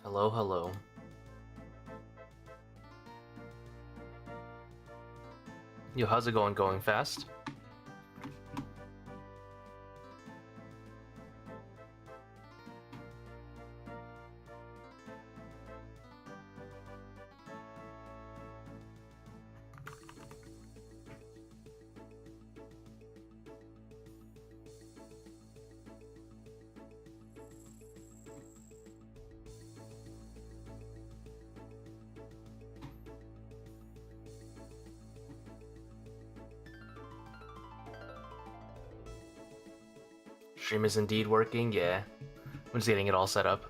Hello, hello. Yo, how's it going? Going fast? Stream is indeed working, yeah. I'm just getting it all set up.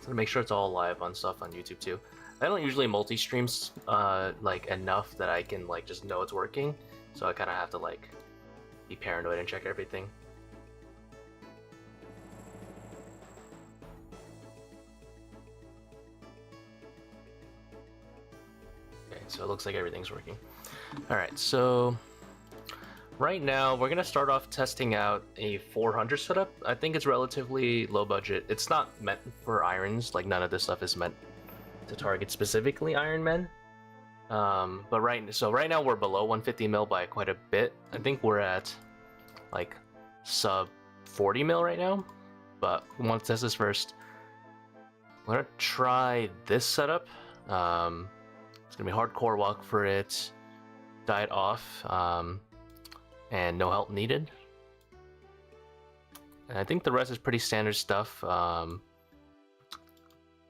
So to make sure it's all live on stuff on YouTube too. I don't usually multi-streams like enough that I can like just know it's working. So I kind of have to like be paranoid and check everything. Okay, so it looks like everything's working. Alright, so right now we're gonna start off testing out a 400 setup. I think it's relatively low budget. It's not meant for irons, like none of this stuff is meant to target specifically Iron Men. But right now we're below 150 mil by quite a bit. I think we're at like sub 40 mil right now, but we want to test this first. We're gonna try this setup. It's gonna be hardcore walk for it, diet off, and no help needed. And I think the rest is pretty standard stuff.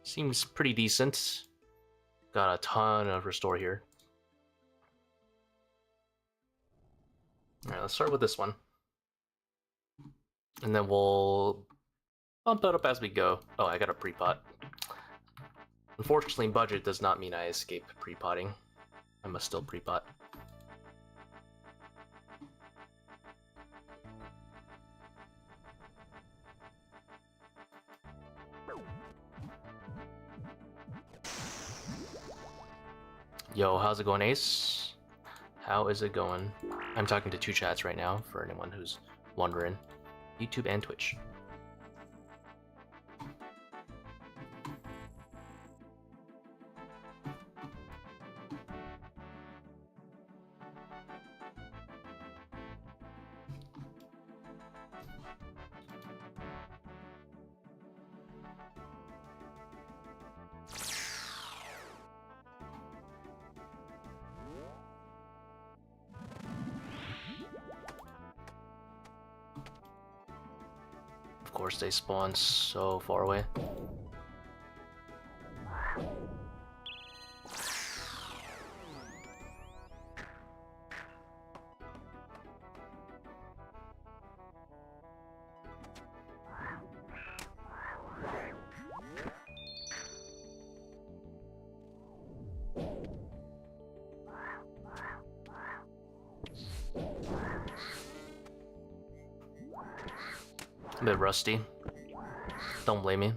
Seems pretty decent. Got a ton of restore here. Alright, let's start with this one. And then we'll bump it up as we go. Oh, I got a pre-pot. Unfortunately, budget does not mean I escape pre-potting. I must still pre-pot. Yo, how's it going, Ace? How is it going? I'm talking to two chats right now, for anyone who's wondering. YouTube and Twitch. Of course, they spawn so far away. A bit rusty. Don't blame me.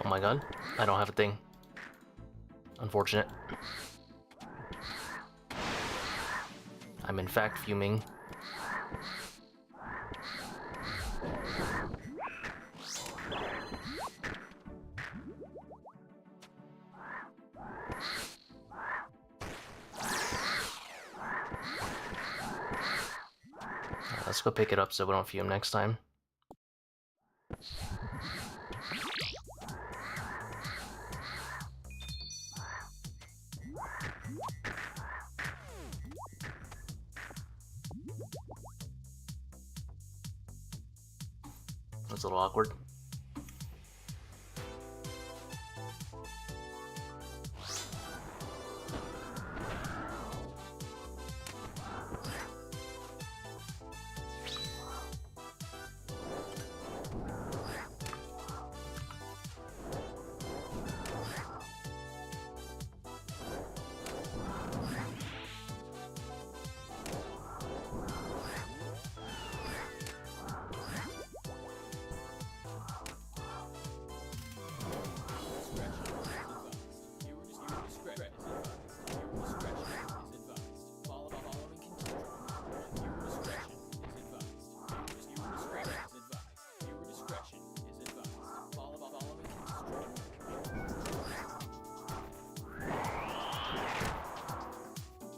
Oh my god, I don't have a thing. Unfortunate. I'm in fact fuming. Let's go pick it up so we don't fume next time. That's a little awkward.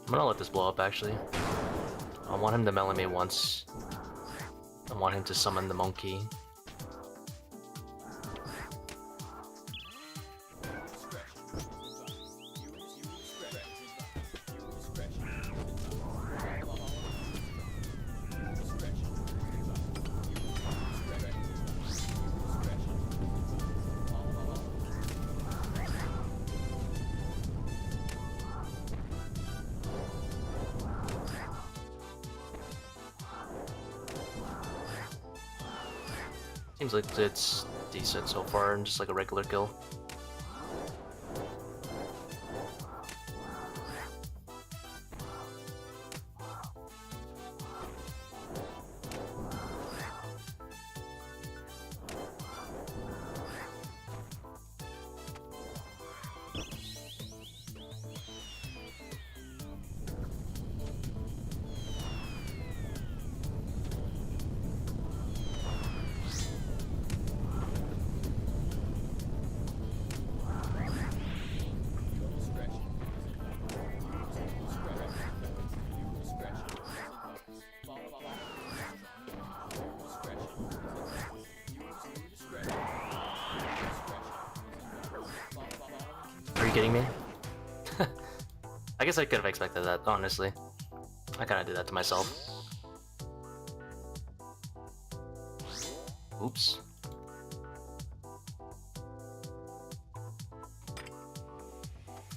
I'm gonna let this blow up, actually. I want him to melee me once. I want him to summon the monkey. Seems like it's decent so far, and just like a regular kill. Are you kidding me? I guess I could have expected that, honestly. I kinda did that to myself. Oops.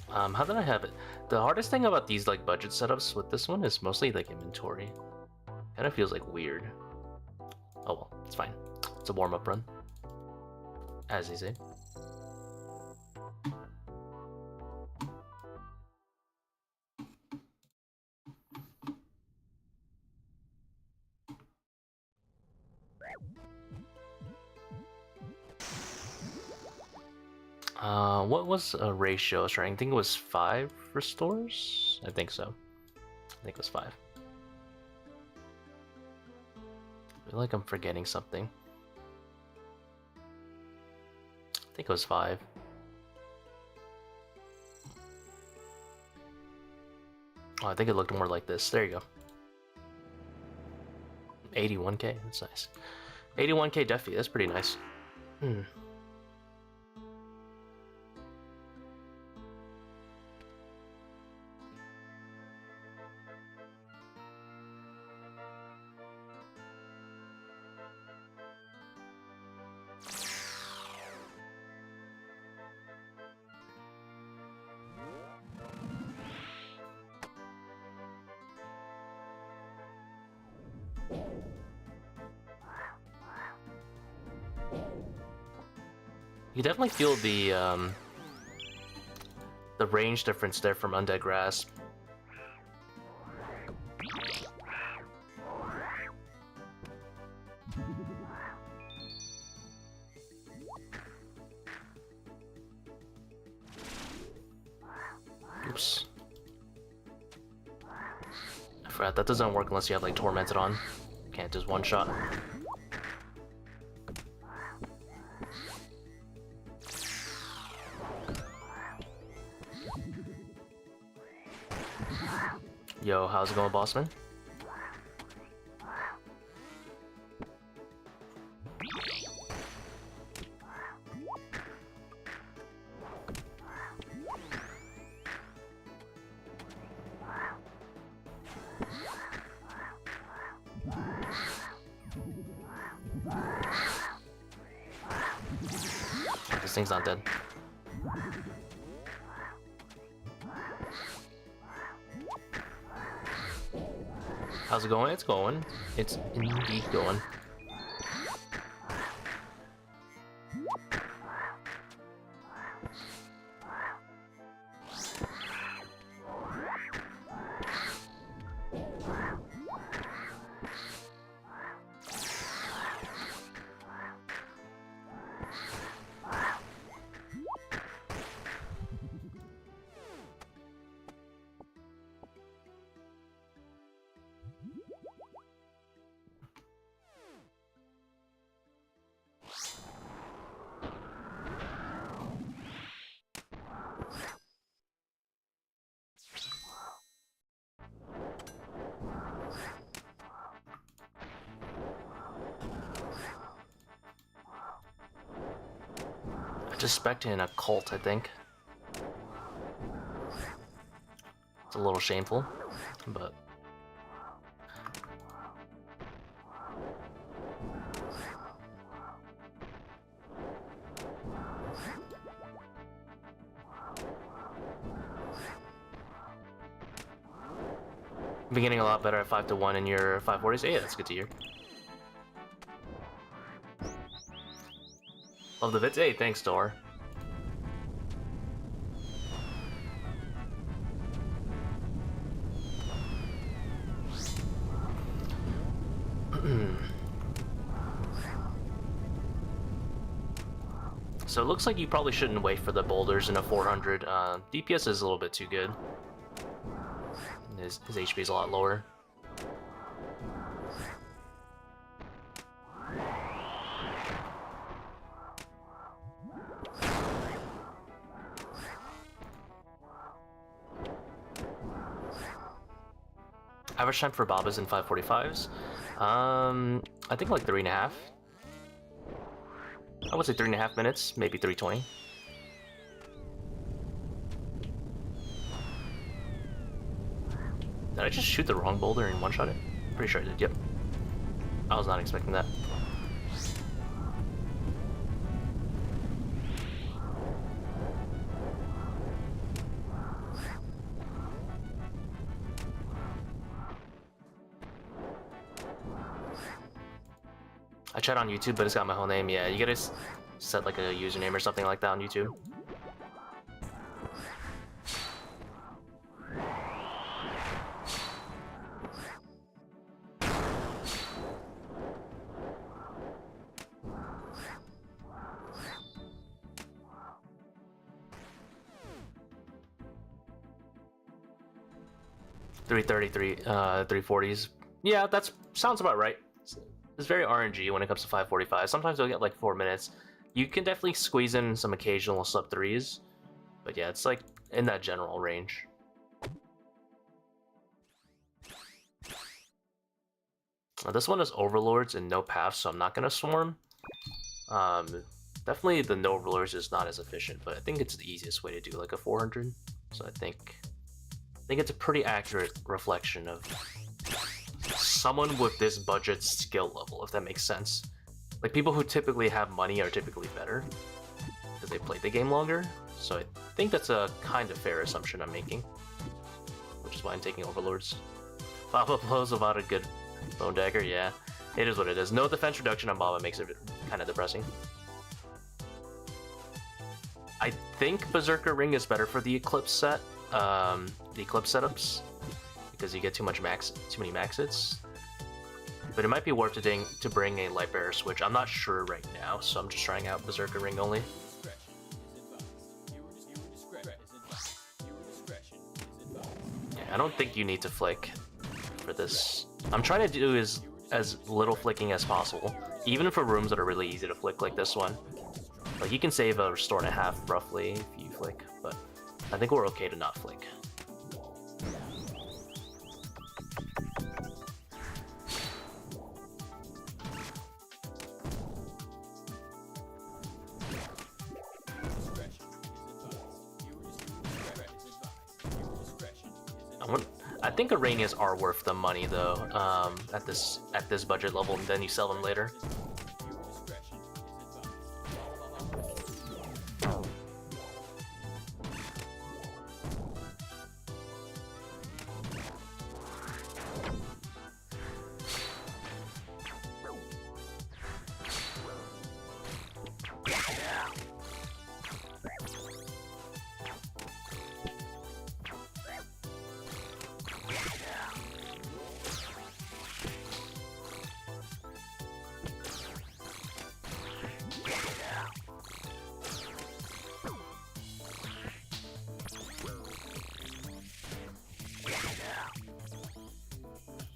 How did I have it? The hardest thing about these like budget setups with this one is mostly like inventory. Kinda feels like weird. Oh well, it's fine. It's a warm-up run. As they say. What was a ratio I was trying? I think it was 5 restores? I think so. I think it was 5. I feel like I'm forgetting something. I think it was 5. Oh, I think it looked more like this. There you go. 81k, that's nice. 81k Defi, that's pretty nice. You definitely feel the range difference there from Undead Grasp. Oops. I forgot that doesn't work unless you have like Tormented on. Can't just one shot. Yo, how's it going, Bossman? This thing's not dead. How's it going? It's going. It's indeed going. Just spectating a cult, I think. It's a little shameful, but... I've been getting a lot better at 5 to 1 in your 540s. Yeah, that's good to hear. Love the vids. Hey, thanks, Dor. So it looks like you probably shouldn't wait for the boulders in a 400. DPS is a little bit too good. His HP is a lot lower. Average time for Babas in 545s? I think like 3.5. I would say 3.5 minutes, maybe 320. Did I just shoot the wrong boulder and one-shot it? Pretty sure I did, yep. I was not expecting that. I tried on YouTube, but it's got my whole name. Yeah, you gotta set like a username or something like that on YouTube. $333, 340s. Yeah, that sounds about right. It's very RNG when it comes to 545. Sometimes you'll get like 4 minutes. You can definitely squeeze in some occasional sub 3s, but yeah, it's like in that general range. This one is Overlords and no paths, so I'm not gonna swarm. Definitely the no Overlords is not as efficient, but I think it's the easiest way to do like a 400. So I think it's a pretty accurate reflection of someone with this budget skill level, if that makes sense. Like, people who typically have money are typically better because they played the game longer. So I think that's a kind of fair assumption I'm making, which is why I'm taking Overlords. Baba blows without a good bone dagger. Yeah, it is what it is. No defense reduction on Baba makes it kind of depressing. I think Berserker Ring is better for the Eclipse set, the Eclipse setups, because you get too many max hits. But it might be worth it to bring a Light Bearer switch. I'm not sure right now, so I'm just trying out Berserker Ring only. Yeah, I don't think you need to flick for this. I'm trying to do as little flicking as possible, even for rooms that are really easy to flick like this one. Like, you can save a restore and a half roughly if you flick, but I think we're okay to not flick. I think Aranias are worth the money though, at this budget level, and then you sell them later.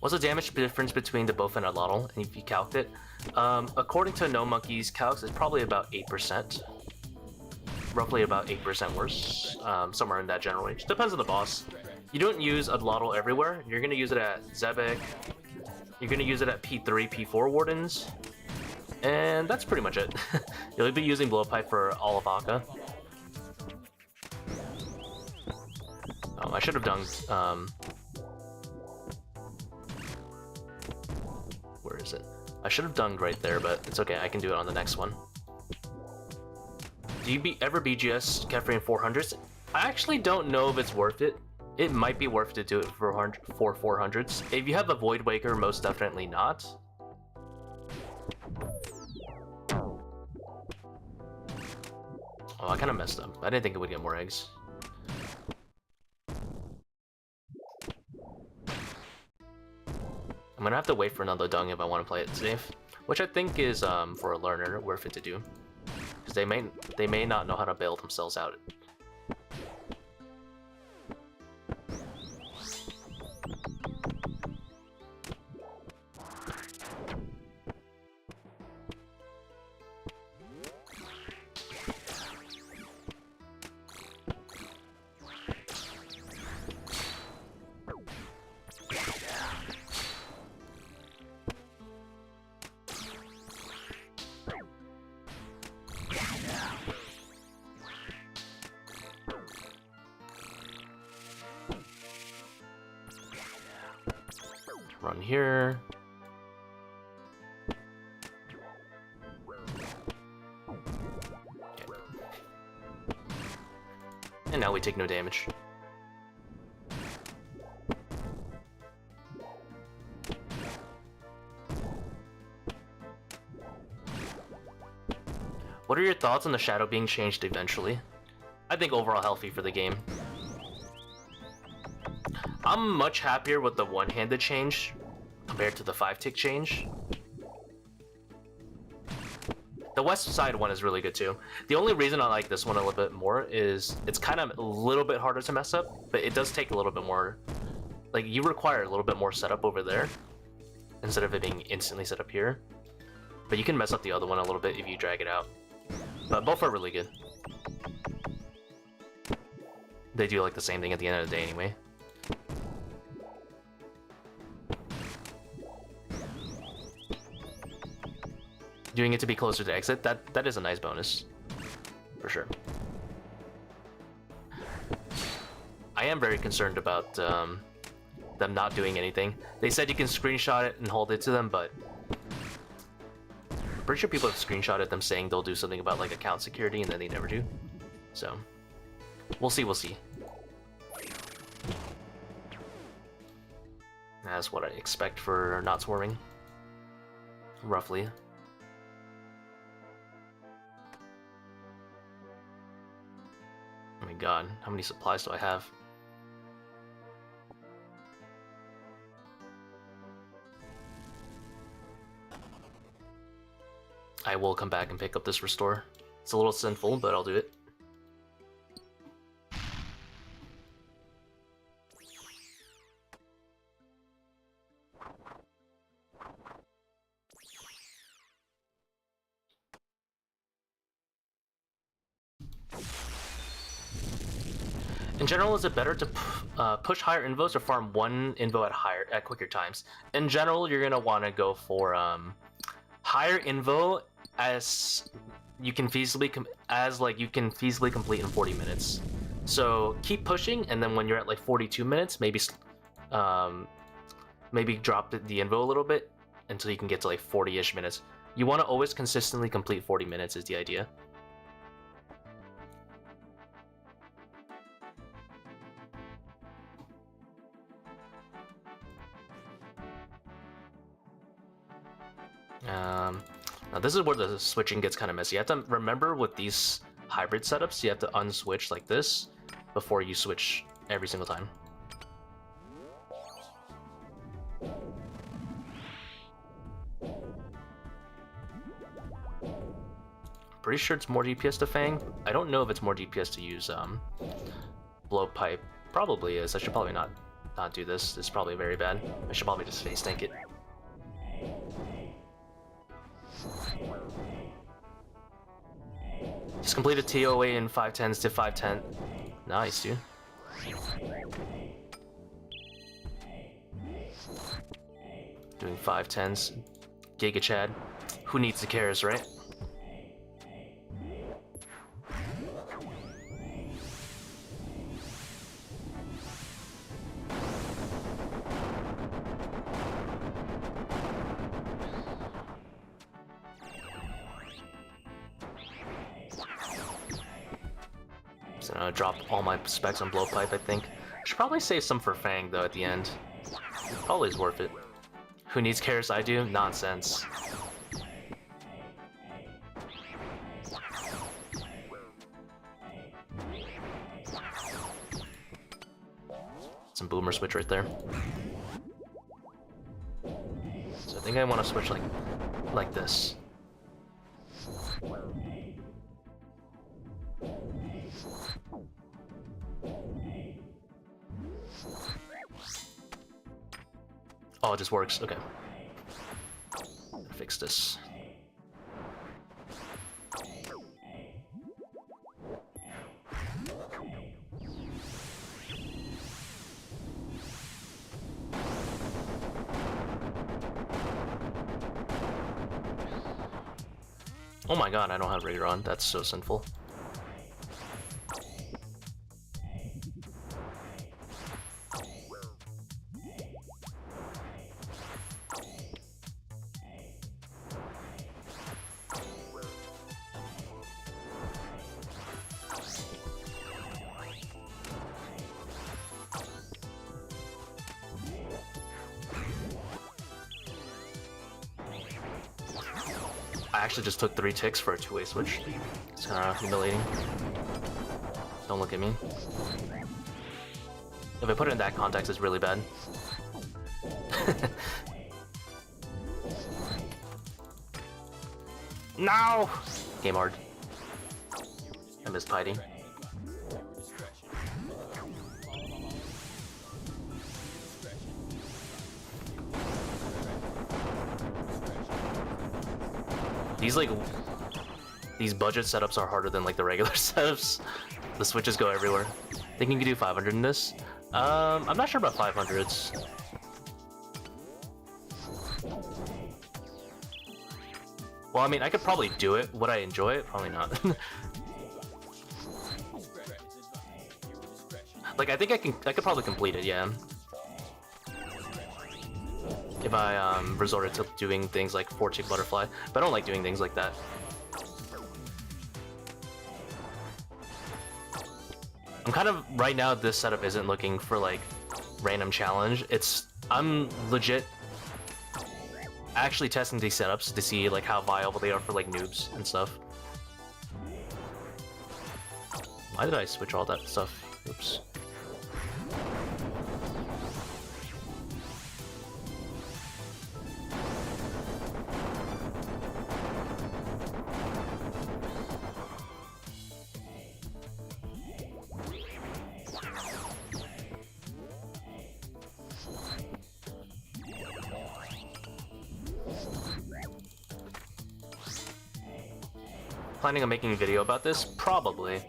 What's the damage difference between the Bofa and Atlatl, and if you calced it? According to No Monkey's calcs, it's probably about 8%. Roughly about 8% worse. Somewhere in that general range. Depends on the boss. You don't use Atlatl everywhere. You're going to use it at Zebek. You're going to use it at P3, P4 Wardens. And that's pretty much it. You'll be using blowpipe for all of Aka. Oh, I should have dunked. Where is it? I should have dunked right there, but it's okay. I can do it on the next one. Do you ever BGS Kefri in 400s? I actually don't know if it's worth it. It might be worth to do it for 400s. If you have a voidwaker, most definitely not. Oh, I kind of messed up. I didn't think it would get more eggs. I'm gonna have to wait for another dung if I want to play it safe, which I think is for a learner worth it to do, because they may not know how to bail themselves out. Run here. Okay. And now we take no damage. What are your thoughts on the shadow being changed eventually? I think overall healthy for the game. I'm much happier with the one-handed change compared to the 5-tick change. The west side one is really good too. The only reason I like this one a little bit more is it's kind of a little bit harder to mess up, but it does take a little bit more, like you require a little bit more setup over there instead of it being instantly set up here. But you can mess up the other one a little bit if you drag it out. But both are really good. They do like the same thing at the end of the day anyway. Doing it to be closer to exit, that is a nice bonus, for sure. I am very concerned about them not doing anything. They said you can screenshot it and hold it to them, but I'm pretty sure people have screenshotted them saying they'll do something about like account security and then they never do. So, we'll see, we'll see. That's what I expect for not swarming, roughly. Oh my god, how many supplies do I have? I will come back and pick up this restore. It's a little sinful, but I'll do it. In general, is it better to push higher invos or farm one invo at quicker times? In general, you're gonna want to go for higher invo as you can feasibly complete in 40 minutes. So keep pushing, and then when you're at like 42 minutes, maybe drop the invo a little bit until you can get to like 40-ish minutes. You want to always consistently complete 40 minutes is the idea. Now this is where the switching gets kind of messy. You have to remember with these hybrid setups, you have to unswitch like this before you switch every single time. Pretty sure it's more DPS to Fang. I don't know if it's more DPS to use blowpipe. Probably is. I should probably not do this. This is probably very bad. I should probably just face tank it. Just completed ToA in 510s to 510. Nice, dude. Doing 510s. Giga Chad. Who needs the cares, right? So I'm gonna drop all my specs on Blowpipe, I think. I should probably save some for Fang, though, at the end. Probably is worth it. Who needs cares? I do? Nonsense. Some boomer switch right there. So I think I want to switch like this. Oh, it just works. Okay. Fix this. Oh my god, I don't have Raider on. That's so sinful. I actually just took 3 ticks for a 2-way switch. It's kind of humiliating. Don't look at me. If I put it in that context, it's really bad. No! Game hard. I missed hiding. These budget setups are harder than like the regular setups. The switches go everywhere. Think you can do 500 in this? I'm not sure about 500s. Well, I mean, I could probably do it. Would I enjoy it? Probably not. Like, I think I could probably complete it, yeah. If I resorted to doing things like 4-tick butterfly, but I don't like doing things like that. I'm kind of right now. This setup isn't looking for like random challenge. I'm legit actually testing these setups to see like how viable they are for like noobs and stuff. Why did I switch all that stuff? Oops. Planning on making a video about this? Probably.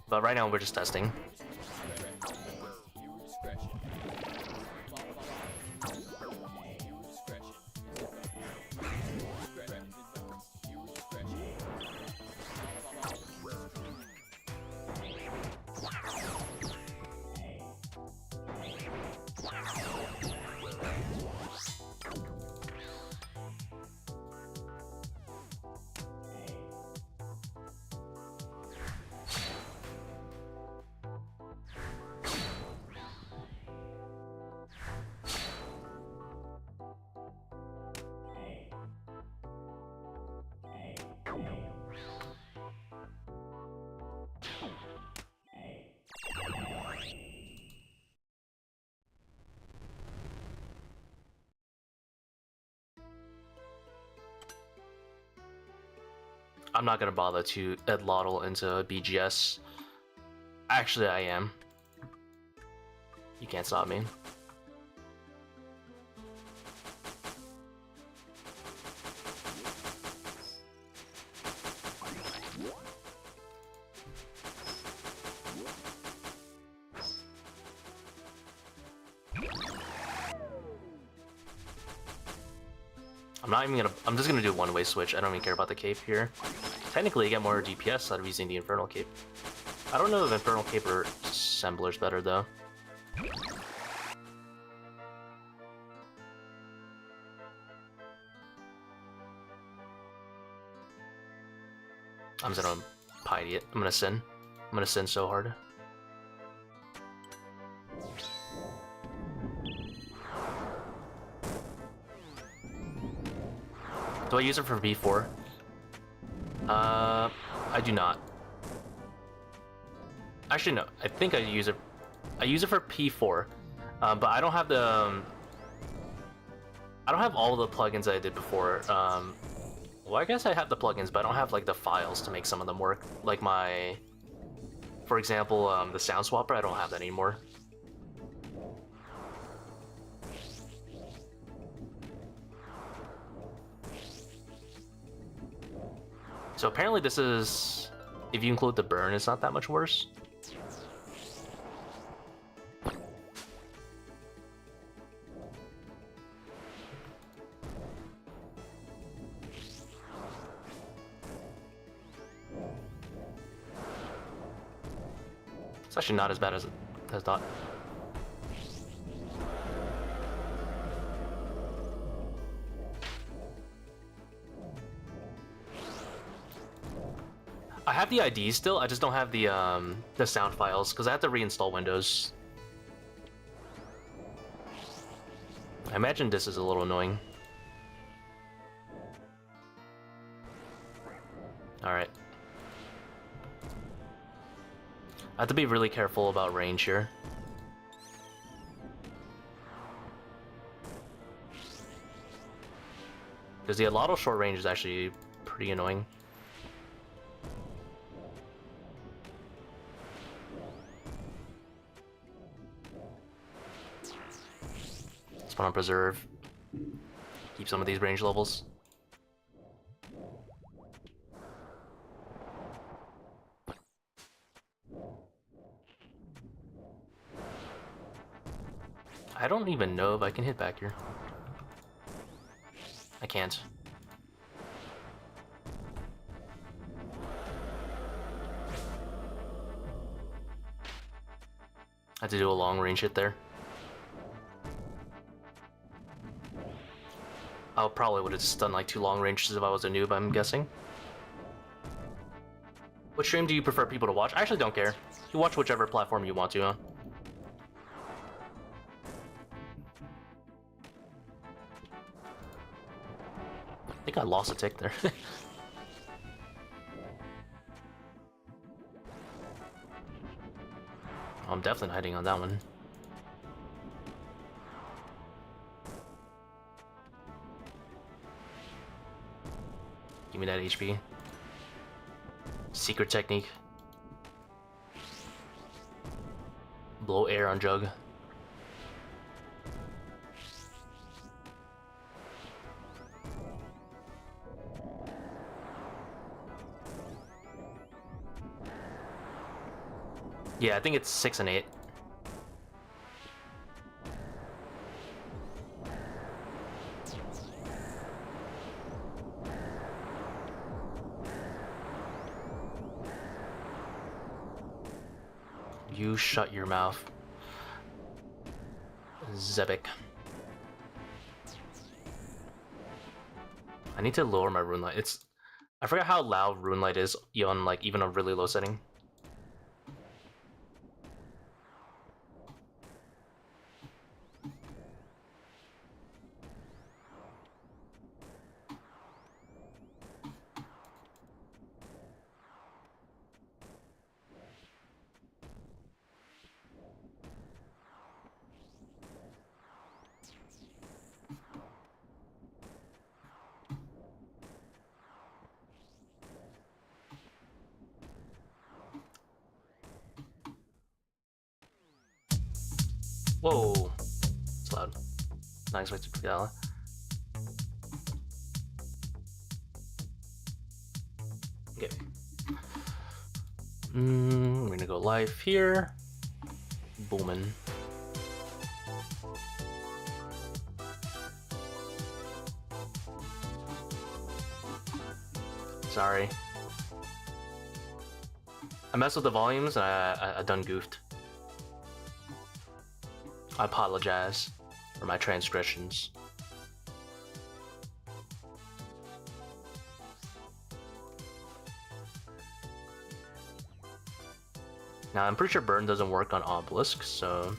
But right now we're just testing. I'm not gonna bother to add Lotl into BGS. Actually, I am. You can't stop me. I'm just gonna do one-way switch. I don't even care about the cape here. Technically, I get more DPS out of using the Infernal Cape. I don't know if Infernal Cape or Assembler's better, though. I'm just gonna piety it. I'm gonna sin. I'm gonna sin so hard. Do I use it for B4? I do not. Actually, no. I think I use it. I use it for P4, but I don't have the. I don't have all the plugins I did before. Well, I guess I have the plugins, but I don't have like the files to make some of them work. Like my, for example, the sound swapper. I don't have that anymore. So apparently this is, if you include the burn, it's not that much worse. It's actually not as bad as I thought. I have the IDs still, I just don't have the sound files, because I have to reinstall Windows. I imagine this is a little annoying. Alright. I have to be really careful about range here. Because the Alotto short range is actually pretty annoying. Spawn on Preserve. Keep some of these range levels. I don't even know if I can hit back here. I can't. I had to do a long range hit there. I probably would have just done like 2 long ranges if I was a noob, I'm guessing. What stream do you prefer people to watch? I actually don't care. You watch whichever platform you want to, huh? I think I lost a tick there. I'm definitely not hitting on that one. Give me that HP. Secret technique. Blow air on Jug. Yeah, I think it's 6 and 8. You shut your mouth. Zebek. I need to lower my rune light. I forgot how loud rune light is on like even a really low setting. Whoa, it's loud. Not expected to be that loud. Okay. We're gonna go live here. Boomin'. Sorry. I messed with the volumes and I done goofed. I apologize for my transgressions. Now, I'm pretty sure burn doesn't work on obelisk, so...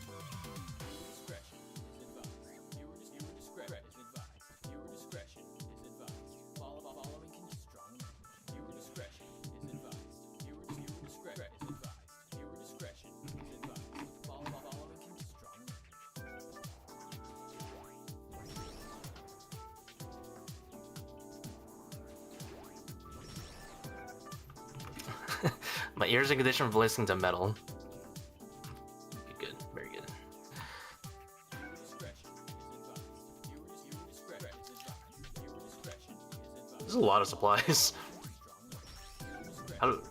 My ears are conditioned from listening to metal. Good, very good. There's a lot of supplies. How do...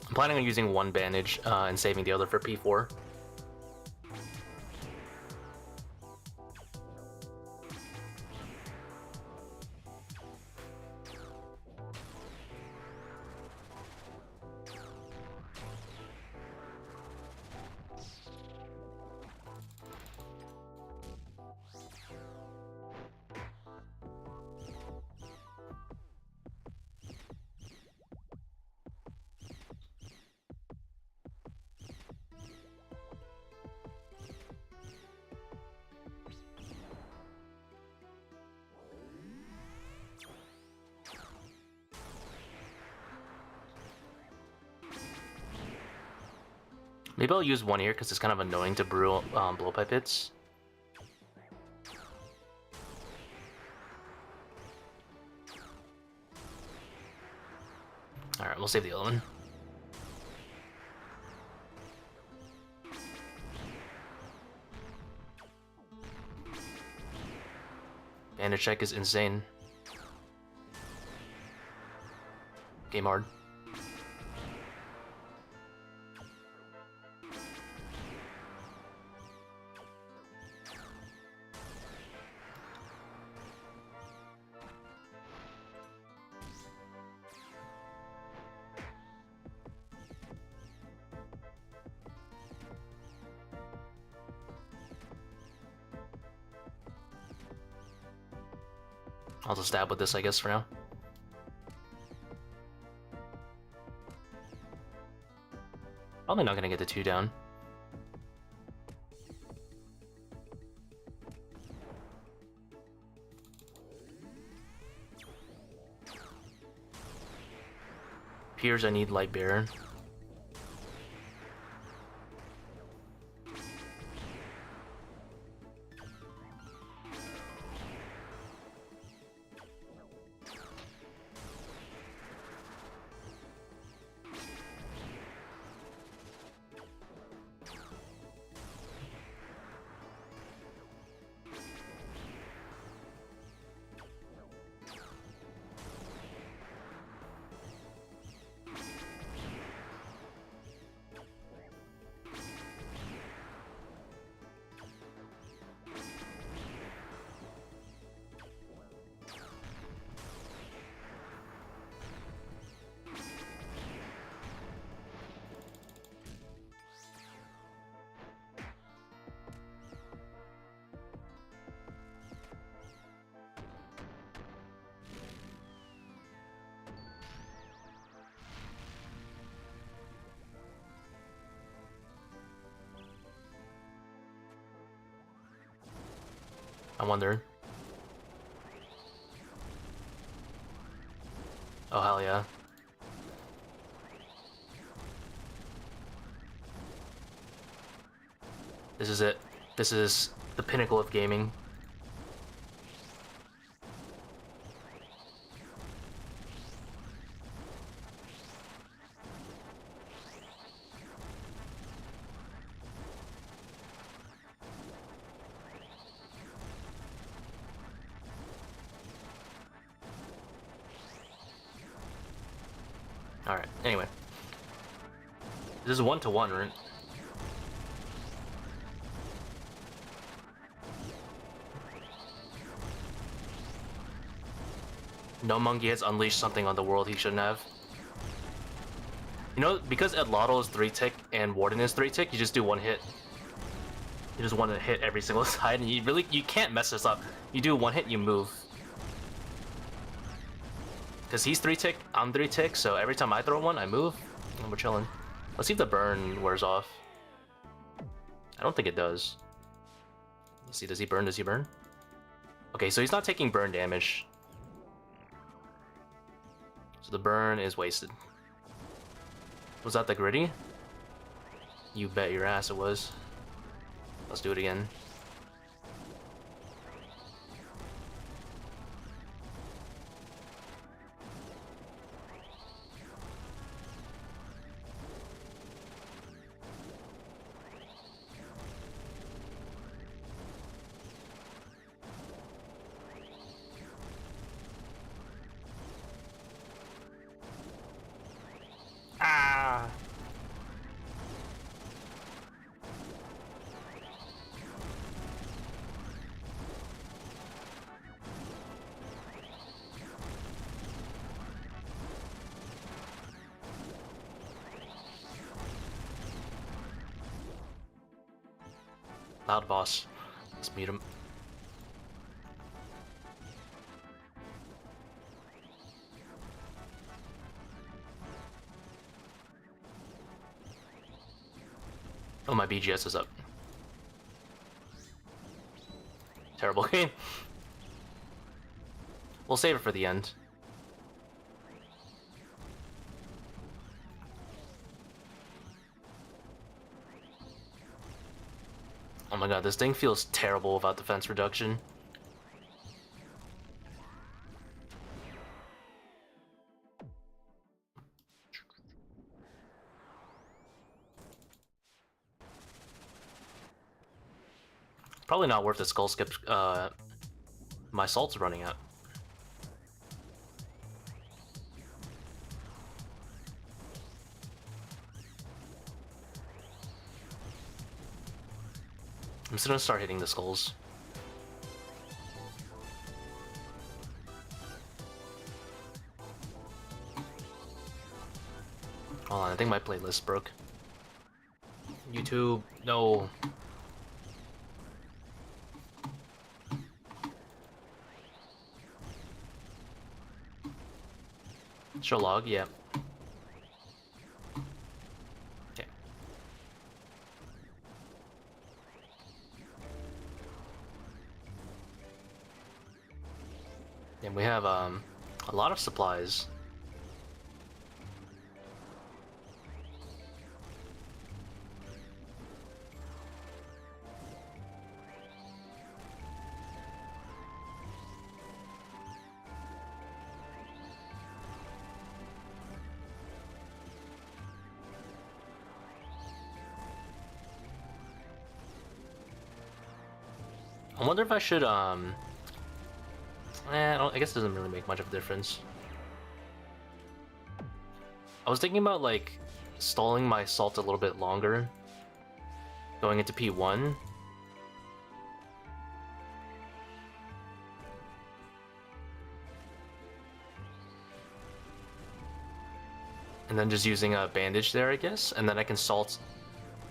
I'm planning on using one bandage and saving the other for P4. Maybe I'll use one here because it's kind of annoying to brew blowpipe hits. Alright, we'll save the other one. Bandage check is insane. Game hard. I'll just stab with this, I guess, for now. Probably not gonna get the 2 down. Appears I need Light Bearer. wonder. Oh, hell yeah. This is it. This is the pinnacle of gaming. Alright, anyway. This is 1-to-1, right? No monkey has unleashed something on the world he shouldn't have. You know, because Edlotto is 3-tick and Warden is 3-tick, you just do one hit. You just want to hit every single side, and you can't mess this up. You do one hit, you move. Because he's 3-tick, I'm 3-tick, so every time I throw one, I move, and we're chilling. Let's see if the burn wears off. I don't think it does. Let's see, does he burn? Does he burn? Okay, so he's not taking burn damage. So the burn is wasted. Was that the gritty? You bet your ass it was. Let's do it again. Ah! Loud boss. Let's meet him. Oh, my BGS is up. Terrible game. We'll save it for the end. Oh my god, this thing feels terrible without defense reduction. Probably not worth the skull skip. My salt's running out. I'm just gonna start hitting the skulls. Hold on, I think my playlist broke. YouTube, no. Show log, yeah. Okay. And we have a lot of supplies. I wonder if I should, I guess it doesn't really make much of a difference. I was thinking about, like, stalling my salt a little bit longer, going into P1. And then just using a bandage there, I guess, and then I can salt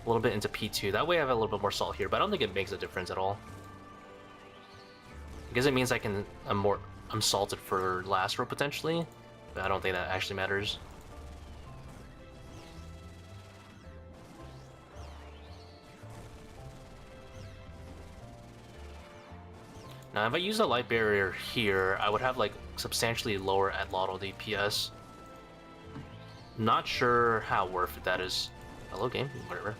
a little bit into P2. That way I have a little bit more salt here, but I don't think it makes a difference at all. I guess it means I'm salted for last row potentially, but I don't think that actually matters. Now, if I use a light barrier here, I would have like substantially lower Atlatl DPS. Not sure how worth it that is. Hello, game, whatever.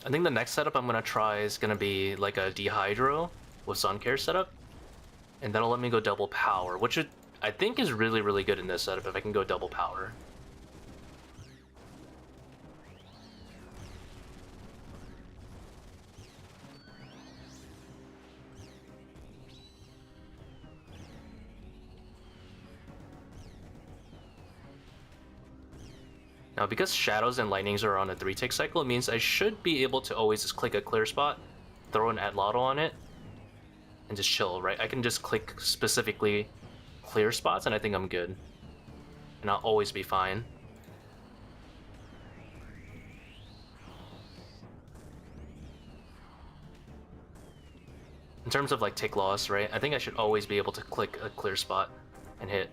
I think the next setup I'm gonna try is gonna be like a Dehydro with Sun Care setup, and that'll let me go double power, which I think is really, really good in this setup if I can go double power. Now, because Shadows and Lightnings are on a 3-tick cycle, it means I should be able to always just click a clear spot, throw an Atlatl on it, and just chill, right? I can just click specifically clear spots, and I think I'm good. And I'll always be fine. In terms of like tick loss, right? I think I should always be able to click a clear spot and hit.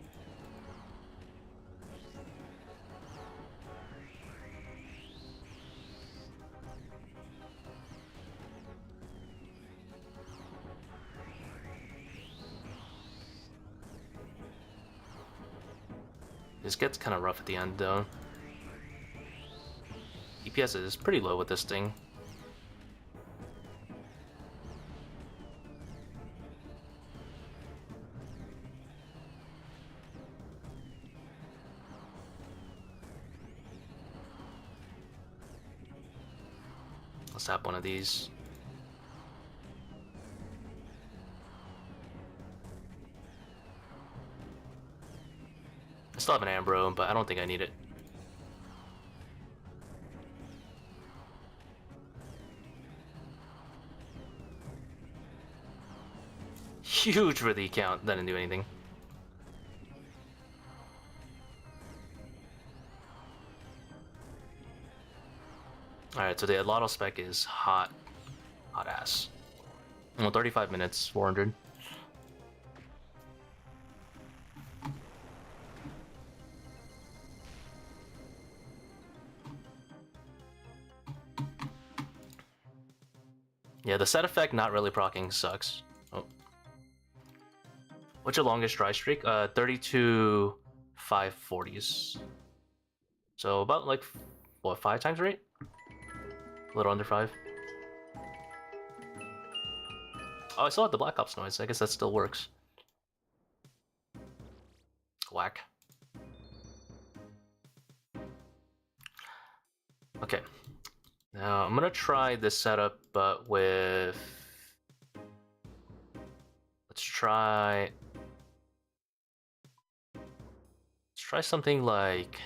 This gets kind of rough at the end, though. DPS is pretty low with this thing. Let's tap one of these. I still have an Ambro, but I don't think I need it. Huge for the account, that didn't do anything. Alright, so the Atlatl spec is hot. Hot ass. Well, 35 minutes, 400. Yeah, the set effect not really proccing sucks. Oh. What's your longest dry streak? 32 540s. So about like, what, 5 times rate? A little under 5. Oh, I still have the Black Ops noise. I guess that still works. Whack. Okay. Now I'm gonna try this setup, but with... Let's try something like...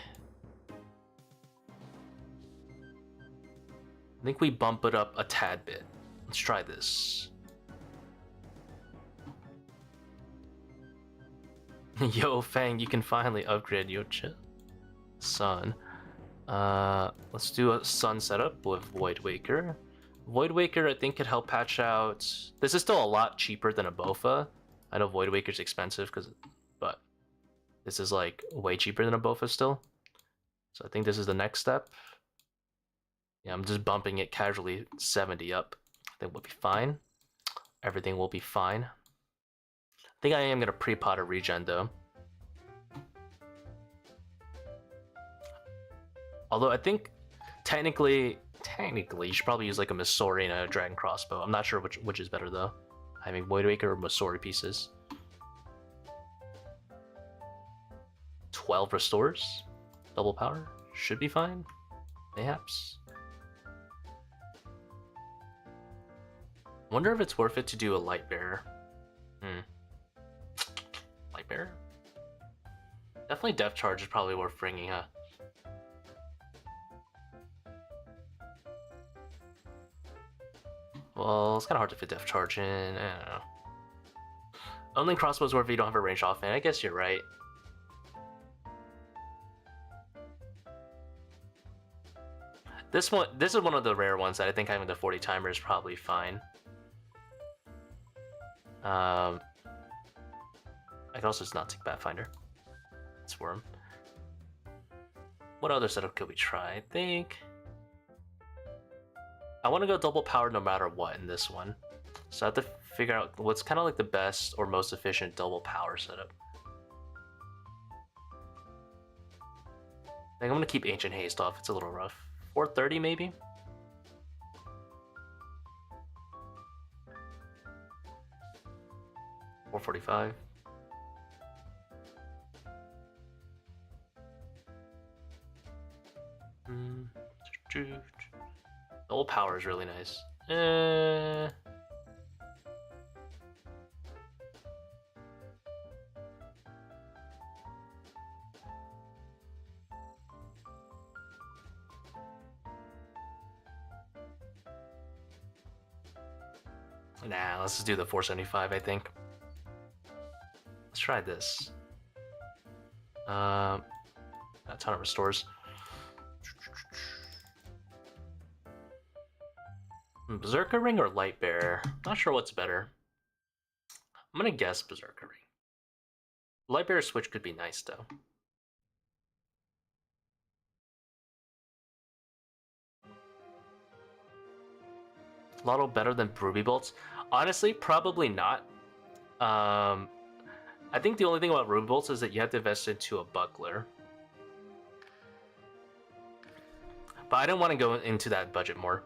I think we bump it up a tad bit. Let's try this. Yo, Fang, you can finally upgrade your son. Let's do a Sun setup with Voidwaker. Voidwaker, I think, could help patch out... This is still a lot cheaper than a Bofa. I know Voidwaker's expensive, but this is like way cheaper than a Bofa still. So I think this is the next step. Yeah, I'm just bumping it casually 70 up. I think we'll be fine. Everything will be fine. I think I am gonna pre-pot a regen though. Although I think technically you should probably use like a Masori and a Dragon Crossbow. I'm not sure which is better though. Having Voidwaker or Masori pieces. 12 restores. Double power. Should be fine. Mayhaps. Wonder if it's worth it to do a light bearer. Light bearer? Definitely depth charge is probably worth bringing, huh? Well, it's kind of hard to fit depth charge in. I don't know. Only crossbows worth if you don't have a ranged offhand. I guess you're right. This is one of the rare ones that I think having the 40 timer is probably fine. I can also just not take Pathfinder. It's worm. What other setup could we try? I think I want to go double powered no matter what in this one. So I have to figure out what's kind of like the best or most efficient double power setup. I think I'm gonna keep Ancient Haste off. It's a little rough. 430 maybe? $445. Double power is really nice. Nah, let's just do the 475, I think. Let's try this. A ton of restores. Berserker Ring or Light Bearer? Not sure what's better. I'm gonna guess Berserker Ring. Light Bearer switch could be nice though. Lotto better than Ruby Bolts? Honestly, probably not. I think the only thing about Ruby Bolts is that you have to invest into a buckler. But I didn't want to go into that budget more.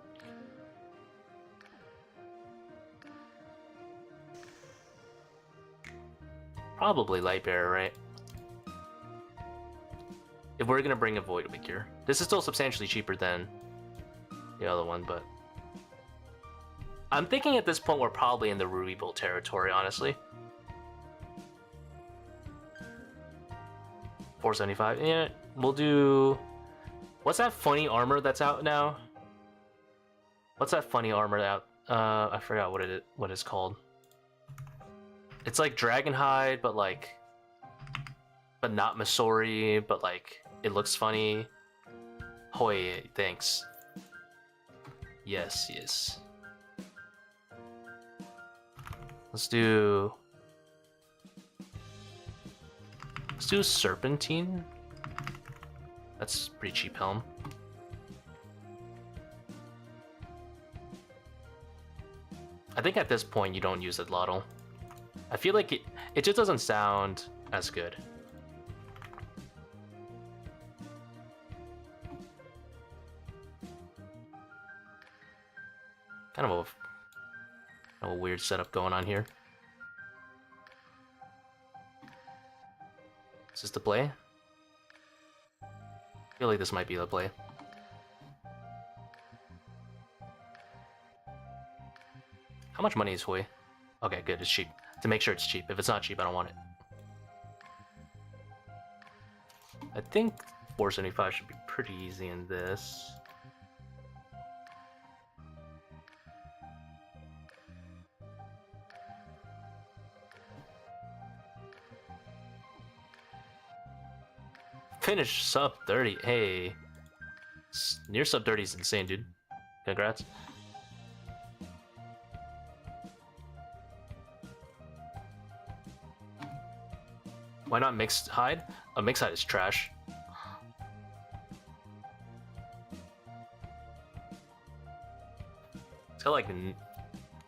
Probably Light Bearer, right? If we're gonna bring a voidwaker. This is still substantially cheaper than the other one, but I'm thinking at this point we're probably in the Ruby Bolt territory, honestly. 475. Yeah, we'll do. What's that funny armor that's out now? What's that funny armor out? I forgot what it's called. It's like Dragonhide, but not Masori, but like it looks funny. Hoi, thanks. Yes, yes. Let's do Serpentine. That's pretty cheap helm. I think at this point you don't use it, Lotto. I feel like it just doesn't sound as good. Kind of a weird setup going on here. Is this the play? I feel like this might be the play. How much money is Hui? Okay, good, it's cheap. To make sure it's cheap. If it's not cheap, I don't want it. I think 475 should be pretty easy in this. Finish sub 30. Hey. Near sub 30 is insane, dude. Congrats. Why not mixed hide? A mixed hide is trash. It's got like...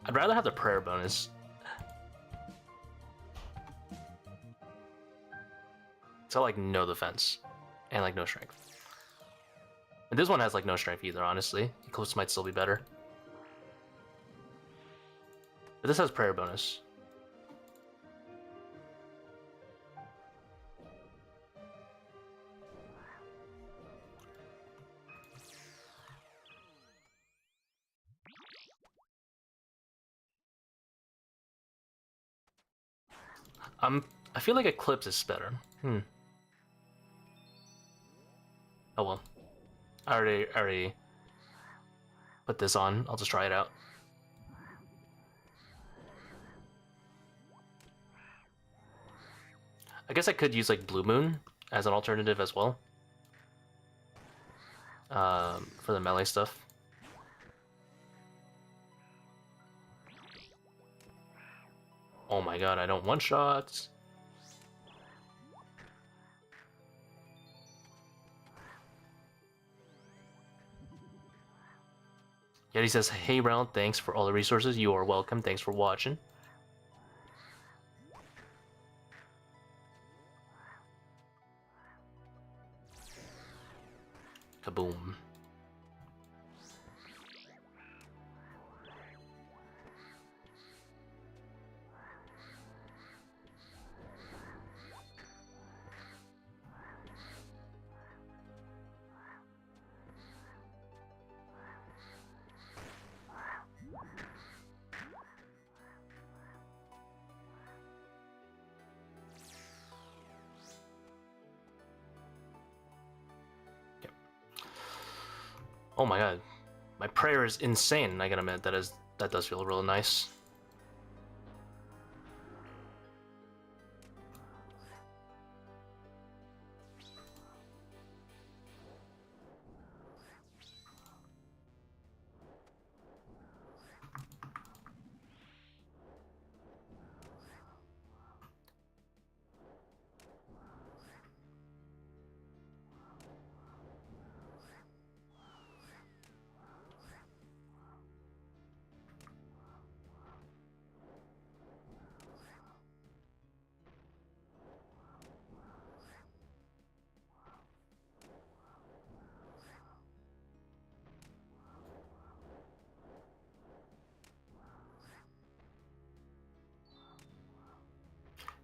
I'd rather have the prayer bonus. It's got like no defense. And like no strength. And this one has like no strength either, honestly. Eclipse might still be better. But this has prayer bonus. I feel like Eclipse is better. Oh well. I already put this on. I'll just try it out. I guess I could use like Blue Moon as an alternative as well. For the melee stuff. Oh my god, I don't one shots. Yeti says, hey Round, thanks for all the resources. You are welcome. Thanks for watching. Kaboom. Oh my god, my prayer is insane. I gotta admit that does feel real nice.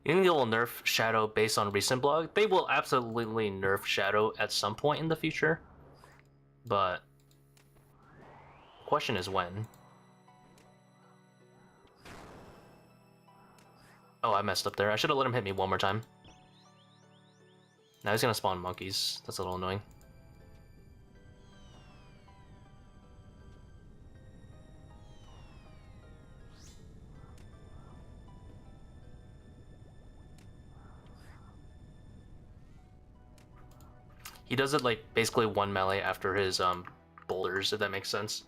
You think they will nerf Shadow based on recent blog? They will absolutely nerf Shadow at some point in the future, but the question is when. Oh, I messed up there. I should have let him hit me one more time. Now he's gonna spawn monkeys. That's a little annoying. He does it like basically one melee after his boulders, if that makes sense.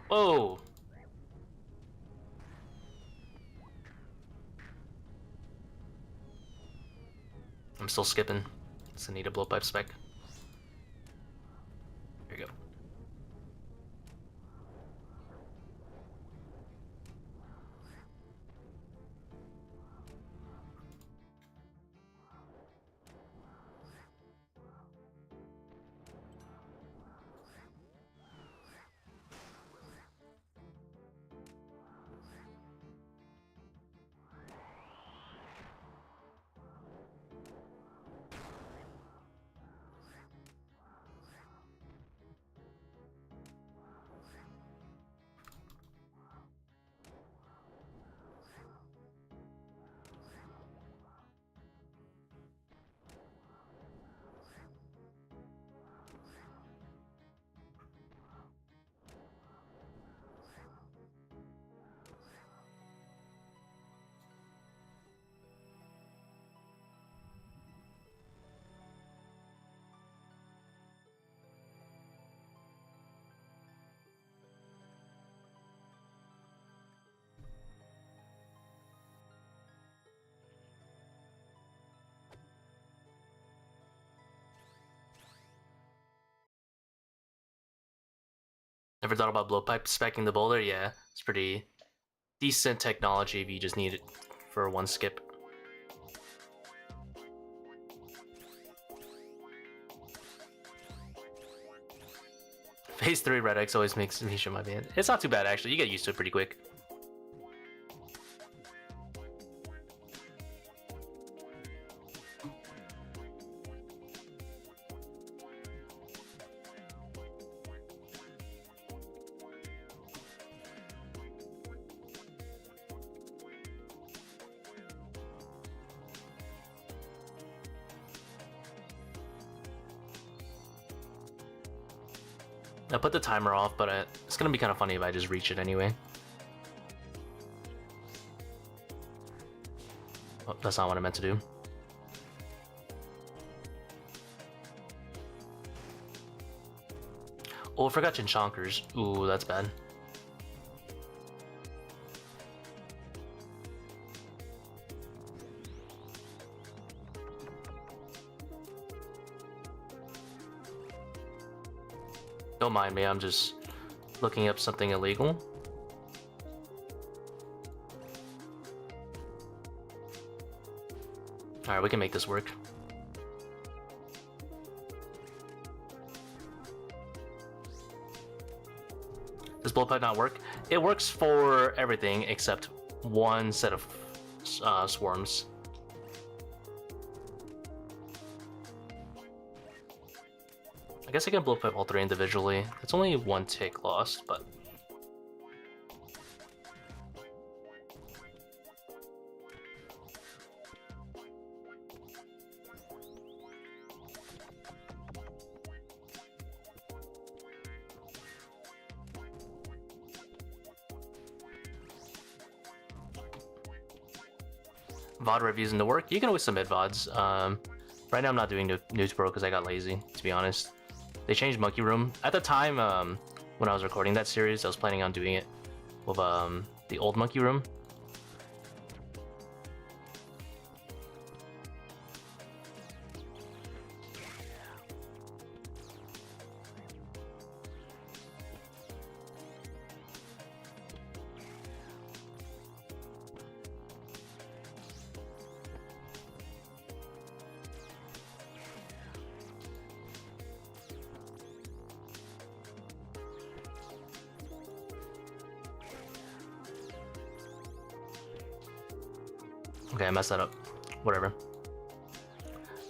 Whoa! I'm still skipping. So I need a blowpipe spec. There you go. Ever thought about blowpipe specking the boulder? Yeah, it's pretty decent technology if you just need it for one skip. Phase 3 Red X always makes me shit my band. It's not too bad actually, you get used to it pretty quick. I put the timer off, but it's gonna be kind of funny if I just reach it anyway. Oh, that's not what I meant to do. Oh, I forgot Chinchonkers. Ooh, that's bad. Don't mind me, I'm just looking up something illegal. Alright, we can make this work. Does blowpipe not work? It works for everything except one set of swarms. I guess I can blowpipe all three individually. It's only one tick lost, but... VOD reviews into work? You can always submit VODs. Right now I'm not doing News Pro because I got lazy, to be honest. They changed Monkey Room. At the time, when I was recording that series, I was planning on doing it with the old Monkey Room. Okay, I messed that up. Whatever.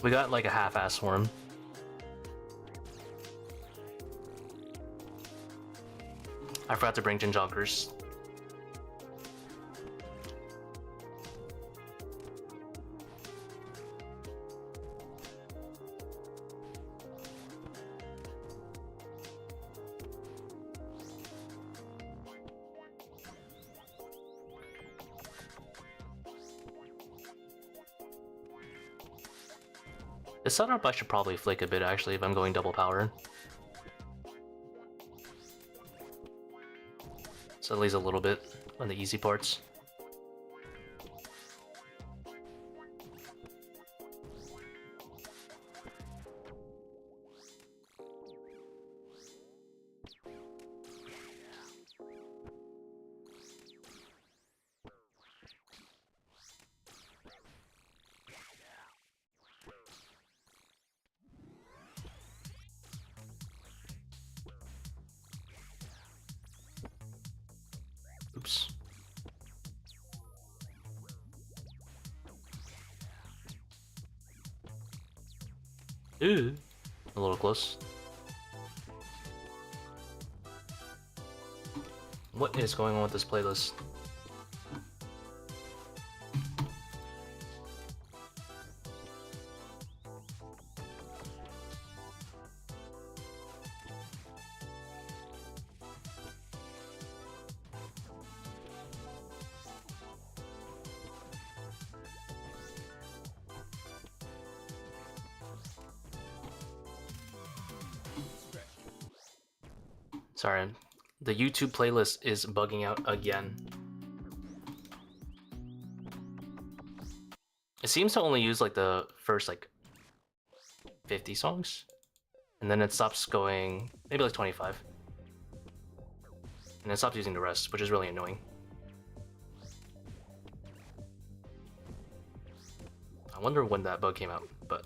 We got like a half-ass swarm. I forgot to bring Chinchonkers. This setup I should probably flick a bit actually if I'm going double power. So at least a little bit on the easy parts. Oops. Ooh, a little close. What is going on with this playlist? Sorry, the YouTube playlist is bugging out again. It seems to only use like the first like 50 songs, and then it stops going maybe like 25. and it stops using the rest, which is really annoying. I wonder when that bug came out, but...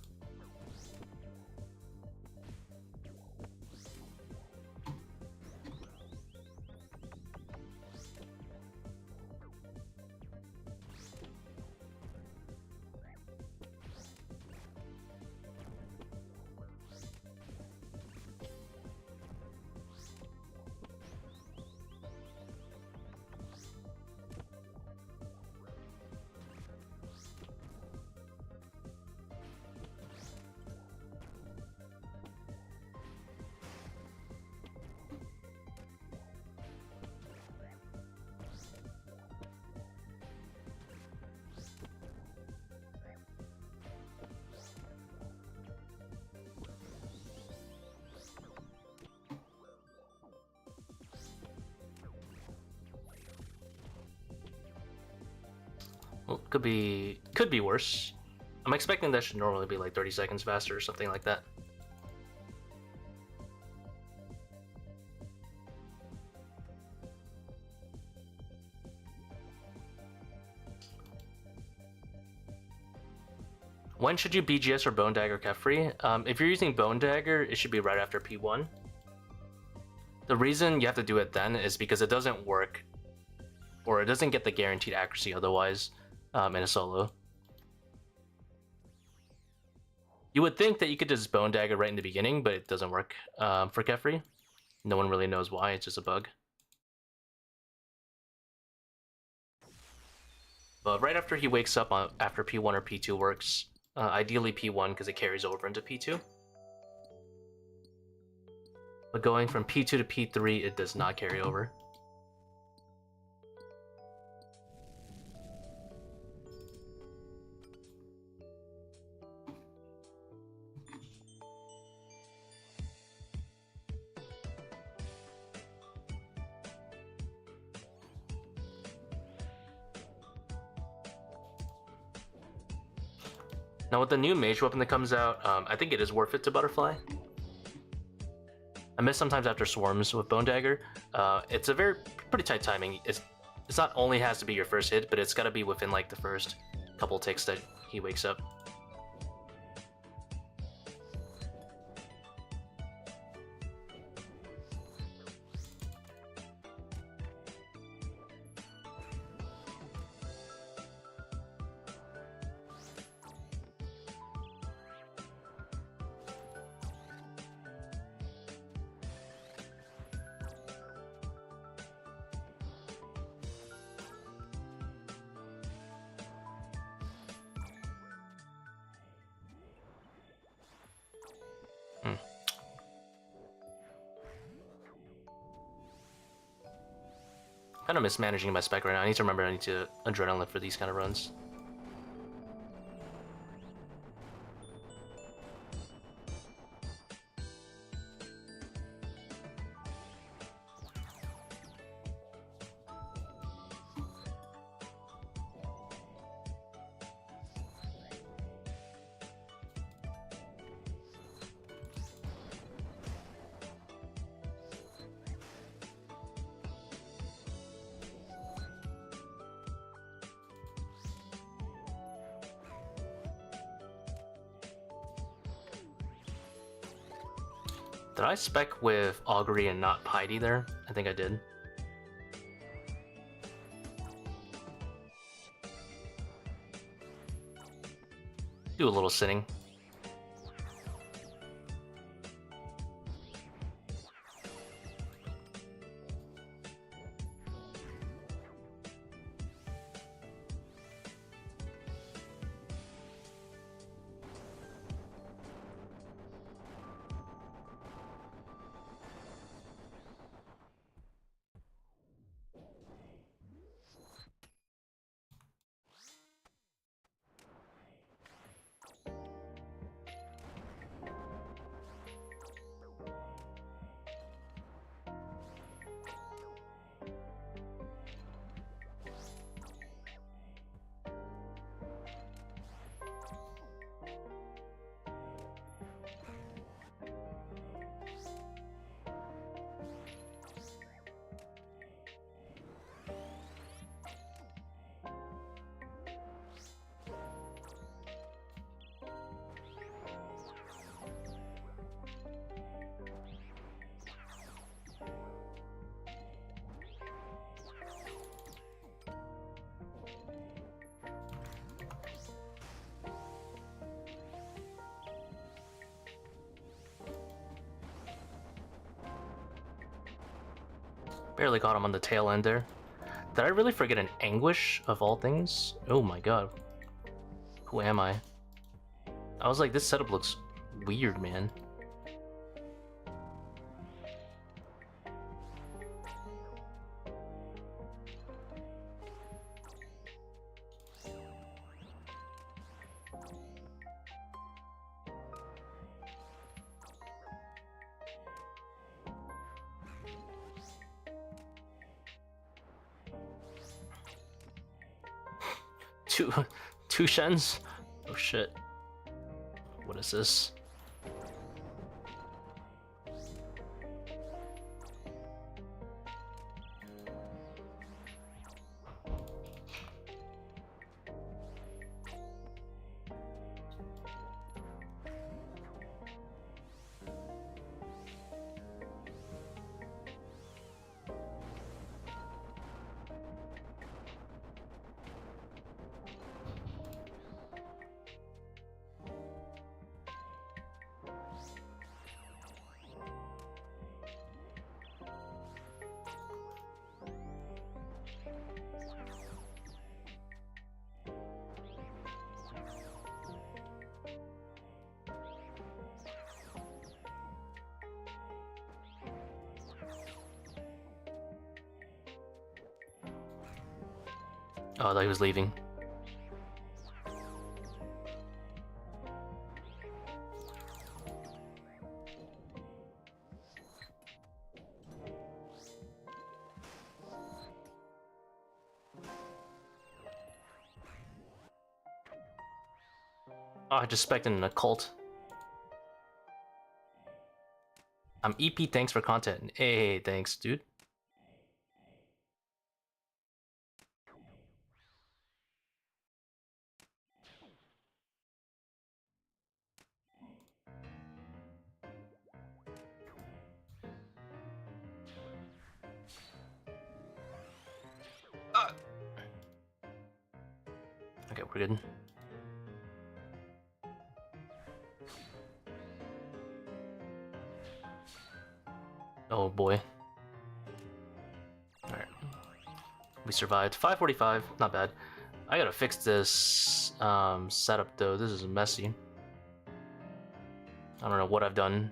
Well, could be worse. I'm expecting that should normally be like 30 seconds faster or something like that. When should you BGS or Bone Dagger Kefri? If you're using Bone Dagger, it should be right after P1. The reason you have to do it then is because it doesn't work, or it doesn't get the guaranteed accuracy otherwise in a solo. You would think that you could just Bone Dagger right in the beginning, but it doesn't work for Kefri. No one really knows why, it's just a bug. But right after he wakes up after P1 or P2 works, ideally P1 because it carries over into P2. But going from P2 to P3, it does not carry over. Now with the new mage weapon that comes out, I think it is worth it to Butterfly. I miss sometimes after swarms with Bone Dagger. It's a pretty tight timing. It's not only has to be your first hit, but it's got to be within like the first couple ticks that he wakes up. Kind of mismanaging my spec right now. I need to remember I need to adrenaline for these kind of runs. Did I spec with Augury and not Piety there? I think I did. Do a little sitting. Barely caught him on the tail end there. Did I really forget an anguish of all things? Oh my god. Who am I? I was like, this setup looks weird, man. Two Shens? Oh shit. What is this? Oh, I thought he was leaving. Oh, I just spec'd an occult. I'm EP, thanks for content. Hey, thanks, dude. Okay, we're good. Oh boy. Alright. We survived. 545, not bad. I gotta fix this setup though. This is messy. I don't know what I've done.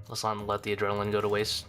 Let's not let the adrenaline go to waste.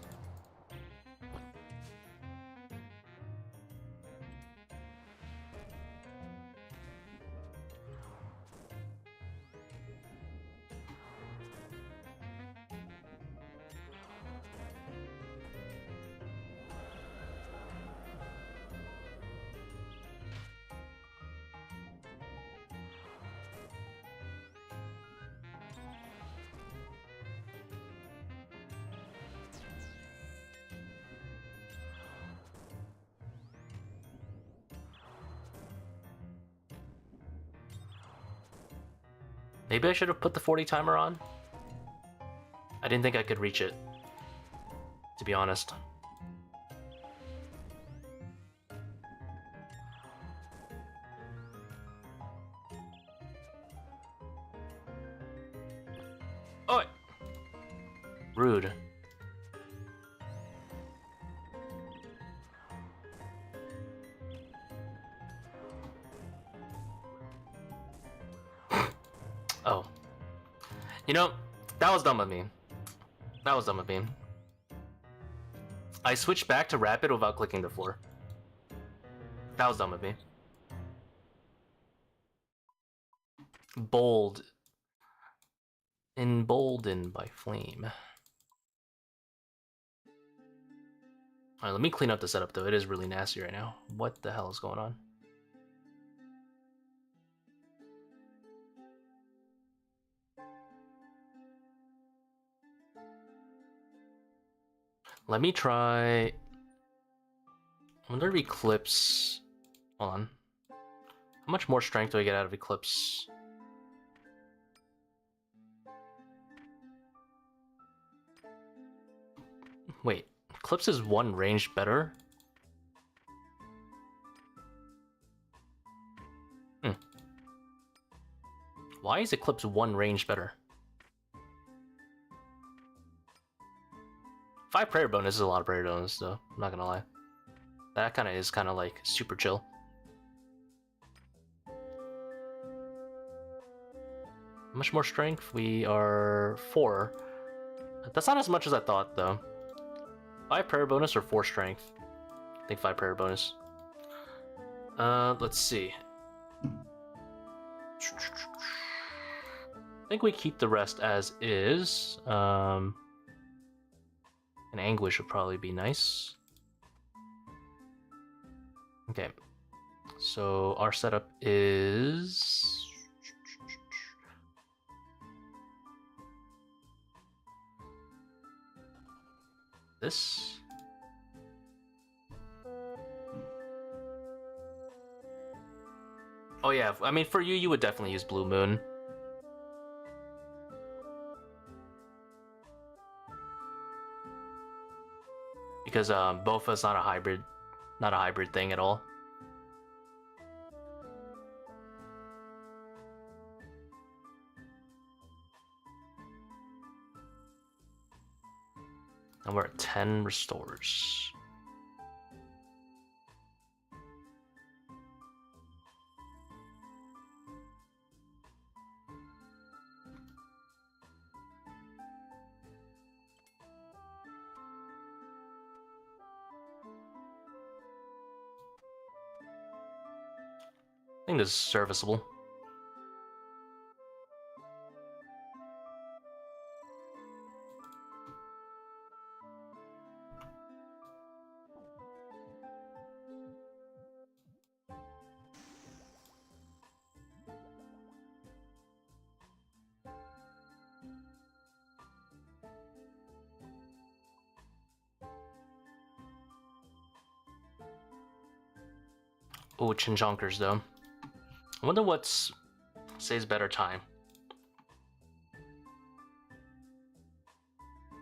Maybe I should have put the 40 timer on? I didn't think I could reach it, to be honest. Rude. Oh. You know, that was dumb of me. That was dumb of me. I switched back to rapid without clicking the floor. That was dumb of me. Bold. Emboldened by flame. Alright, let me clean up the setup though. It is really nasty right now. What the hell is going on? Let me try... I wonder if Eclipse... Hold on. How much more strength do I get out of Eclipse? Wait, Eclipse is one range better? Why is Eclipse one range better? 5 prayer bonus is a lot of prayer bonus though, I'm not gonna lie. That kinda is kinda like super chill. How much more strength? We are 4. That's not as much as I thought though. 5 prayer bonus or 4 strength? I think 5 prayer bonus. Let's see. I think we keep the rest as is. An anguish would probably be nice. Okay. So our setup is... this. Oh yeah, I mean for you, you would definitely use Blue Moon. Because Bofa's not a hybrid thing at all. And we're at 10 restores. I think this is serviceable. Oh, Chinchonkers though. I wonder what says better time. I'm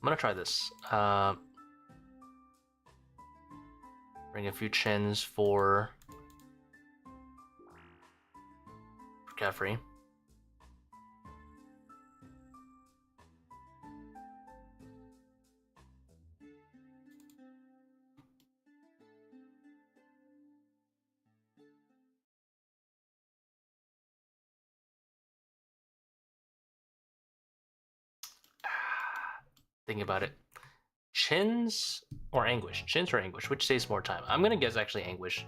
gonna try this. Bring a few chins for Caffrey. Thinking about it. Chins or Anguish? Chins or Anguish? Which saves more time? I'm gonna guess actually Anguish.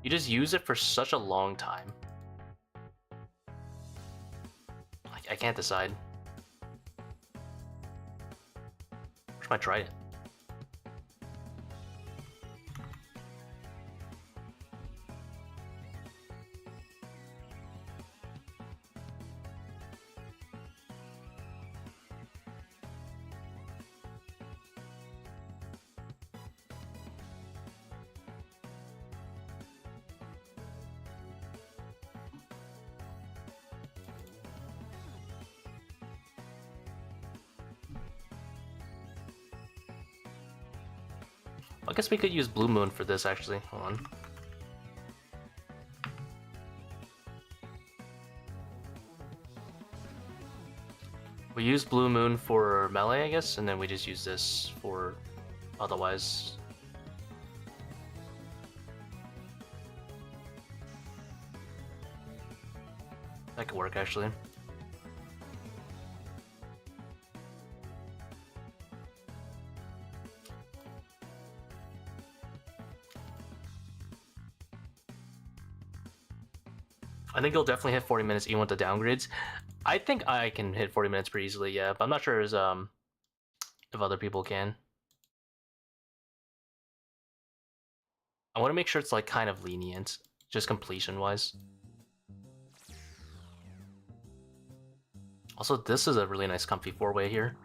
You just use it for such a long time. I can't decide. Where's my trident? I guess we could use Blue Moon for this actually. Hold on. We use Blue Moon for melee, I guess, and then we just use this for otherwise. That could work, actually. I think you'll definitely hit 40 minutes even with the downgrades. I think I can hit 40 minutes pretty easily, yeah, but I'm not sure if other people can. I want to make sure it's like kind of lenient, just completion-wise. Also, this is a really nice comfy 4-way here.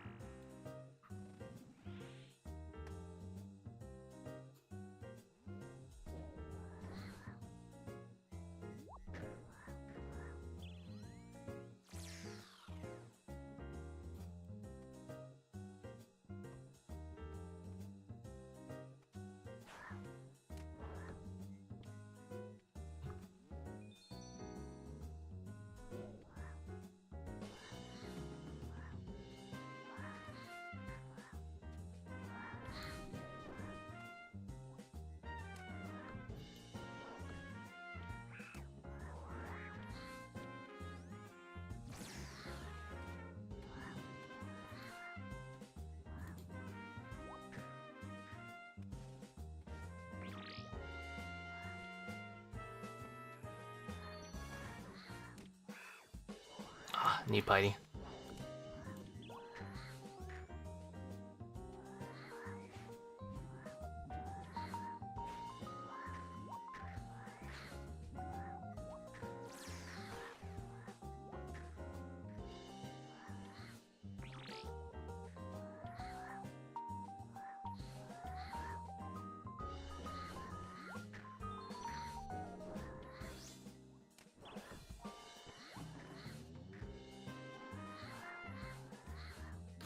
Need Piety.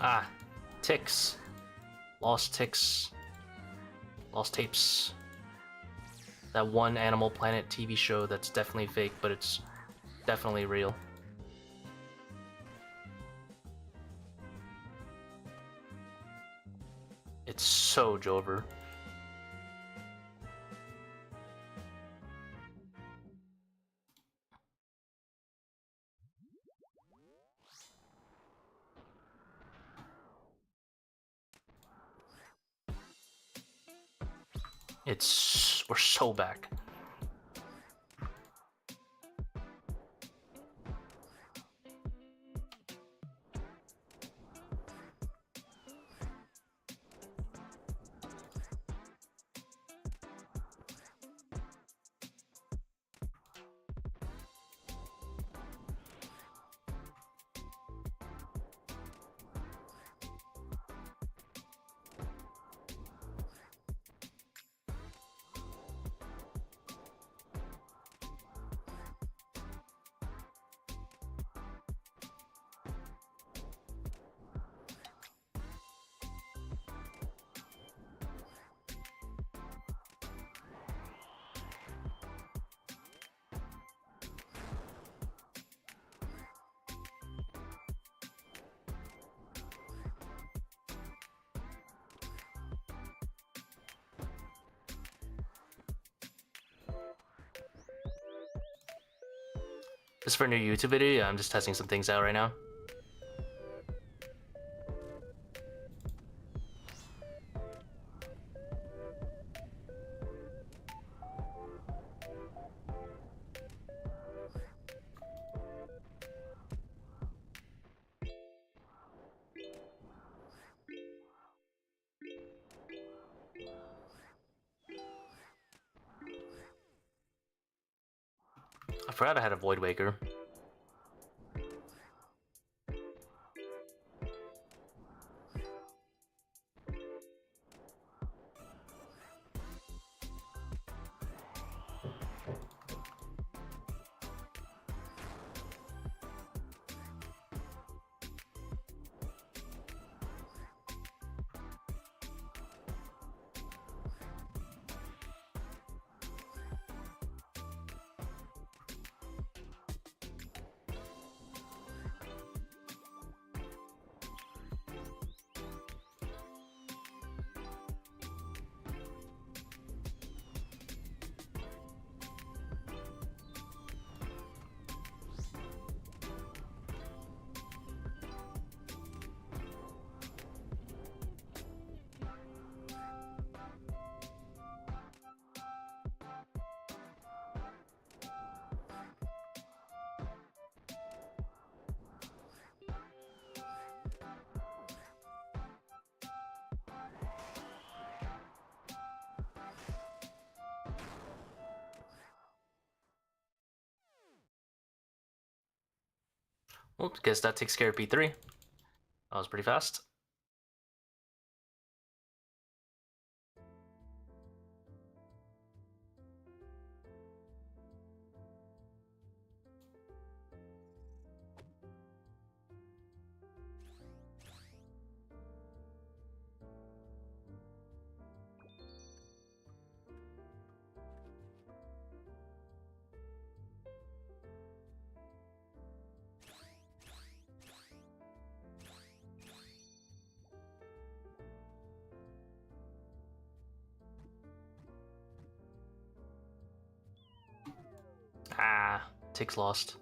Ah, ticks. Lost ticks. Lost tapes. That one Animal Planet TV show that's definitely fake, but it's definitely real. It's so Jover. We're so back. This is for a new YouTube video. Yeah, I'm just testing some things out right now. I forgot I had a voidwaker. Well, guess that takes care of P3. That was pretty fast. Ah, ticks lost.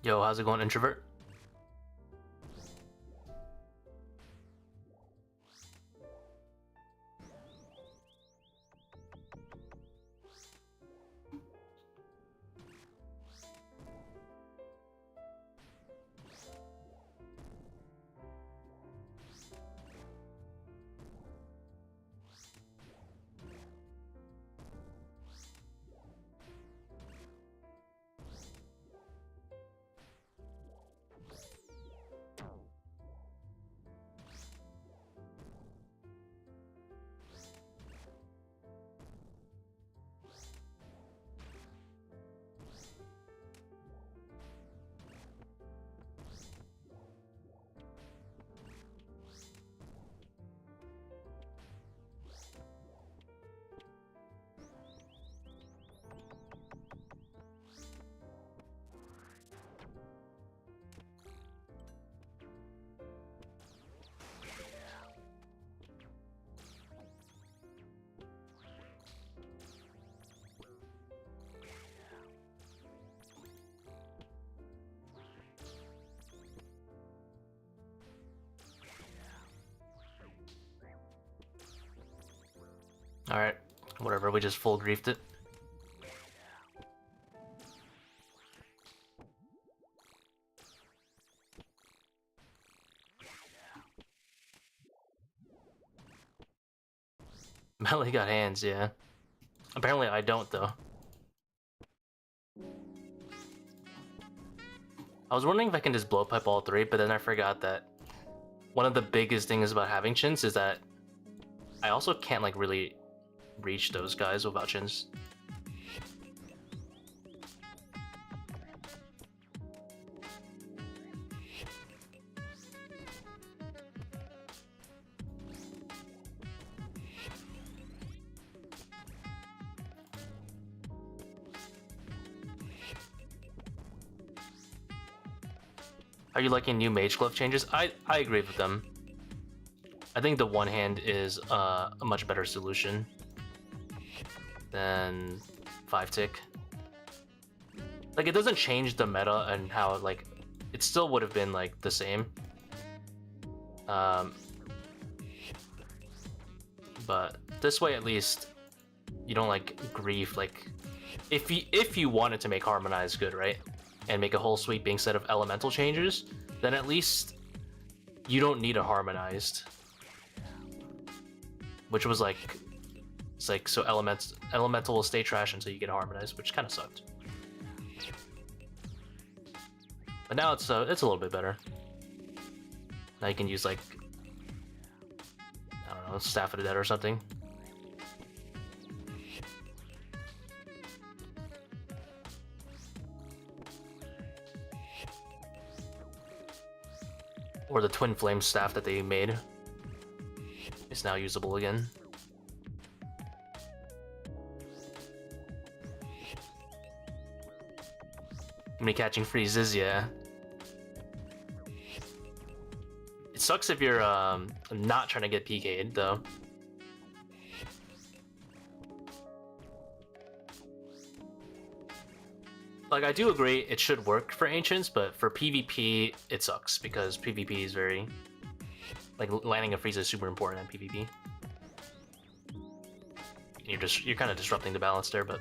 Yo, how's it going, introvert? Alright, whatever, we just full griefed it. Melee got hands, yeah. Apparently I don't, though. I was wondering if I can just blow pipe all three, but then I forgot that one of the biggest things about having chins is that I also can't, like, really reach those guys without chins. Are you liking new Mage Glove changes? I agree with them. I think the one hand is a much better solution than 5-tick. Like, it doesn't change the meta and how, like, it still would have been, like, the same. But this way, at least, you don't, like, grief, like, if you wanted to make Harmonize good, right? And make a whole sweeping set of elemental changes, then at least you don't need a Harmonized. Which was like, it's like, so elemental will stay trash until you get Harmonized, which kind of sucked. But now it's a little bit better. Now you can use, like, I don't know, Staff of the Dead or something. Or the Twin Flame Staff that they made is now usable again. How many catching freezes? Yeah. It's sucks if you're not trying to get PK'd though. Like, I do agree it should work for Ancients, but for PvP, it sucks, because PvP is very... Like, landing a freeze is super important in PvP. You're kind of disrupting the balance there, but...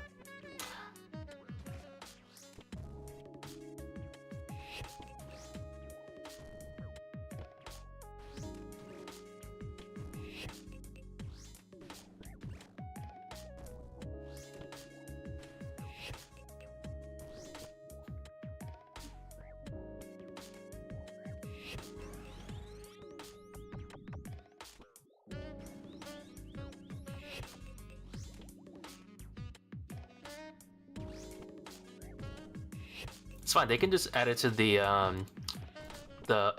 It's fine, they can just add it to the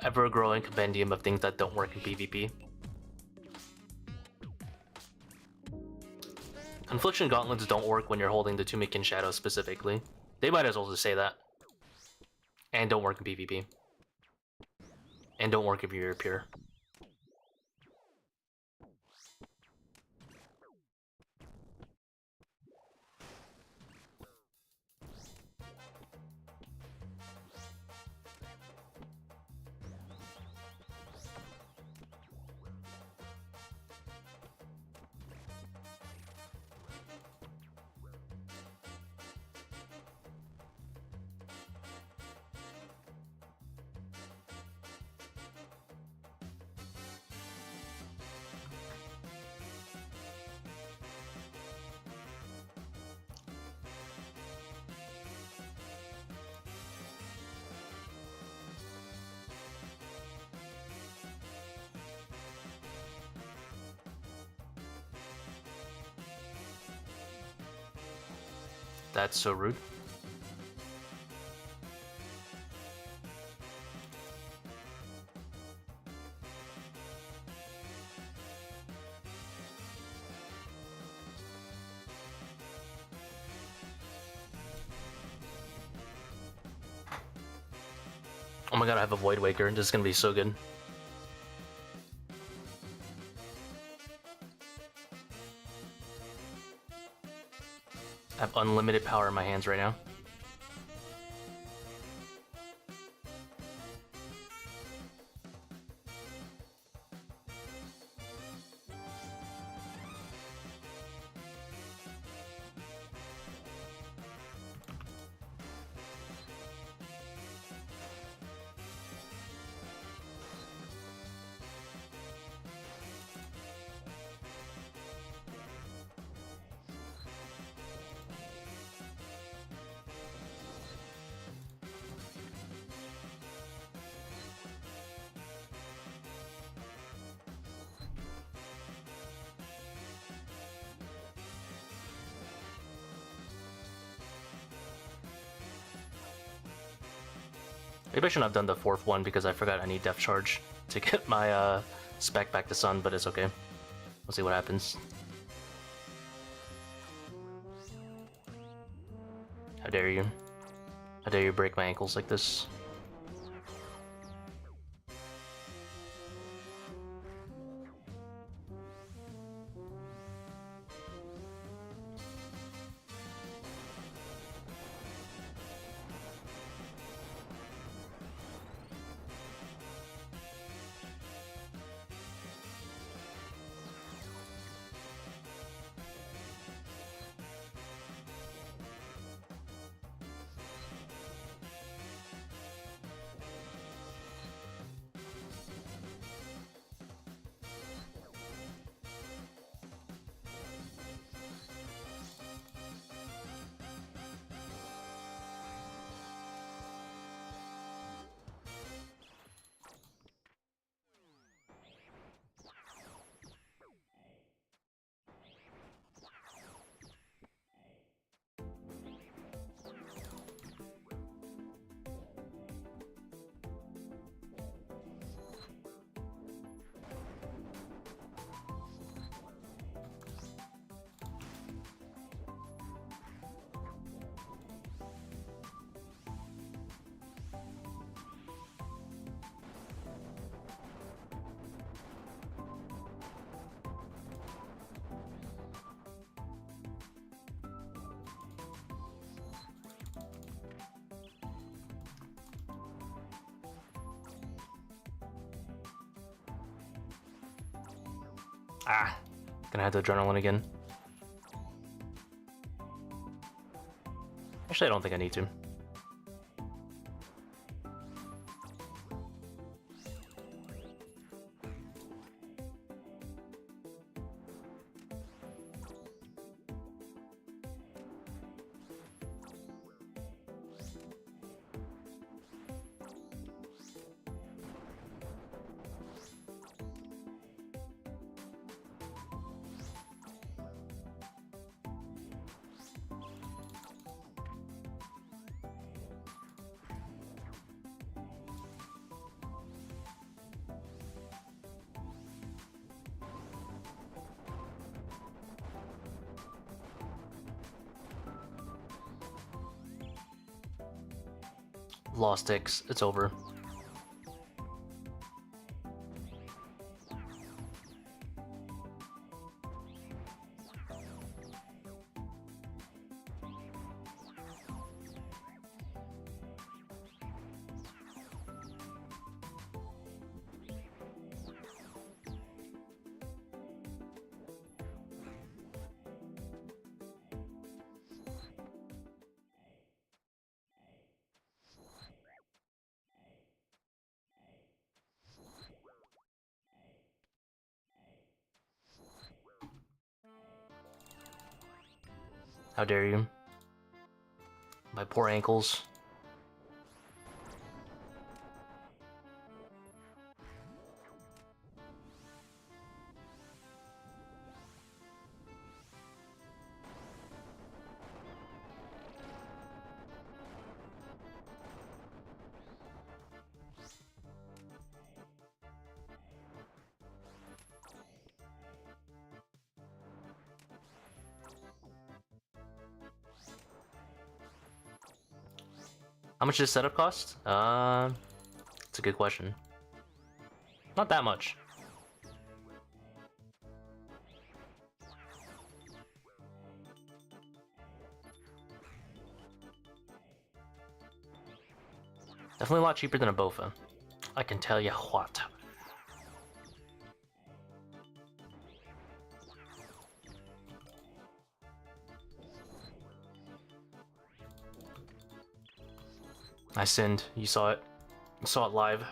ever-growing compendium of things that don't work in PvP. Confliction Gauntlets don't work when you're holding the Tumikin Shadow specifically. They might as well just say that. And don't work in PvP. And don't work if you're pure. That's so rude. Oh my god, I have a voidwaker. This is gonna be so good. I have unlimited power in my hands right now. Maybe I shouldn't have done the fourth one because I forgot I need Depth Charge to get my spec back to Sun, but it's okay. We'll see what happens. How dare you? How dare you break my ankles like this? Ah, gonna have the adrenaline again. Actually, I don't think I need to. Lost X, it's over. How dare you? My poor ankles. How much does setup cost? It's a good question. Not that much. Definitely a lot cheaper than a Bofa. I can tell you what. I sinned. You saw it. You saw it live.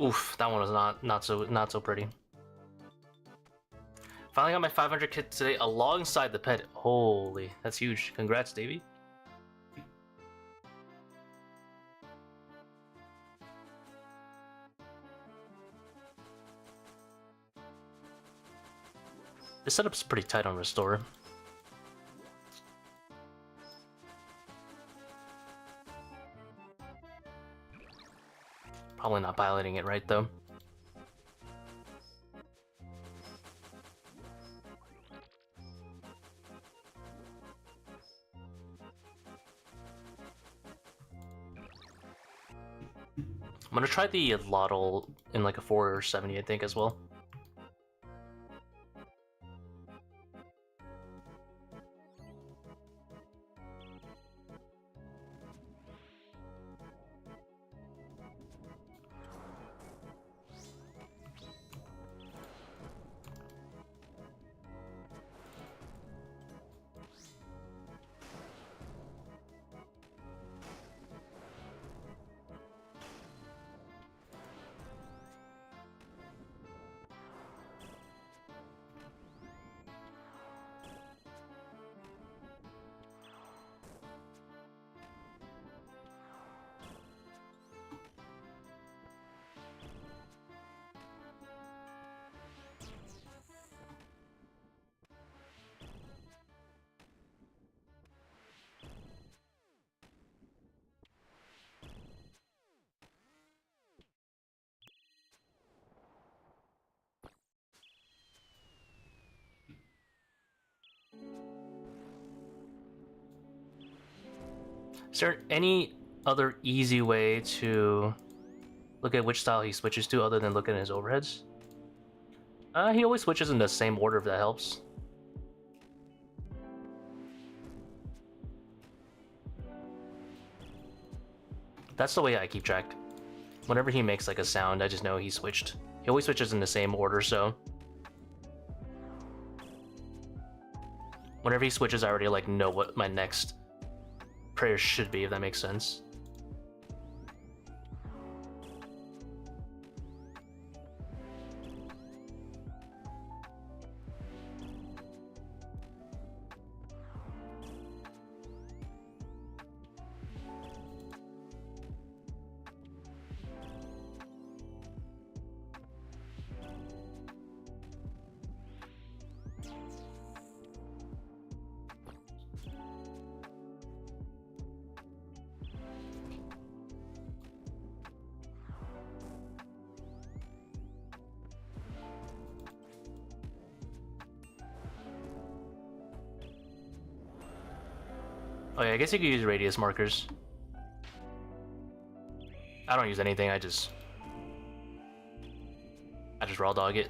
Oof, that one was not so pretty. Finally got my 500 kit today alongside the pet. Holy, that's huge. Congrats, Davey. This setup's pretty tight on restore. Probably not piloting it right though. I'm gonna try the Lottle in like a 470, I think, as well. Is there any other easy way to look at which style he switches to other than looking at his overheads? He always switches in the same order if that helps. That's the way I keep track. Whenever he makes like a sound, I just know he switched. He always switches in the same order, so whenever he switches, I already like know what my next prayer should be, if that makes sense. Oh yeah, I guess you could use radius markers. I don't use anything, I just raw dog it.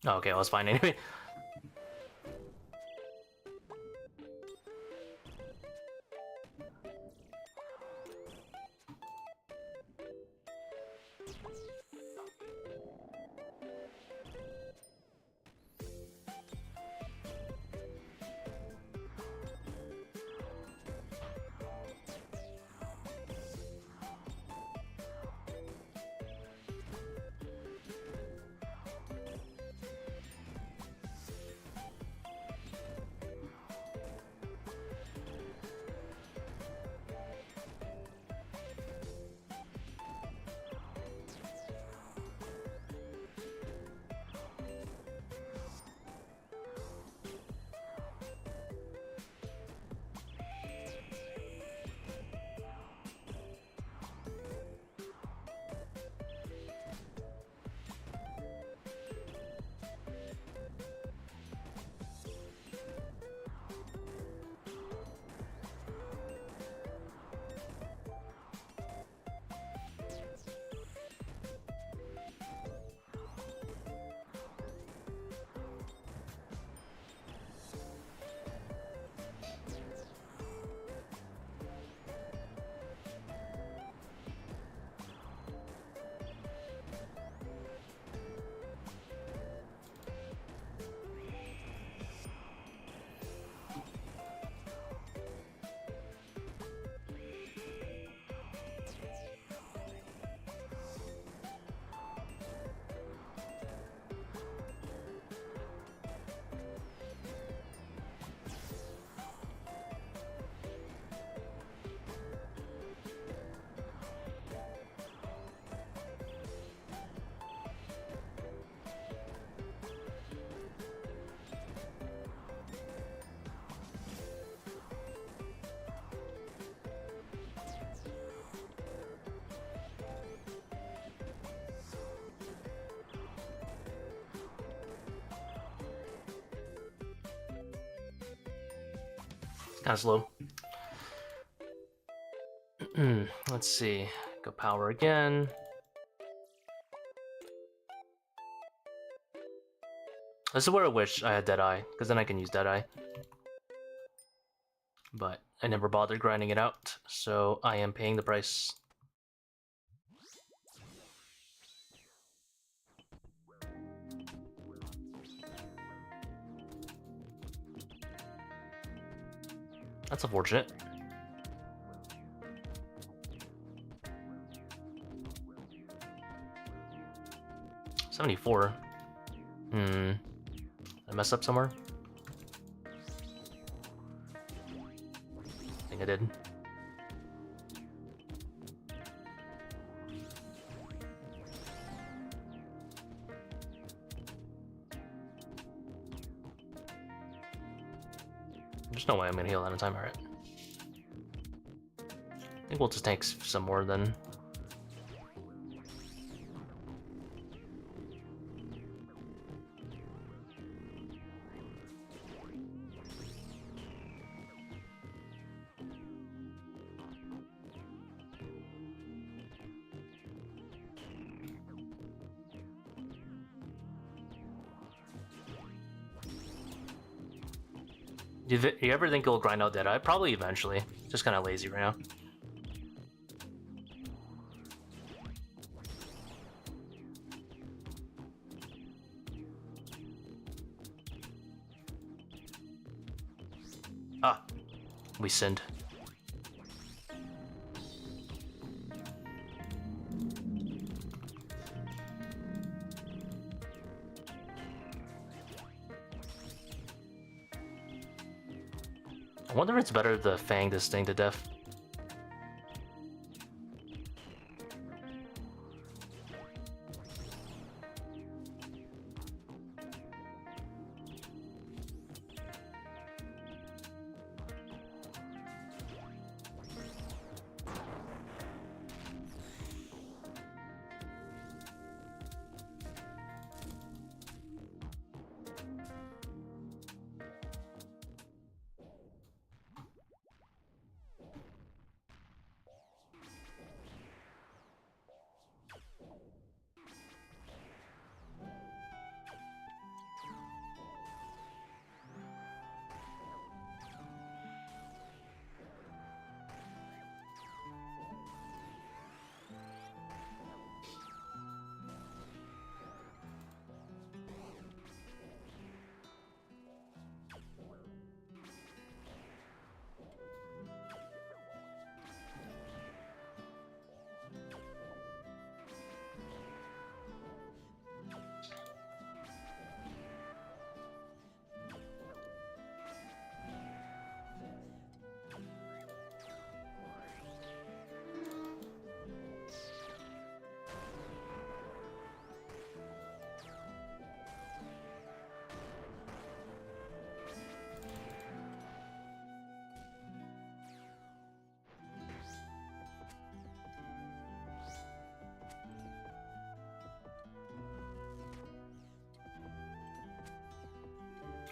Oh, okay, well, it's fine anyway. Kind of slow. Let's see. Go power again. This is where I wish I had Deadeye, because then I can use Deadeye. But I never bothered grinding it out, so I am paying the price. That's unfortunate. $74. Did I mess up somewhere? I think I did. There's no way I'm gonna heal that in time, alright. I think we'll just tank some more then. Do you ever think it'll grind out Deadeye? Probably eventually. Just kind of lazy right now. Ah, we sinned. I wonder if it's better to fang this thing to death.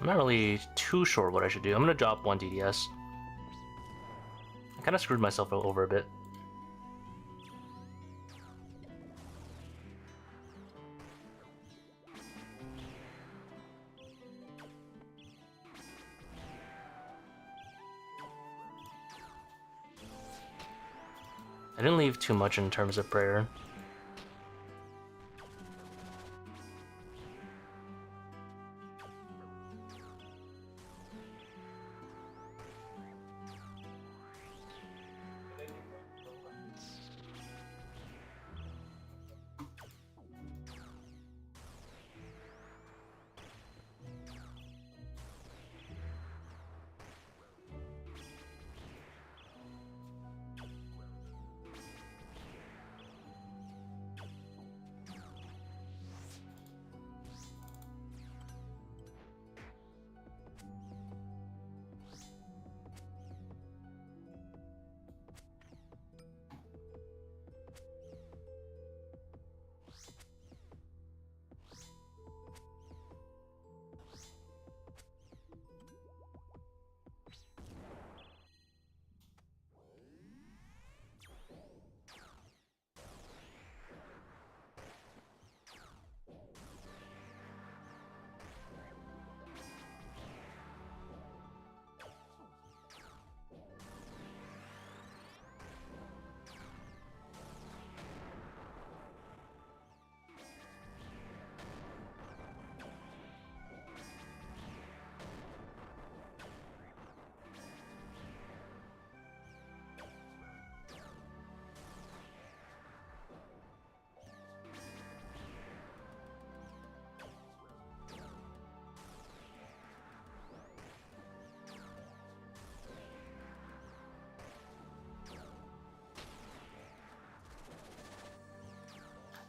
I'm not really too sure what I should do. I'm gonna drop 1 DDS. I kind of screwed myself over a bit. I didn't leave too much in terms of prayer.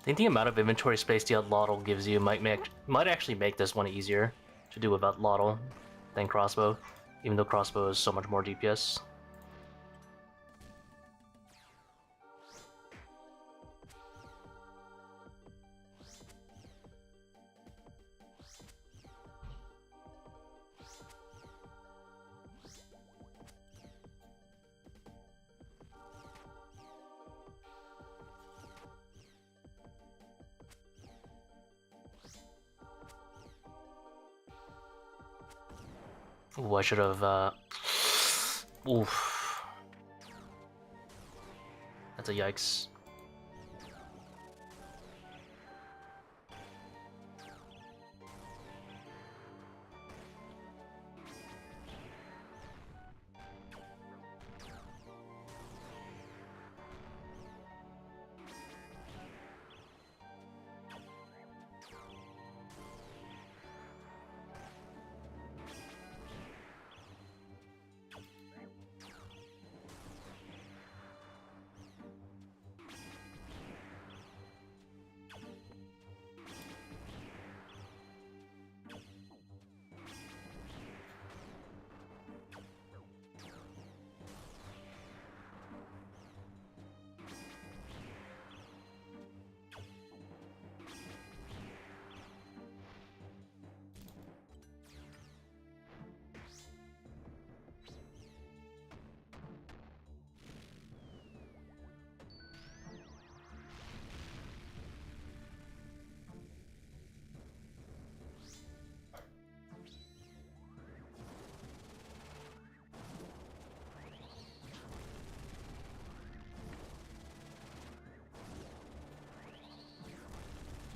think the amount of inventory space the Lottle gives you might actually make this one easier to do without Lottle than crossbow, even though crossbow is so much more DPS. Ooh, I should have, oof. That's a yikes.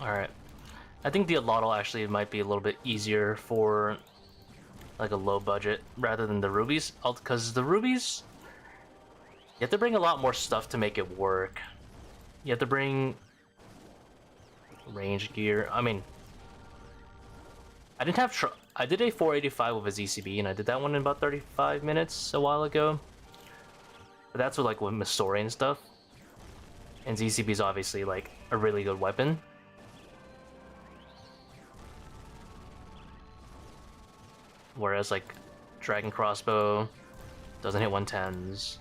Alright. I think the Allotl actually might be a little bit easier for like a low budget rather than the rubies, because the rubies, you have to bring a lot more stuff to make it work. You have to bring range gear. I mean, I didn't have I did a 485 with a ZCB, and I did that one in about 35 minutes a while ago. But that's with like with Misori and stuff. And ZCB is obviously like a really good weapon. Whereas like Dragon Crossbow doesn't hit 110s.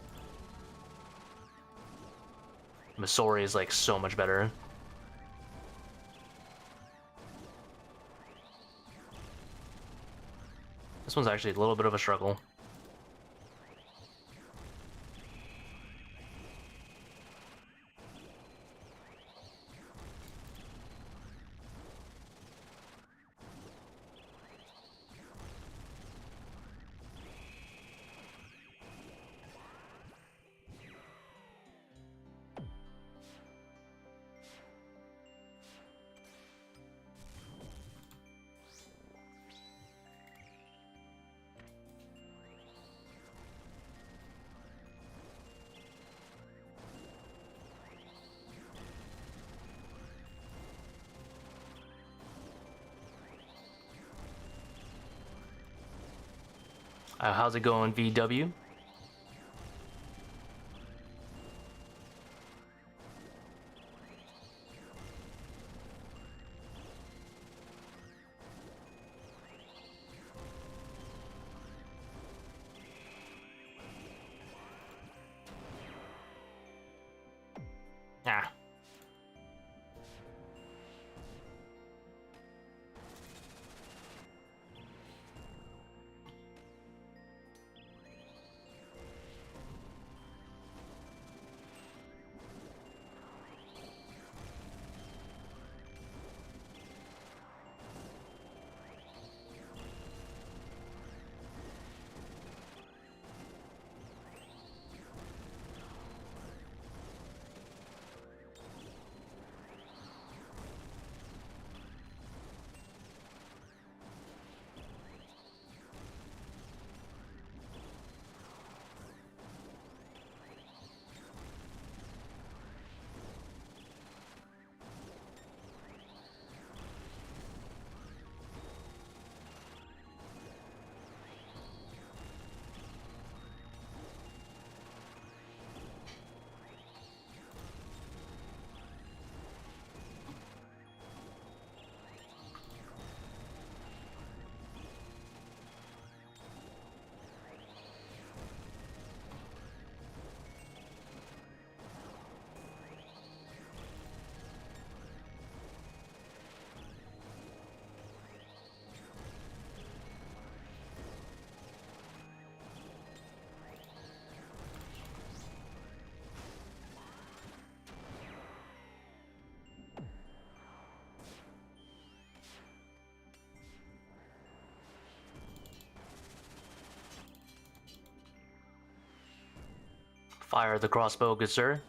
Misori is like so much better. This one's actually a little bit of a struggle. How's it going, VW? Ah. Fire the crossbow, good sir.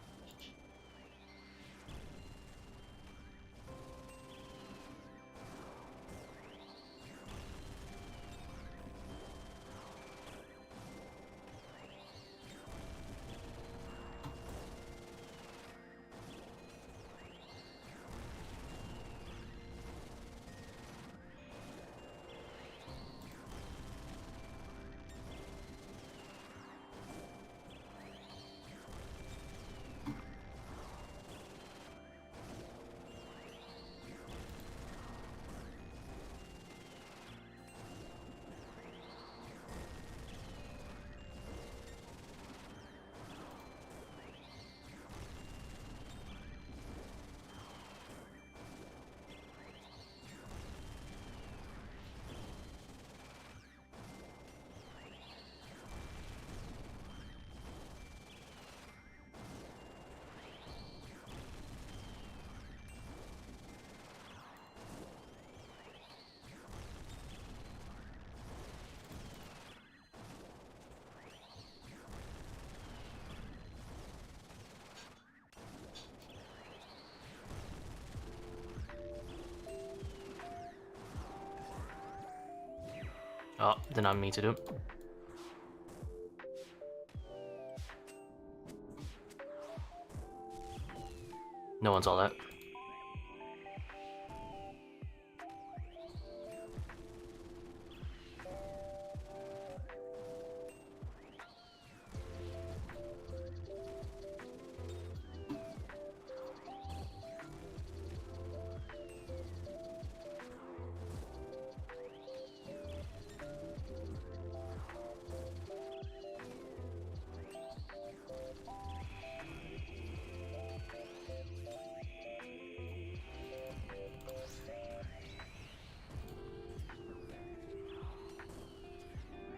Oh, did not mean to do. No one saw that.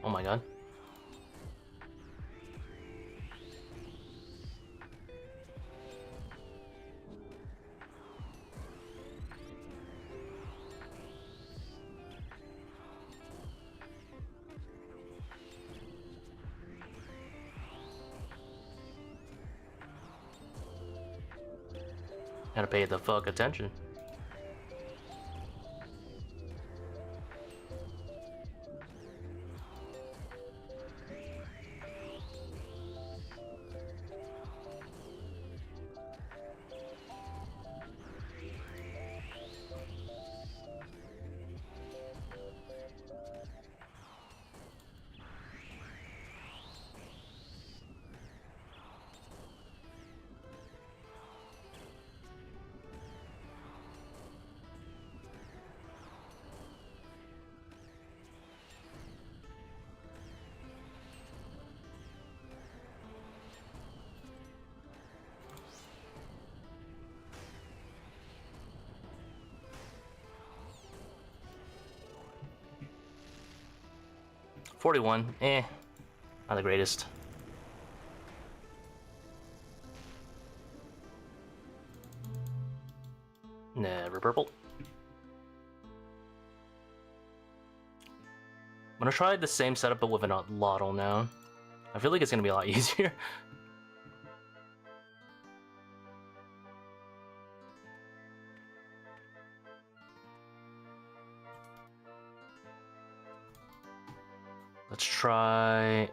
Oh my god. Gotta pay the fuck attention. $41, not the greatest. Never purple. I'm gonna try the same setup but with a Lotto now. I feel like it's gonna be a lot easier. Let's try...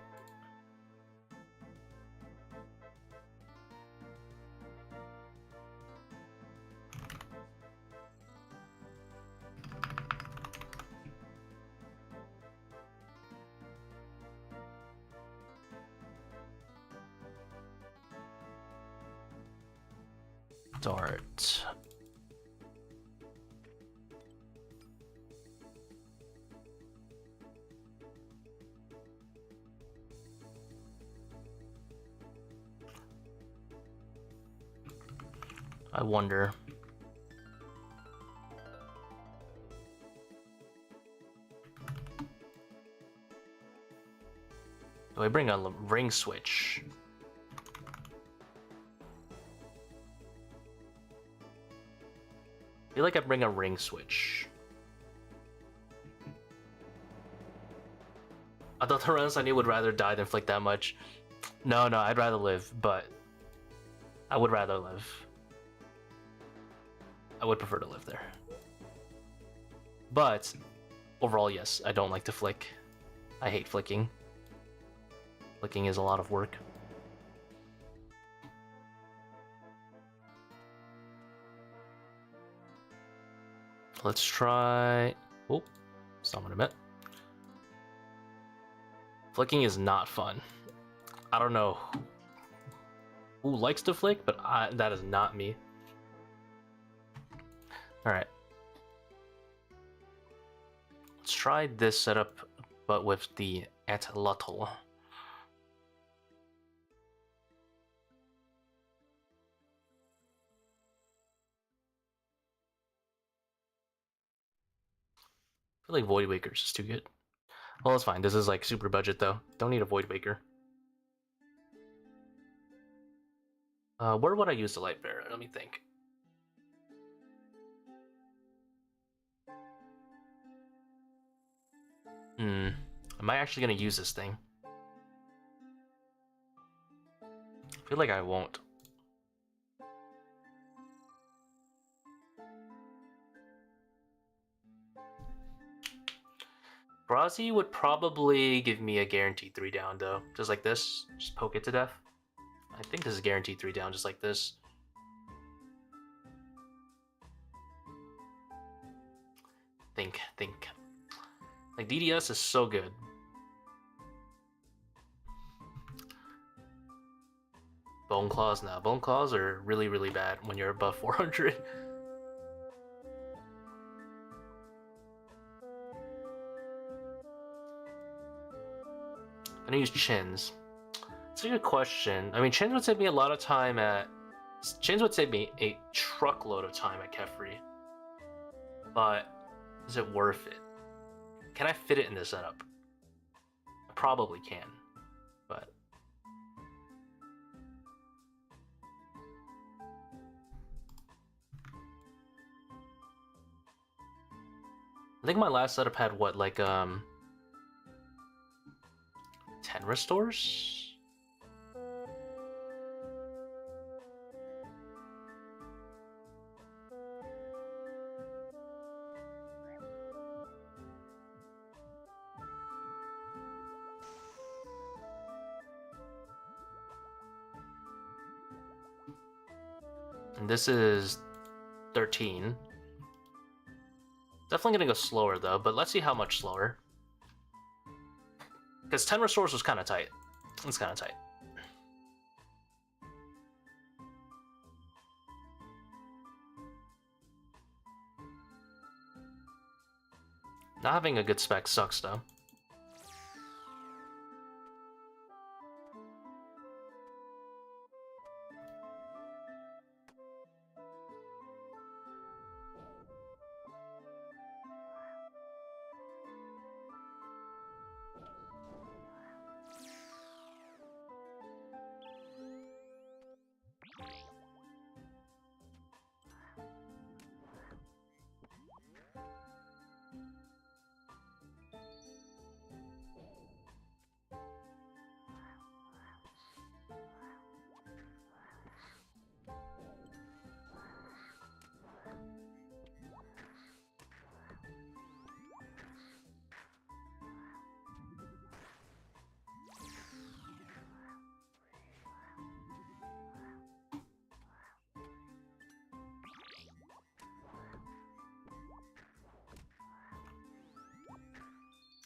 Dart. I wonder. Do I bring a ring switch? I feel like I bring a ring switch. I thought the Renaissance I knew would rather die than flick that much. No, I'd rather live, but I would rather live. I would prefer to live there. But overall, yes, I don't like to flick. I hate flicking. Flicking is a lot of work. Let's try... Oh, that's not what I meant. Flicking is not fun. I don't know who likes to flick, but that is not me. Alright. Let's try this setup, but with the Atlatl. I feel like voidwakers is too good. Well, it's fine. This is like super budget though. Don't need a voidwaker. Where would I use the light bearer? Let me think. Am I actually gonna use this thing? I feel like I won't. Brazi would probably give me a guaranteed 3 down though. Just like this. Just poke it to death. I think this is guaranteed 3 down just like this. Think. Like DDS is so good. Bone claws now. Bone claws are really, really bad when you're above 400. I'm gonna use chins. It's a good question. I mean, chins would save me a lot of time at... Chins would save me a truckload of time at Kefri. But is it worth it? Can I fit it in this setup? I probably can, but... I think my last setup had what, like 10 restores? And this is 13. Definitely gonna go slower though, but let's see how much slower. Because 10 restores was kind of tight. It's kind of tight. Not having a good spec sucks though.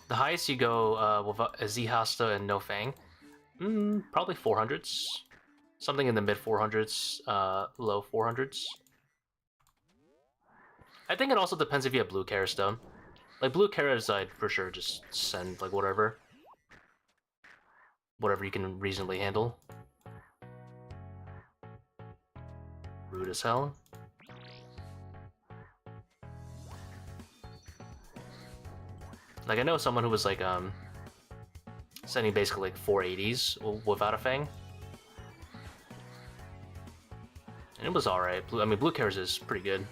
The highest you go with a Z Hasta and no Fang, probably 400s. Something in the mid 400s, low 400s. I think it also depends if you have blue Karastone. Like blue Karas, I'd for sure just send like whatever you can reasonably handle. Rude as hell. Like I know someone who was like sending basically like 480s without a Fang. And it was alright. I mean blue Karas is pretty good.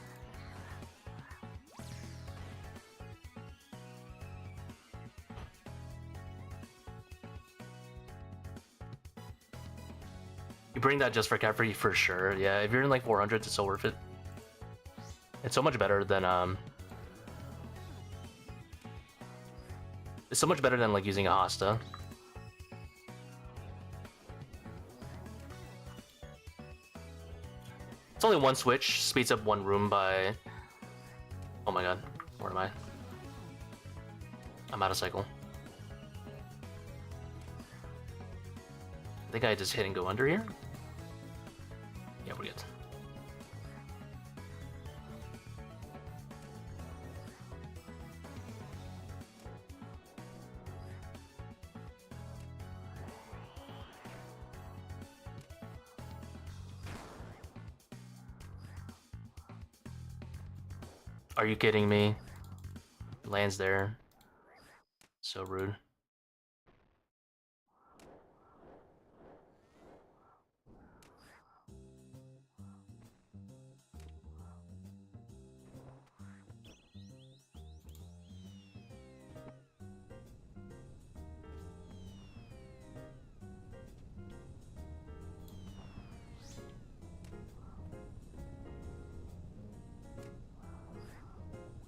You bring that just for Caffrey for sure. Yeah, if you're in like 400s, it's so worth it. It's so much better than It's so much better than like using a Hosta. It's only one switch, speeds up one room by... Oh my god, where am I? I'm out of cycle. I think I just hit and go under here. Yeah, we're good. Are you kidding me? Lands there. So rude.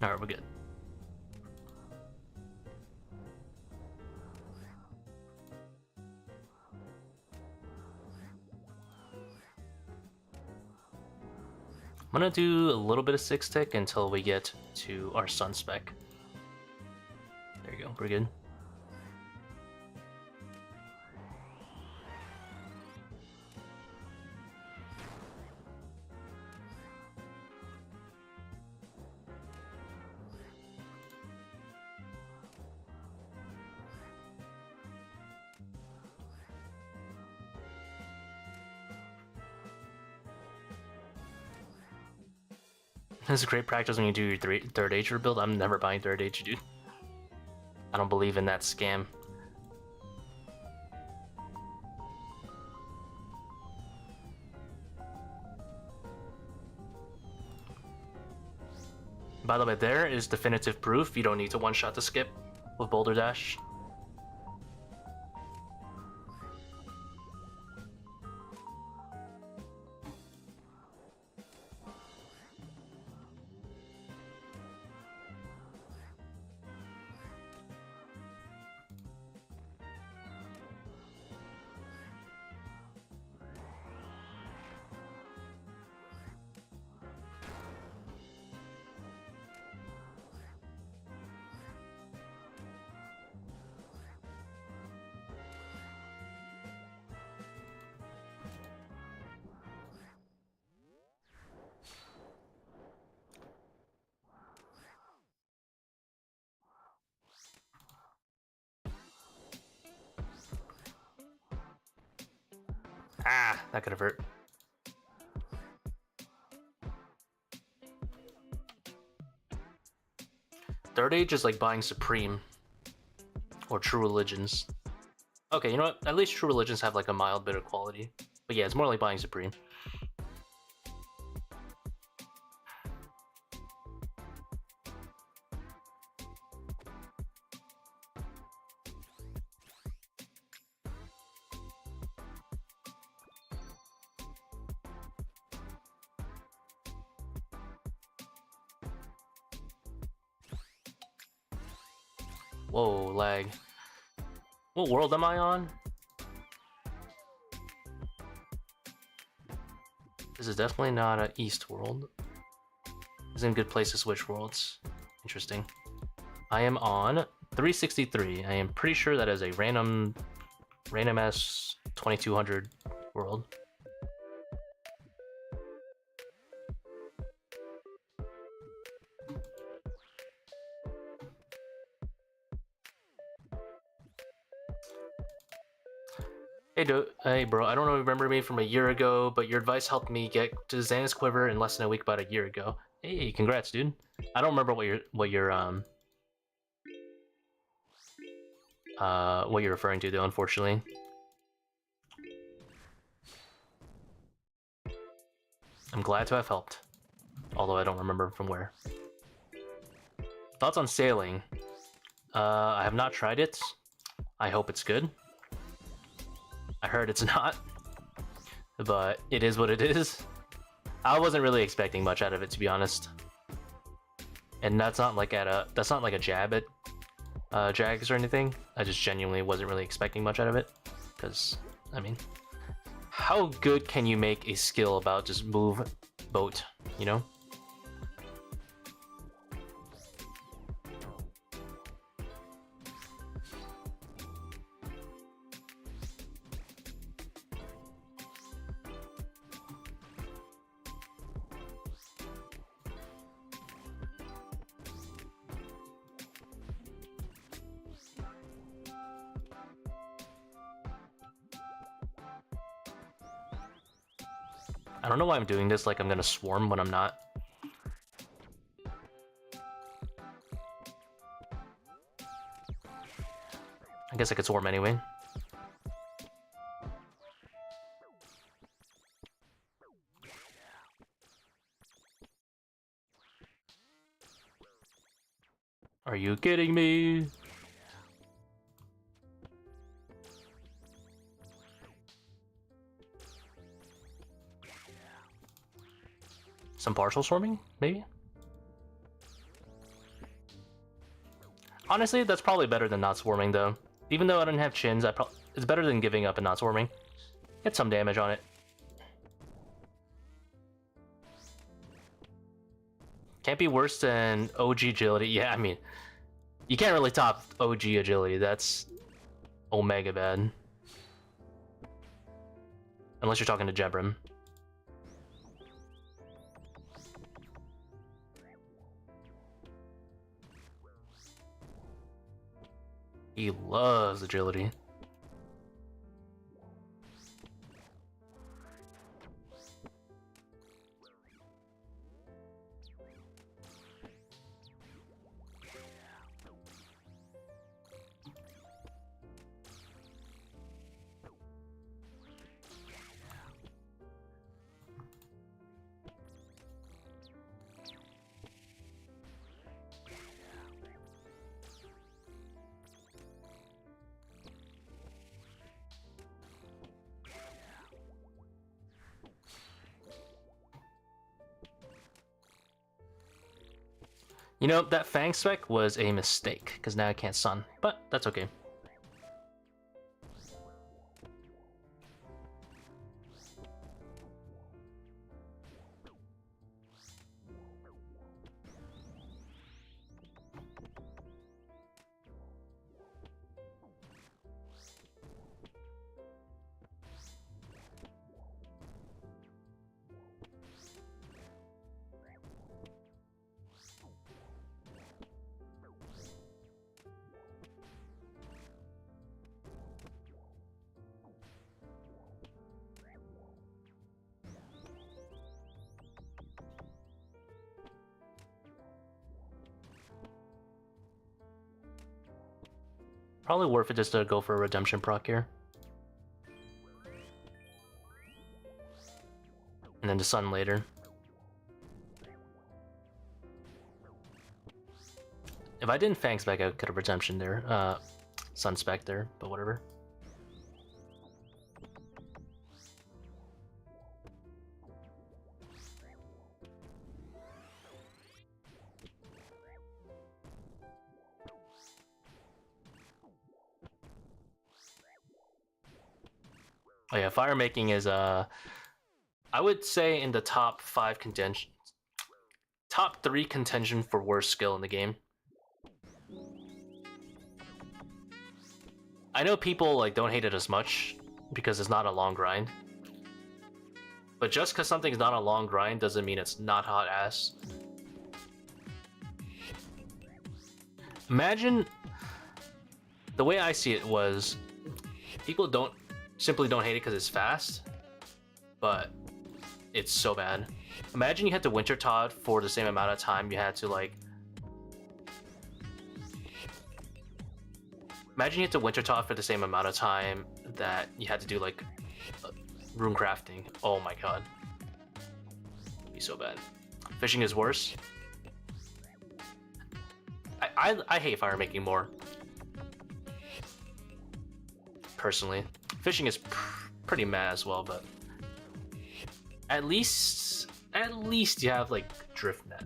Alright, we're good. I'm gonna do a little bit of 6-tick until we get to our sun spec. There you go, we're good. This is great practice when you do your third Ager build. I'm never buying third Ager, dude. I don't believe in that scam. By the way, there is definitive proof you don't need to one-shot the skip with Boulder Dash. Ah, that could have hurt. Third Age is like buying Supreme or True Religions. Okay, you know what? At least True Religions have like a mild bit of quality. But yeah, it's more like buying Supreme. Whoa, lag. What world am I on? This is definitely not an East world. This is a good place to switch worlds. Interesting. I am on 363. I am pretty sure that is a random ass 2200 world. Hey bro, I don't know if you remember me from a year ago, but your advice helped me get to Xana's Quiver in less than a week about a year ago. Hey, congrats, dude. I don't remember what you're referring to though, unfortunately. I'm glad to have helped, although I don't remember from where. Thoughts on sailing? I have not tried it. I hope it's good. I heard it's not. but it is what it is. I wasn't really expecting much out of it, to be honest. And that's not like a jab at Jags or anything. I just genuinely wasn't really expecting much out of it, because I mean, how good can you make a skill about just move, boat, you know? I don't know why I'm doing this like I'm gonna swarm when I'm not. I guess I could swarm anyway. Are you kidding me? Some partial swarming, maybe? Honestly, that's probably better than not swarming, though. Even though I don't have chins, it's better than giving up and not swarming. Get some damage on it. Can't be worse than OG agility. Yeah, I mean, you can't really top OG agility. That's omega bad. Unless you're talking to Jebrim. He loves agility. You know, that Fang spec was a mistake, because now I can't stun, but that's okay. Probably worth it just to go for a redemption proc here. And then to stun later. If I didn't Fang spec, I could have redemption there. Sun spec there, but whatever. Oh yeah, fire making is I would say in the top 5 contention, top 3 contention for worst skill in the game. I know people like don't hate it as much because it's not a long grind, but just because something's not a long grind doesn't mean it's not hot ass. Imagine the way I see it was people simply don't hate it because it's fast, but it's so bad. Imagine you had to Winter Todd for the same amount of time you had to like. Imagine you had to Winter Todd for the same amount of time that you had to do like rune crafting. Oh my god. It'd be so bad. Fishing is worse. I hate fire making more. Personally. Fishing is pretty mad as well, but At least you have like drift net.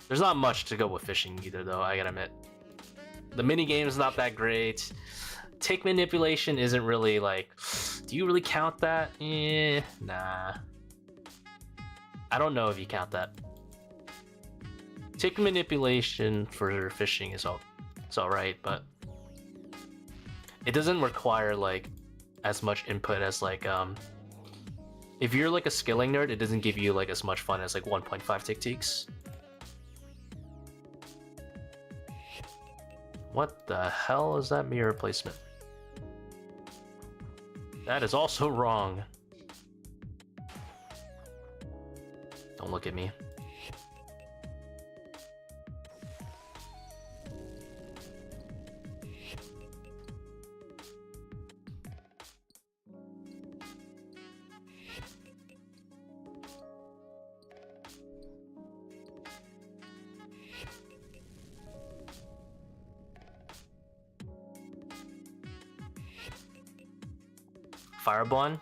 There's not much to go with fishing either, though, I gotta admit. The minigame is not that great. Tick manipulation isn't really like... Do you really count that? Nah. I don't know if you count that. Tick manipulation for fishing is alright, but... It doesn't require, like, as much input as, like, if you're, like, a skilling nerd, it doesn't give you, like, as much fun as, like, 1.5 tick-ticks. What the hell is that mirror placement? That is also wrong. Don't look at me. Fireborn?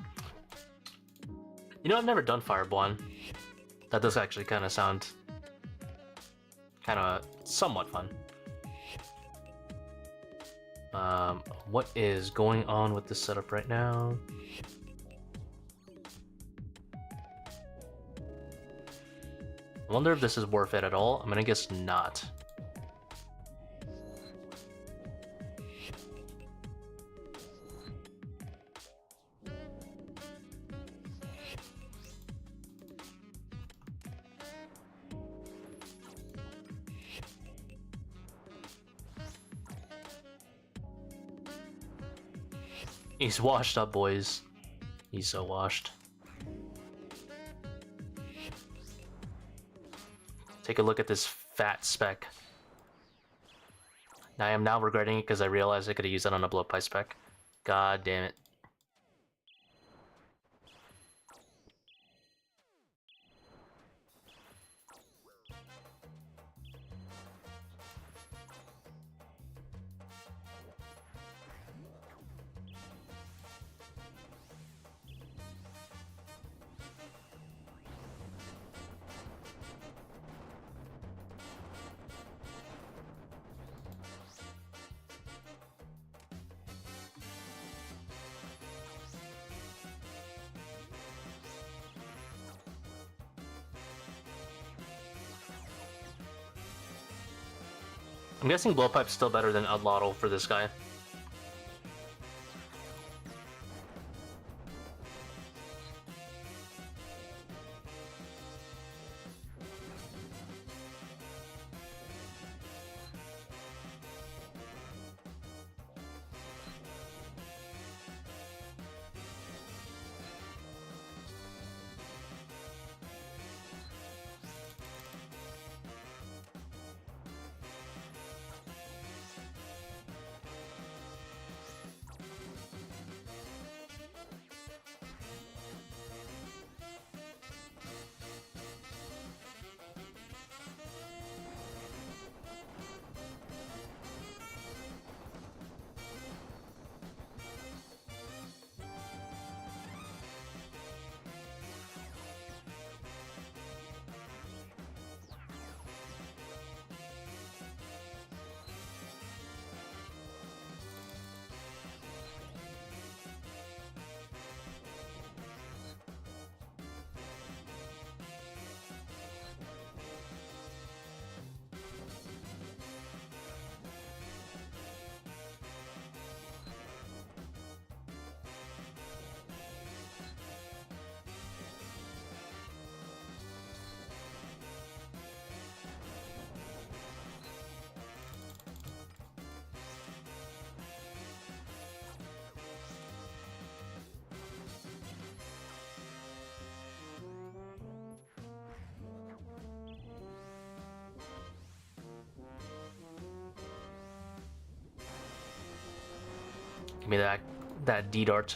You know, I've never done Fireborn. That does actually kind of sound somewhat fun. What is going on with this setup right now? I wonder if this is worth it at all. I'm gonna guess not. He's washed up, boys. He's so washed. Take a look at this fat speck. I am now regretting it because I realized I could have used that on a blow pipe speck. God damn it. I'm guessing blowpipe's still better than Udlotl for this guy. Give me that D-dart.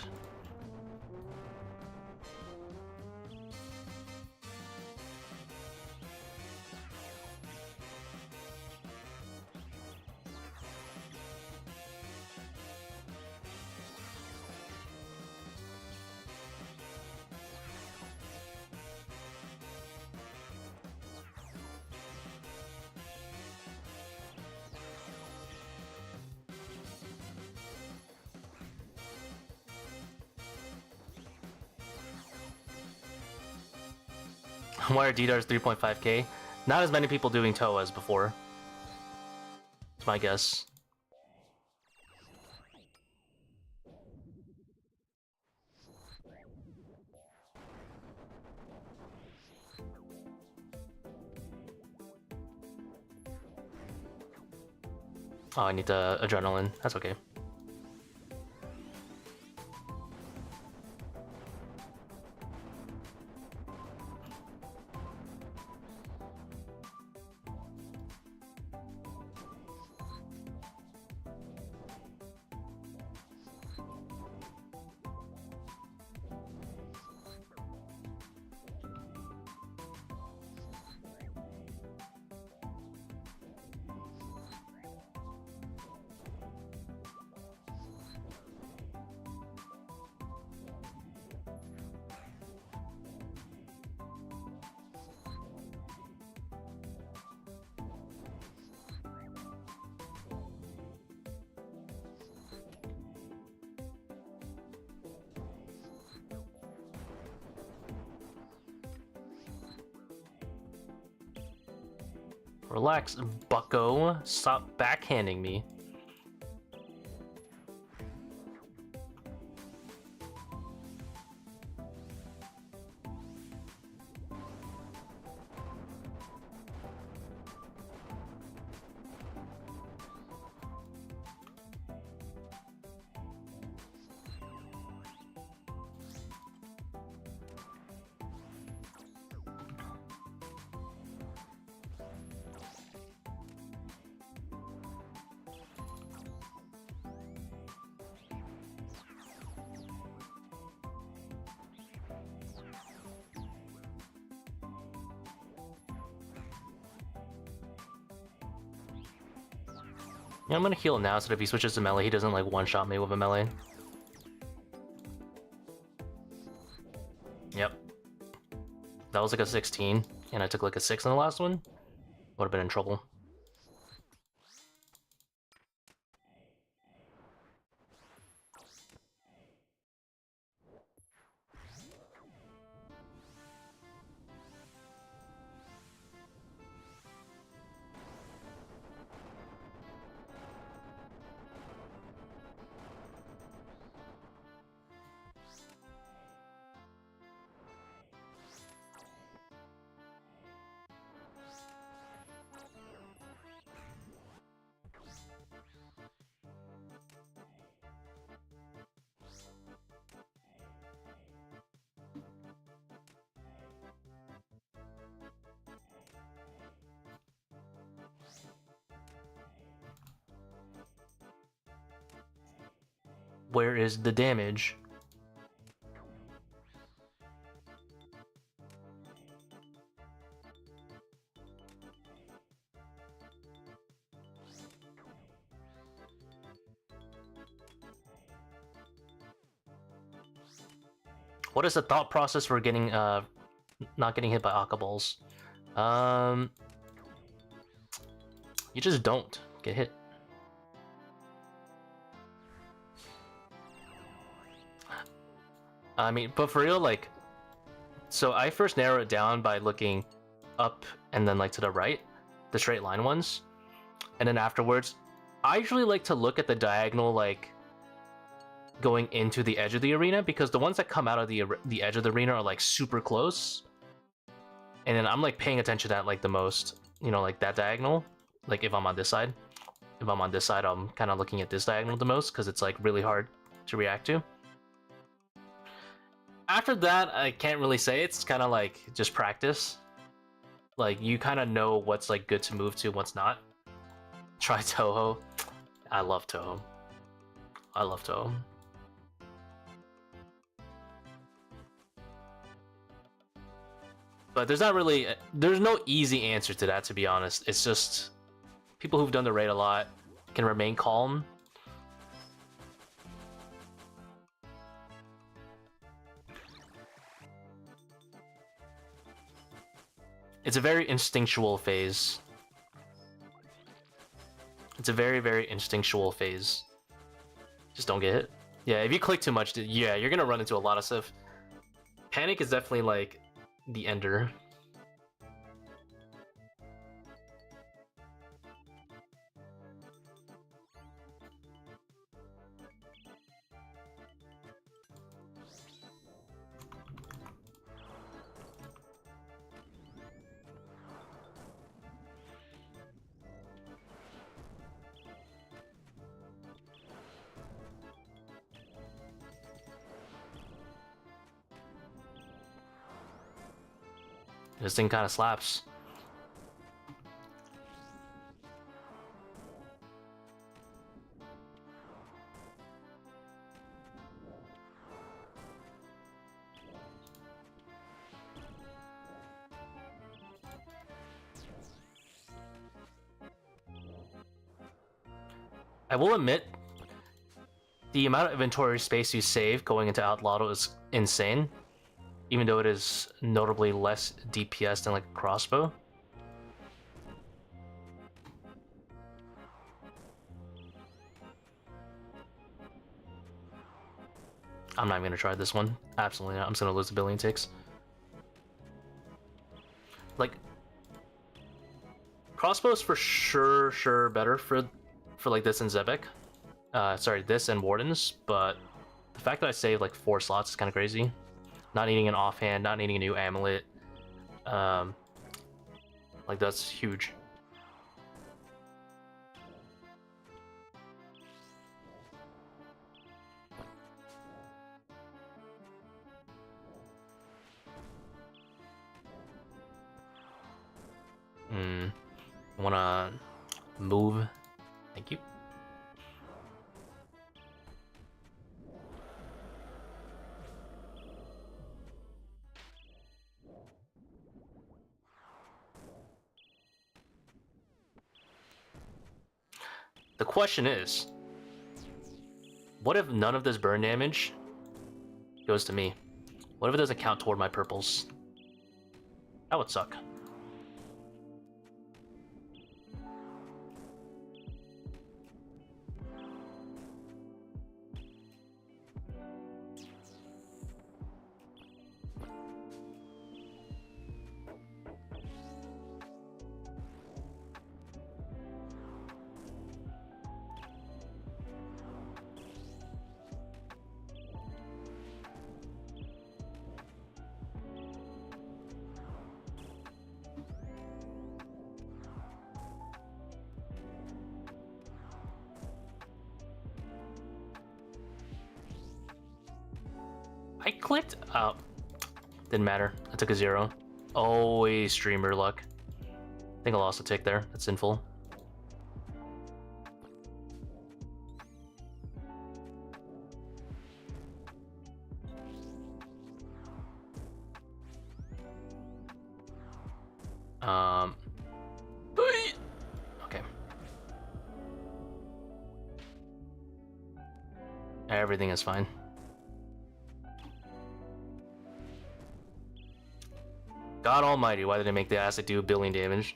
Why are DDARs 3.5k? Not as many people doing ToA as before. That's my guess. Oh, I need the adrenaline. That's okay. Relax, bucko. Stop backhanding me. Yeah, I'm gonna heal now so that if he switches to melee, he doesn't like one-shot me with a melee. Yep. That was like a 16, and I took like a 6 in the last one. Would have been in trouble. Where is the damage? What is the thought process for getting not getting hit by Akaballs? You just don't get hit. I mean, but for real, like, so I first narrow it down by looking up and then like to the right, the straight line ones, and then afterwards, I usually like to look at the diagonal, like going into the edge of the arena, because the ones that come out of the edge of the arena are like super close, and then I'm like paying attention to that like the most, you know, like that diagonal. Like if I'm on this side, I'm kind of looking at this diagonal the most because it's like really hard to react to. After that, I can't really say. It's kind of like just practice. Like you kind of know what's like good to move to, what's not. Try Toho. I love Toho. I love Toho. But there's no easy answer to that, to be honest. It's just people who've done the raid a lot can remain calm. It's a very instinctual phase. It's a very, very instinctual phase. Just don't get hit. Yeah, if you click too much, yeah, you're gonna run into a lot of stuff. Panic is definitely like the ender. This thing kind of slaps. I will admit, the amount of inventory space you save going into Outlotto is insane, even though it is notably less DPS than like a crossbow. I'm not even gonna try this one. Absolutely not. I'm just gonna lose a billion ticks. Like, crossbows for sure better for like this and Zebek. Sorry, this and Wardens, but the fact that I saved like 4 slots is kind of crazy. Not needing an offhand, not needing a new amulet. Like, that's huge. I wanna move. Thank you. The question is, what if none of this burn damage goes to me? What if it doesn't count toward my purples? That would suck. I clicked. Oh, didn't matter. I took a 0. Always streamer luck. I think I lost a tick there. That's sinful. Okay. Everything is fine. God almighty, why did I make the acid do a billion damage?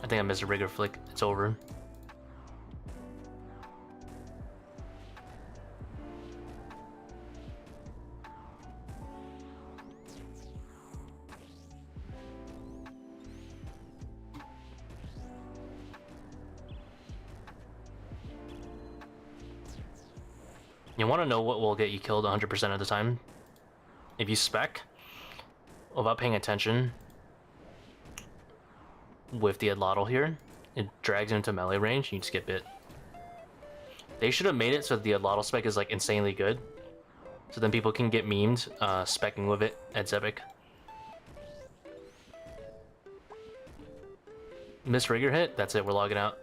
I think I missed a rigger flick. It's over. You want to know what will get you killed 100% of the time? If you spec without paying attention with the Adlotl here, it drags you into melee range and you just get bit. They should have made it so that the Adlotl spec is like insanely good, so then people can get memed specking with it at Zebek. Miss rigger hit, that's it, we're logging out.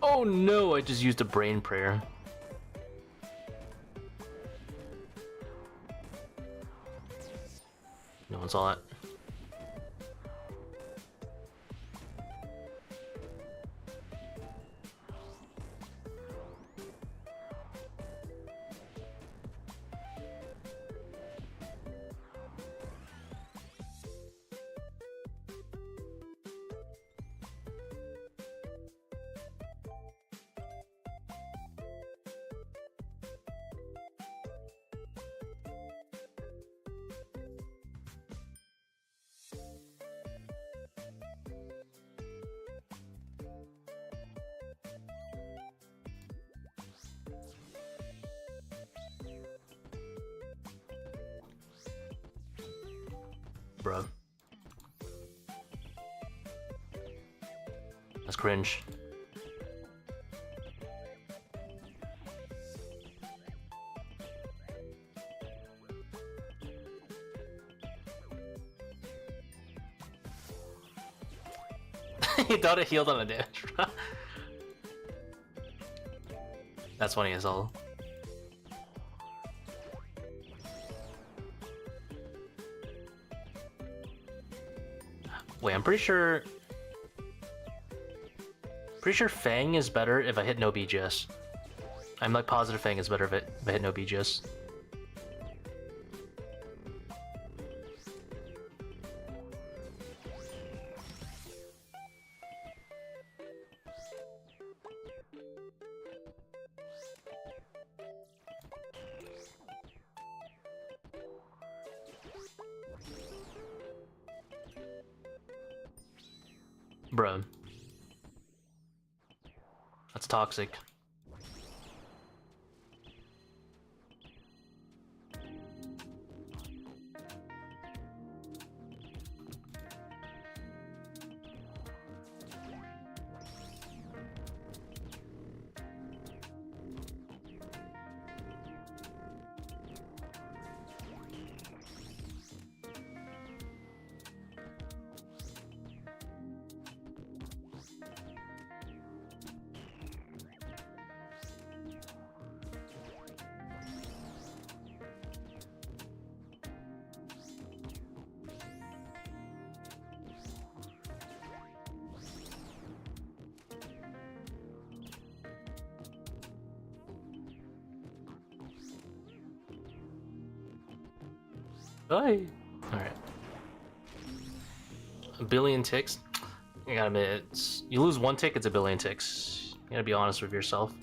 Oh no, I just used a brain prayer. No one saw that. Bro. That's cringe. He thought it healed on a damage. That's funny as hell. Wait, I'm pretty sure Fang is better if I hit no BGS. I'm like positive Fang is better if I hit no BGS. Bruh. That's toxic. Alright. A billion ticks? I gotta admit, you lose one tick, it's a billion ticks. You gotta be honest with yourself.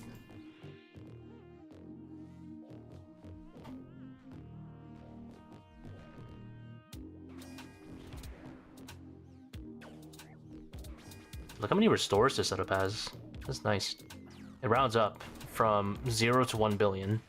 Look how many restores this setup has. That's nice. It rounds up from 0 to 1 billion.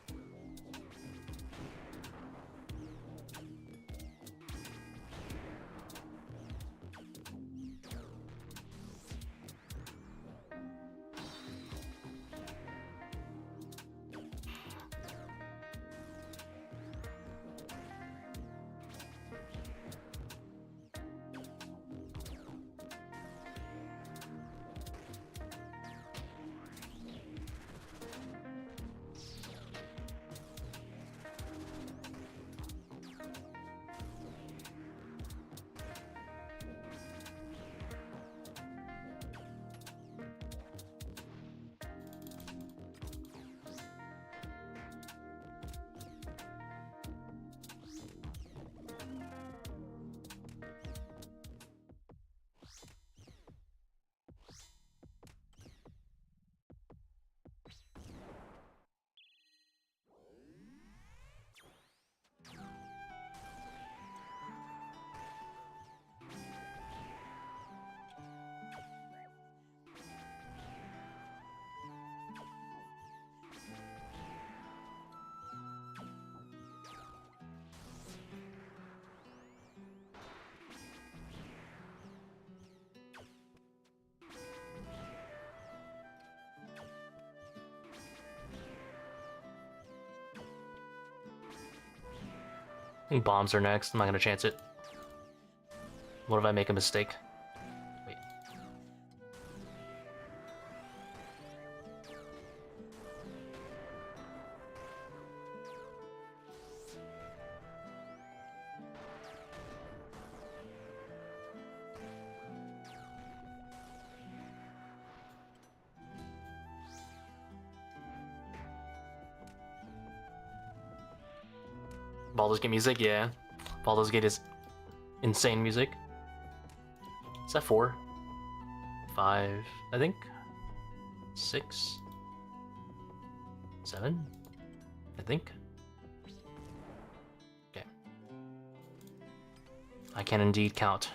I think bombs are next. I'm not gonna chance it. What if I make a mistake? Wait. Baldur's Gate music, yeah. Baldur's Gate is insane music. Is that 4? 5, I think? 6? 7? I think? Okay. I can indeed count.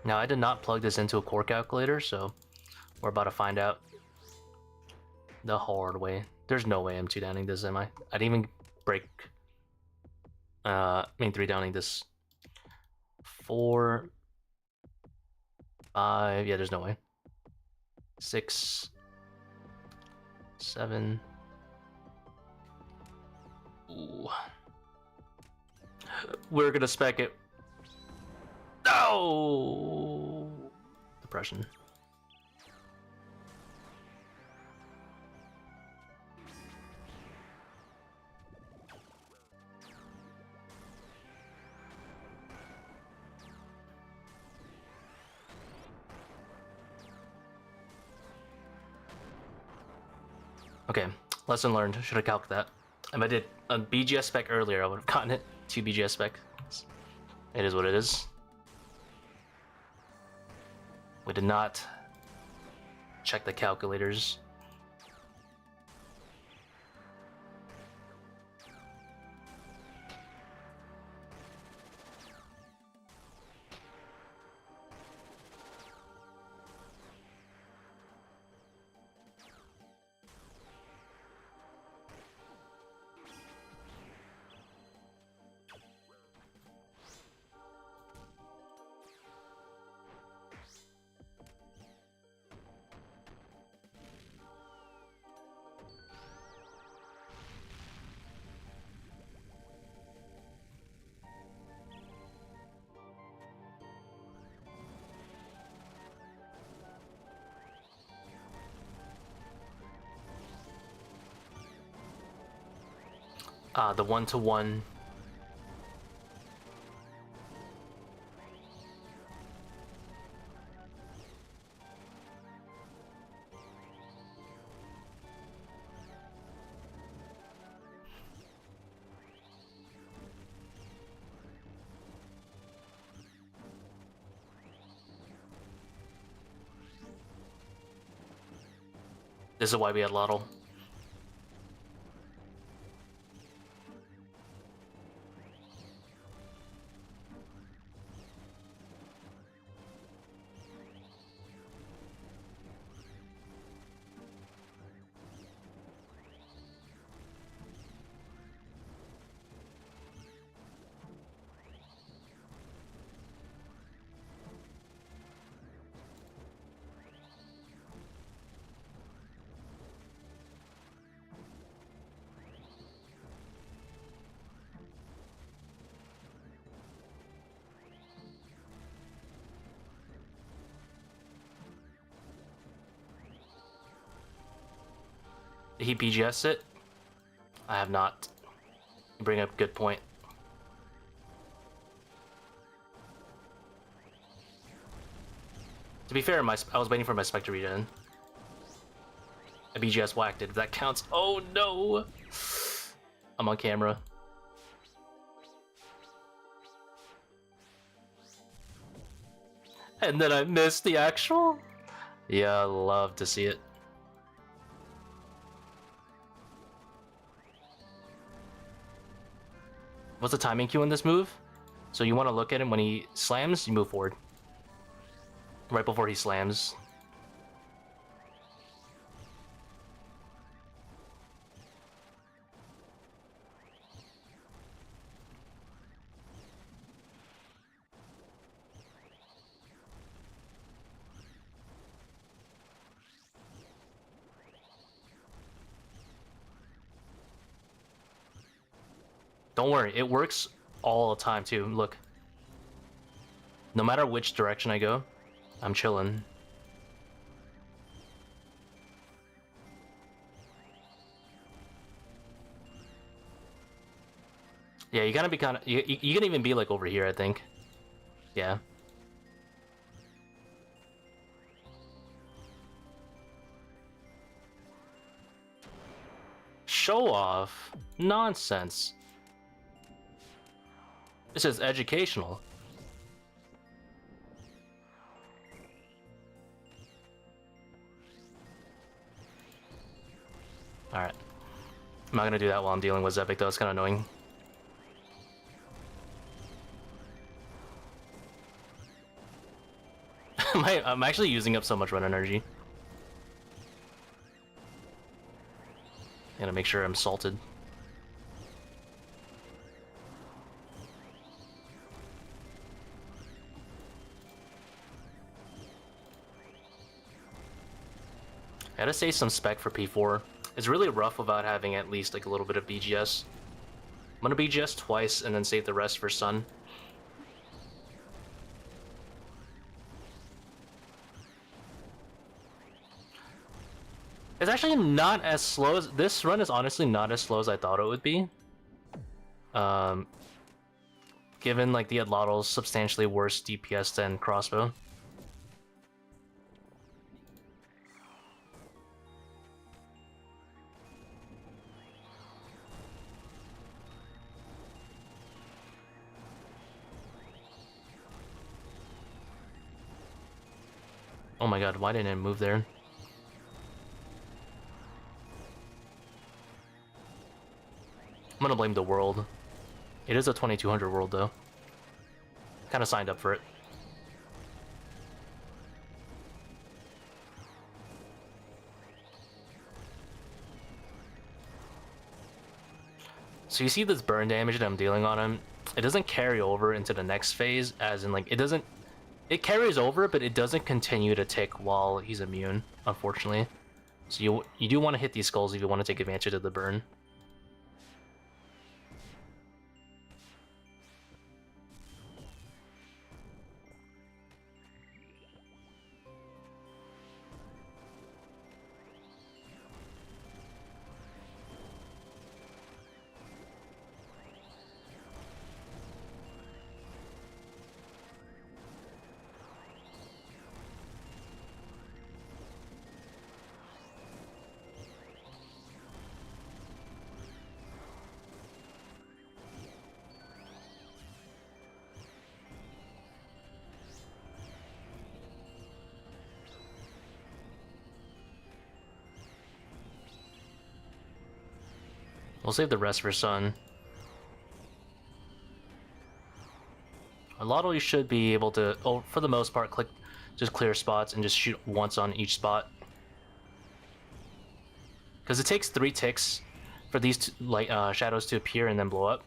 Now, I did not plug this into a core calculator, so we're about to find out the hard way. There's no way I'm 2-downing this, am I? I didn't even break... I mean 3-downing this. 4... 5... Yeah, there's no way. 6... 7... Ooh. We're gonna spec it. No! Depression. Okay, lesson learned. Should have calced that. If I did a BGS spec earlier, I would have gotten it. 2 BGS spec. It is what it is. We did not check the calculators. The 1-to-1. This is why we had Lottle. Did he BGS it? I have not. You bring up a good point. To be fair, I was waiting for my Spectre regen. I BGS whacked it, if that counts. Oh no! I'm on camera. And then I missed the actual? Yeah, I love to see it. What's the timing cue in this move? So you want to look at him when he slams, you move forward. Right before he slams. Don't worry, it works all the time too. Look. No matter which direction I go, I'm chilling. Yeah, you gotta be kind of... You can even be like over here, I think. Yeah. Show off? Nonsense. This is educational. Alright. I'm not gonna do that while I'm dealing with Zepik though, it's kinda annoying. I'm actually using up so much run energy. Gotta make sure I'm salted. I gotta save some spec for P4. It's really rough without having at least like a little bit of BGS. I'm gonna BGS twice and then save the rest for Sun. It's actually not as slow as... This run is honestly not as slow as I thought it would be. Given like the Atlatl's substantially worse DPS than Crossbow. Oh my god, why didn't it move there? I'm gonna blame the world. It is a 2200 world though. Kinda signed up for it. So you see this burn damage that I'm dealing on him? It doesn't carry over into the next phase, as in like, it carries over, but it doesn't continue to tick while he's immune, unfortunately. So you do want to hit these skulls if you want to take advantage of the burn. We'll save the rest for Sun. A lot of you should be able to, oh, for the most part, just clear spots and just shoot once on each spot. Because it takes 3 ticks for these shadows to appear and then blow up.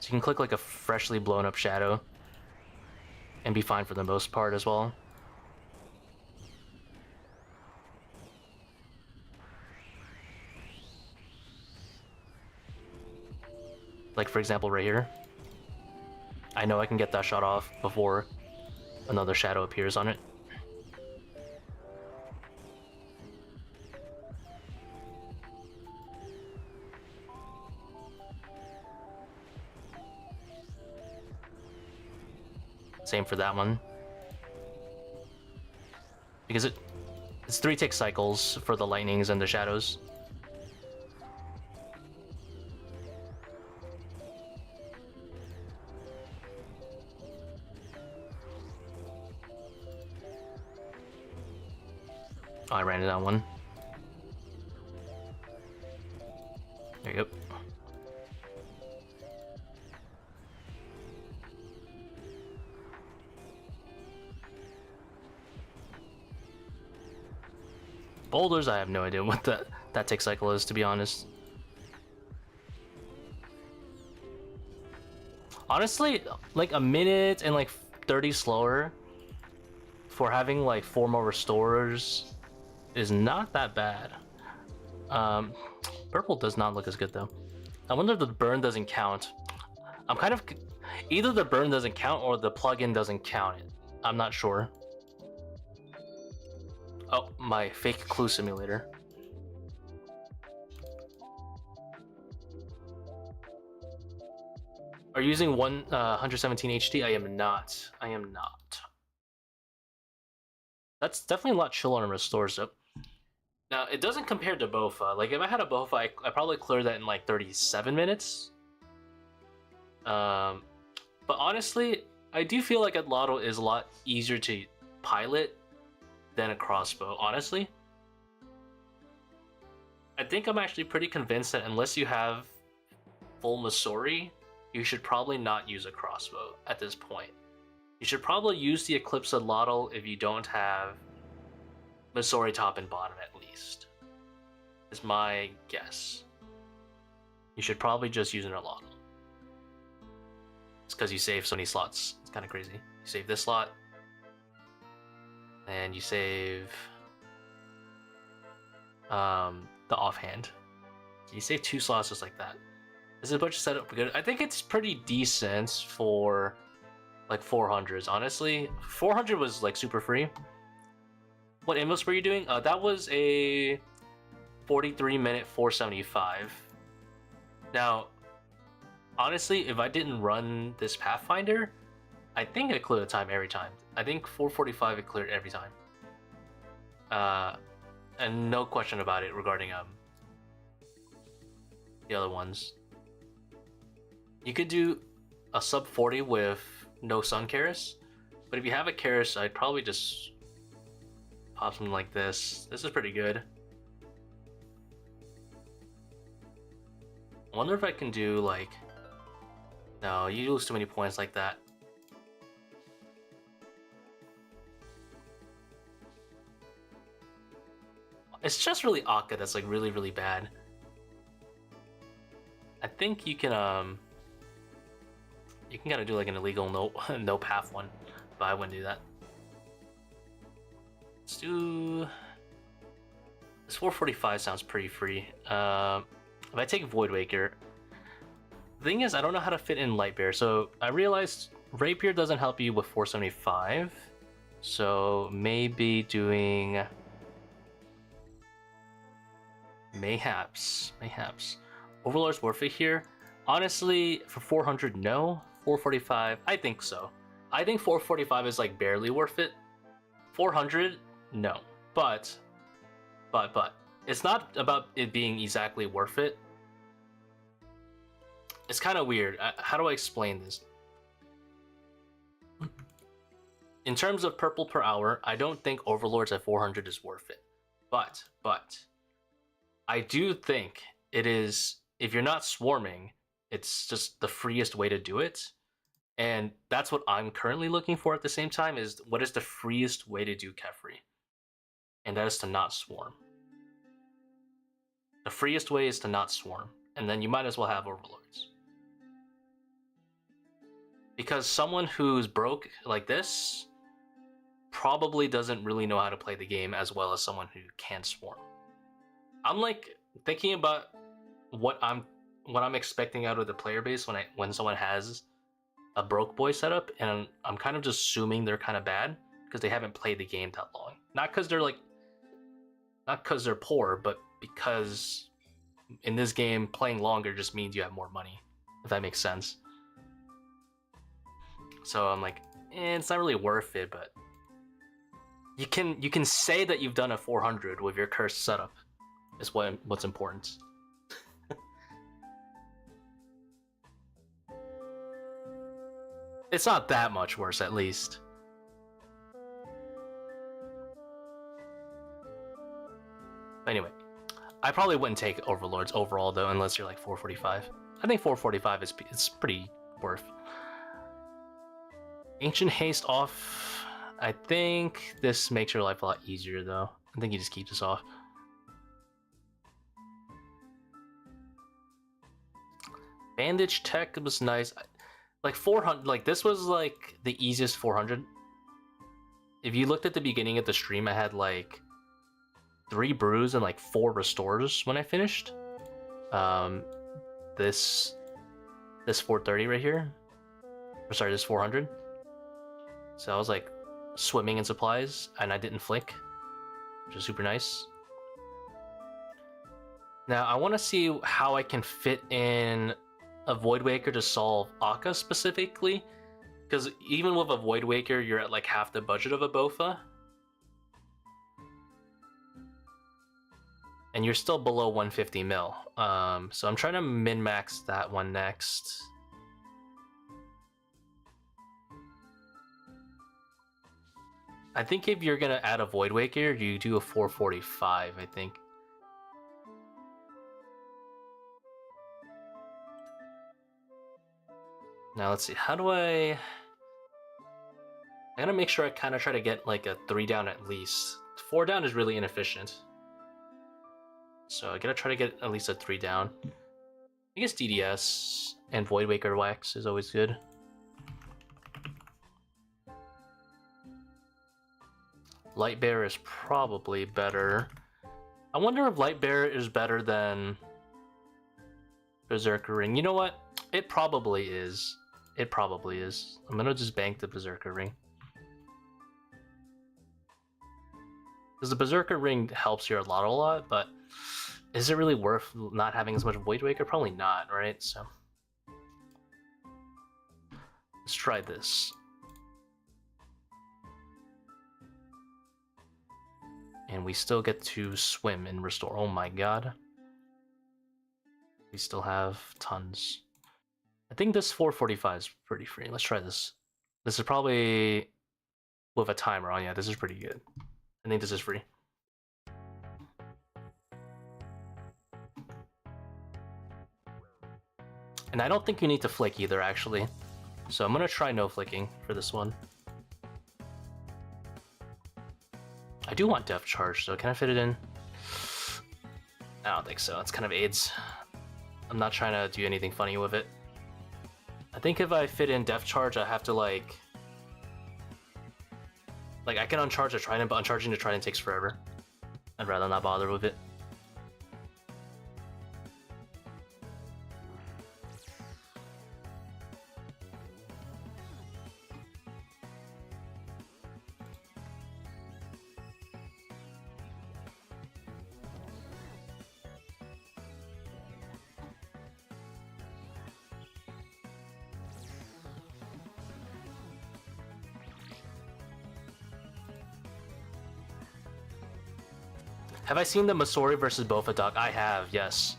So you can click like a freshly blown up shadow and be fine for the most part as well. Like for example right here. I know I can get that shot off before another shadow appears on it. Same for that one. Because it's 3 tick cycles for the lightnings and the shadows. Oh, I ran into that one. There you go. Boulders, I have no idea what that tick cycle is, to be honest. Honestly, like a minute and like 30 slower for having like 4 more restorers is not that bad. Purple does not look as good though. I wonder if the burn doesn't count. I'm kind of... Either the burn doesn't count or the plugin doesn't count it. I'm not sure. Oh, my fake clue simulator. Are you using 117 HD? I am not. I am not. That's definitely a lot chiller on restores though. Now, it doesn't compare to Bofa. Like, if I had a Bofa, I probably cleared that in like 37 minutes. But honestly, I do feel like Atlatl is a lot easier to pilot than a crossbow, honestly. I think I'm actually pretty convinced that unless you have full Masori, you should probably not use a crossbow at this point. You should probably use the Eclipse Lotto if you don't have Masori top and bottom at least. Is my guess. You should probably just use an Lotto. It's because you save so many slots. It's kind of crazy. You save this slot, and you save the offhand. You save 2 slots just like that. This is a bunch of setup good. I think it's pretty decent for like 400s, honestly. 400 was like super free. What invotes were you doing? That was a 43-minute 475. Now, honestly, if I didn't run this Pathfinder, I think it cleared the time every time. I think 445 it cleared every time. And no question about it regarding the other ones. You could do a sub 40 with no Sun Karis, but if you have a Karis, I'd probably just pop something like this. This is pretty good. I wonder if I can do like... No, you lose too many points like that. It's just really Akka that's like really, really bad. I think you can kind of do like an illegal no path one, but I wouldn't do that. Let's do this 445 sounds pretty free. If I take voidwaker, the thing is I don't know how to fit in Lightbear, so I realized Rapier doesn't help you with 475, so maybe doing mayhaps. Overlord's worth it here. Honestly, for 400, no. 445, I think so. I think 445 is like barely worth it. 400, no. But, it's not about it being exactly worth it. It's kind of weird. How do I explain this? In terms of purple per hour, I don't think Overlords at 400 is worth it. But, I do think it is, if you're not swarming, it's just the freest way to do it. And that's what I'm currently looking for at the same time, is what is the freest way to do Kefri? And that is to not swarm. The freest way is to not swarm. And then you might as well have Overlords. Because someone who's broke like this probably doesn't really know how to play the game as well as someone who can swarm. I'm like thinking about what I'm expecting out of the player base when someone has a broke boy setup, and I'm kind of just assuming they're kind of bad because they haven't played the game that long. Not because they're poor, but because in this game playing longer just means you have more money, if that makes sense. So I'm like, it's not really worth it, but you can say that you've done a 400 with your cursed setup. Is what's important. It's not that much worse, at least. Anyway, I probably wouldn't take Overlords overall though, unless you're like 445. I think 445 is pretty worth. Ancient Haste off. I think this makes your life a lot easier though. I think you just keep this off. Bandage Tech was nice. Like 400, like this was like the easiest 400. If you looked at the beginning of the stream, I had like 3 brews and like 4 restores when I finished. This 430 right here. Or sorry, this 400. So I was like swimming in supplies and I didn't flick, which is super nice. Now I want to see how I can fit in a voidwaker to solve Akka specifically, because even with a voidwaker you're at like half the budget of a Bofa and you're still below 150 mil. So I'm trying to min-max that one next. I think if you're gonna add a voidwaker, you do a 445, I think. Now let's see. How do I gotta make sure I kind of try to get like a 3 down at least. 4 down is really inefficient. So I gotta try to get at least a 3 down. I guess DDS and voidwaker wax is always good. Light Bear is probably better. I wonder if Light Bear is better than Berserker Ring. You know what? It probably is. It probably is. I'm gonna just bank the Berserker Ring. Because the Berserker Ring helps your lot a lot, but is it really worth not having as much Voidwaker? Probably not, right? So let's try this. And we still get to swim and restore. Oh my god. We still have tons. I think this 445 is pretty free. Let's try this. This is probably with a timer on. Yeah, this is pretty good. I think this is free. And I don't think you need to flick either, actually. So I'm gonna try no flicking for this one. I do want Depth Charge, so can I fit it in? I don't think so. It's kind of AIDS. I'm not trying to do anything funny with it. I think if I fit in Depth Charge, I have to like I can uncharge the Trident, but uncharging the Trident takes forever. I'd rather not bother with it. Have I seen the Masori versus Bofa doc? I have, yes.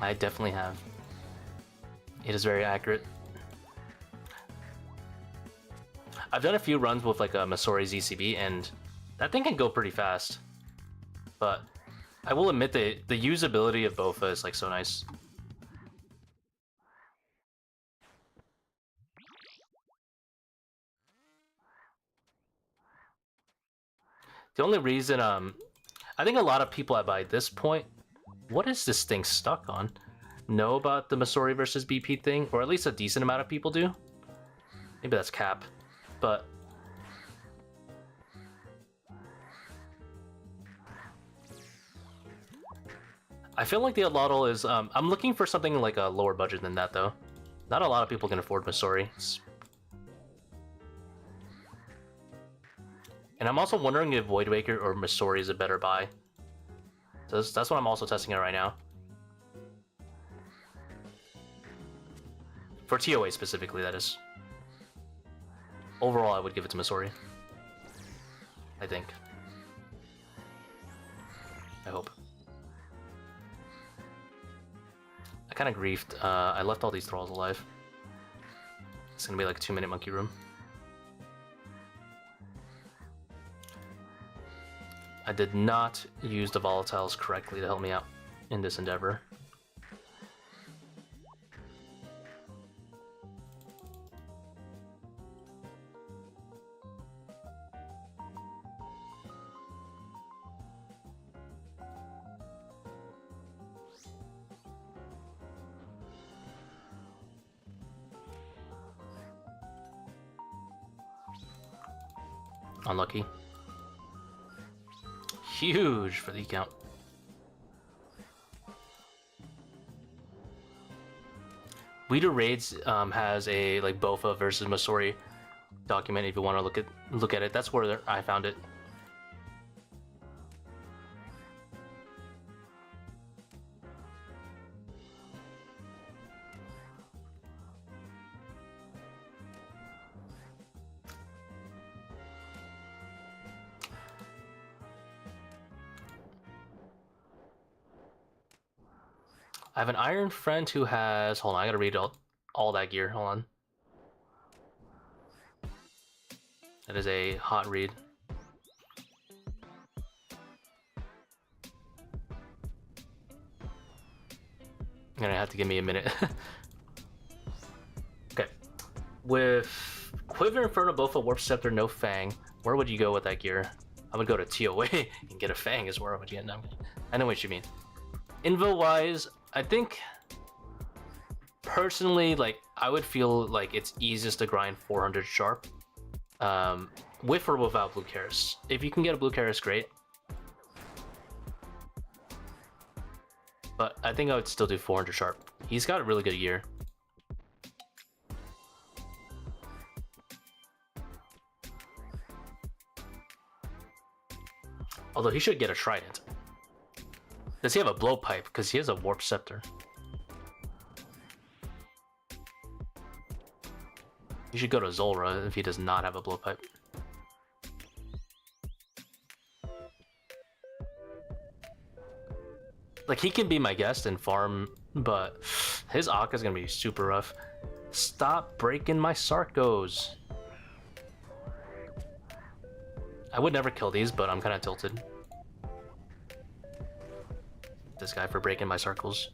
I definitely have. It is very accurate. I've done a few runs with like a Masori ZCB, and that thing can go pretty fast. But I will admit that the usability of Bofa is like so nice. The only reason, I think a lot of people by this point, what is this thing stuck on? Know about the Masori versus BP thing, or at least a decent amount of people do. Maybe that's cap, but I feel like the Allotl is, I'm looking for something like a lower budget than that though. Not a lot of people can afford Masori. And I'm also wondering if Voidwaker or Masori is a better buy. So that's what I'm also testing it right now. For ToA specifically, that is. Overall, I would give it to Masori. I think. I hope. I kind of griefed. I left all these thralls alive. It's gonna be like a 2-minute monkey room. I did not use the volatiles correctly to help me out in this endeavor. Unlucky. Huge for the count. Weeder Raids has a like Bofa versus Masori document if you want to look at it. That's where I found it. I have an iron friend who has... Hold on, I gotta read all that gear. Hold on. That is a hot read. You're gonna have to give me a minute. Okay. With Quiver, Inferno, both a Warp Scepter, no Fang, where would you go with that gear? I would go to ToA and get a Fang is where I would get. No, I know what you mean. Invo-wise, I think personally, like, I would feel like it's easiest to grind 400 sharp. With or without Blue Karis. If you can get a Blue Karis, great. But I think I would still do 400 sharp. He's got a really good year. Although he should get a Trident. Does he have a Blowpipe? Because he has a Warp Scepter. You should go to Zulrah if he does not have a Blowpipe. Like, he can be my guest and farm, but his Akka is gonna be super rough. Stop breaking my Sarkos. I would never kill these, but I'm kind of tilted. This guy for breaking my circles.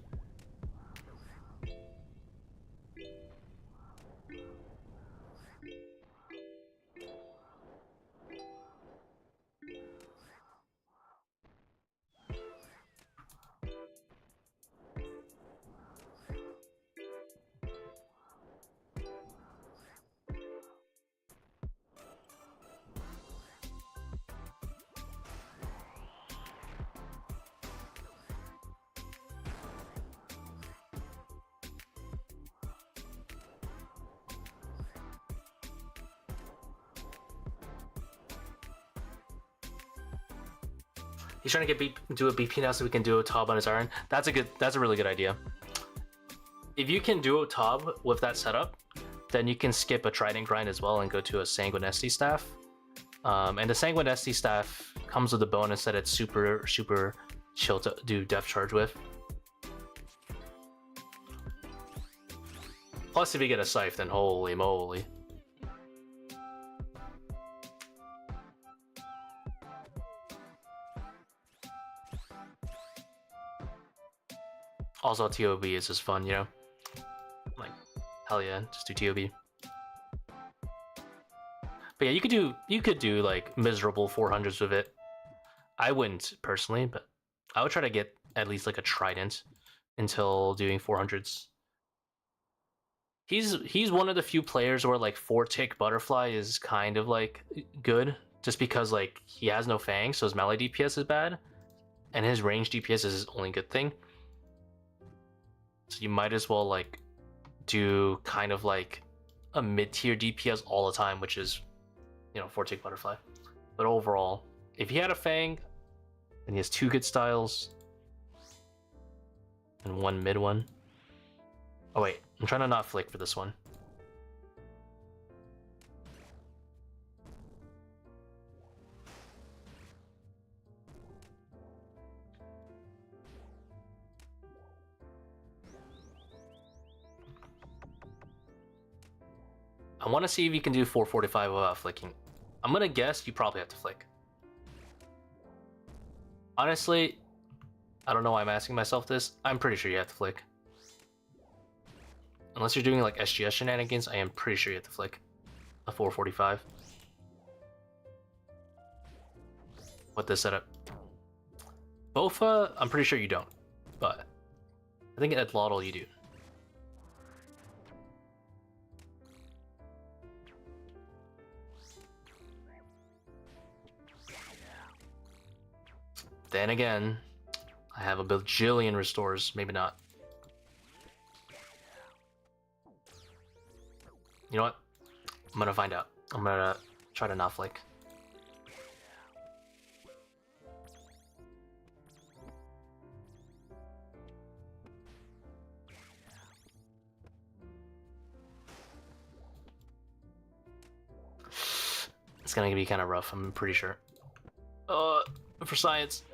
He's trying to do a BP now so we can do a Tob on his Iron. That's a really good idea. If you can do a Tob with that setup, then you can skip a Trident grind as well and go to a Sanguine Esty staff. And the Sanguine Esty staff comes with the bonus that it's super chill to do Death Charge with. Plus, if you get a Scythe, then holy moly. Also, TOB is just fun, you know? Like, hell yeah, just do TOB. But yeah, you could do like miserable 400s with it. I wouldn't personally, but I would try to get at least like a Trident until doing 400s. He's one of the few players where like 4-tick Butterfly is kind of like good, just because like he has no Fang, so his melee DPS is bad, and his range DPS is his only good thing. So you might as well like do kind of like a mid-tier DPS all the time, which is, you know, 4-tick Butterfly. But overall, if he had a Fang and he has 2 good styles and 1 mid one. Oh wait, I'm trying to not flick for this one. I want to see if you can do 445 without flicking. I'm gonna guess you probably have to flick. Honestly, I don't know why I'm asking myself this. I'm pretty sure you have to flick. Unless you're doing like SGS shenanigans, I am pretty sure you have to flick a 445. With this setup. Bofa, I'm pretty sure you don't, but I think at Lotl you do. Then again, I have a bajillion restores, maybe not. You know what? I'm gonna find out. I'm gonna try to not flick. It's gonna be kind of rough, I'm pretty sure. For science.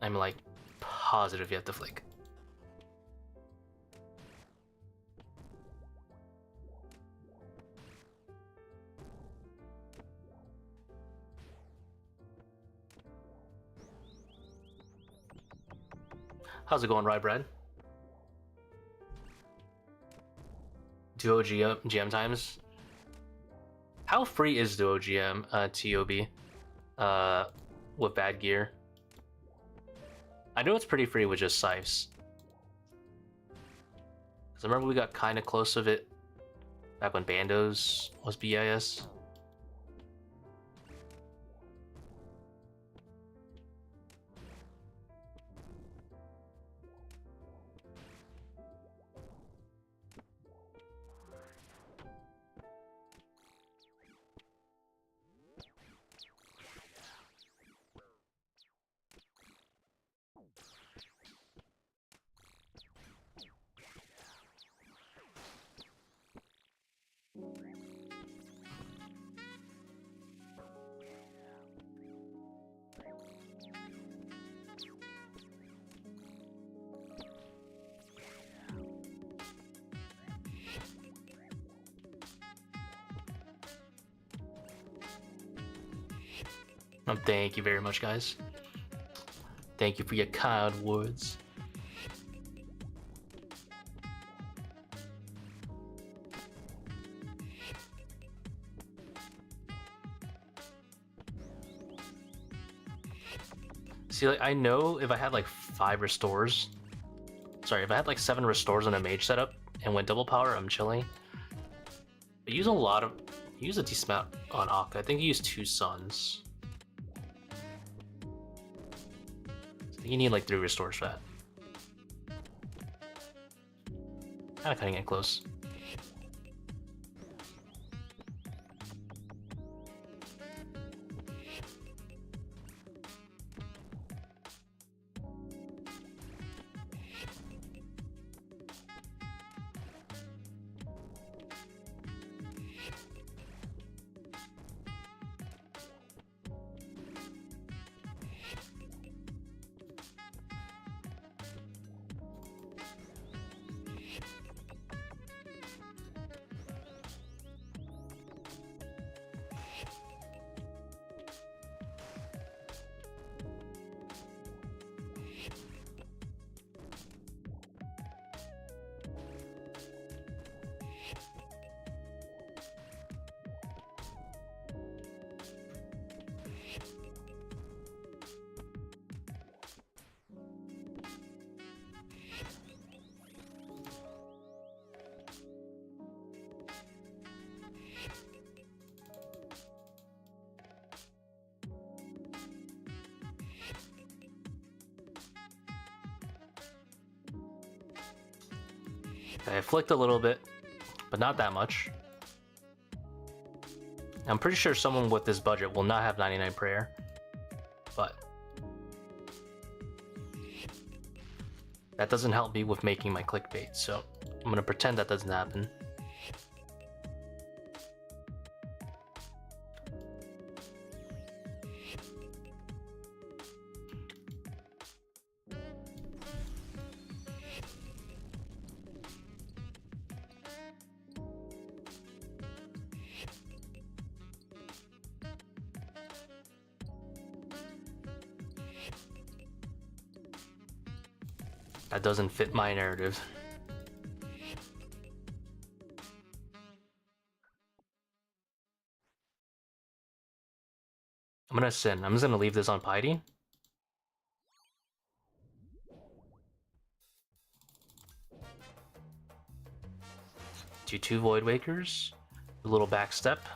I'm like positive you have to flick. How's it going, Rye Bread? Duo GM times. How free is Duo GM TOB with bad gear? I know it's pretty free with just scythes. Cause I remember we got kind of close of it back when Bandos was BIS. Thank you very much, guys. Thank you for your kind words. See, like, I know if I had like 5 restores, sorry, if I had like 7 restores on a mage setup and went double power, I'm chilling. But use a decent amount on Akka. I think you use 2 suns. I think you need like 3 restores for that. Kinda cutting it close. I flicked a little bit, but not that much. I'm pretty sure someone with this budget will not have 99 prayer, but that doesn't help me with making my clickbait, so I'm gonna pretend that doesn't happen. That doesn't fit my narrative. I'm gonna sin. I'm just gonna leave this on piety. Do 2 voidwakers, a little back step,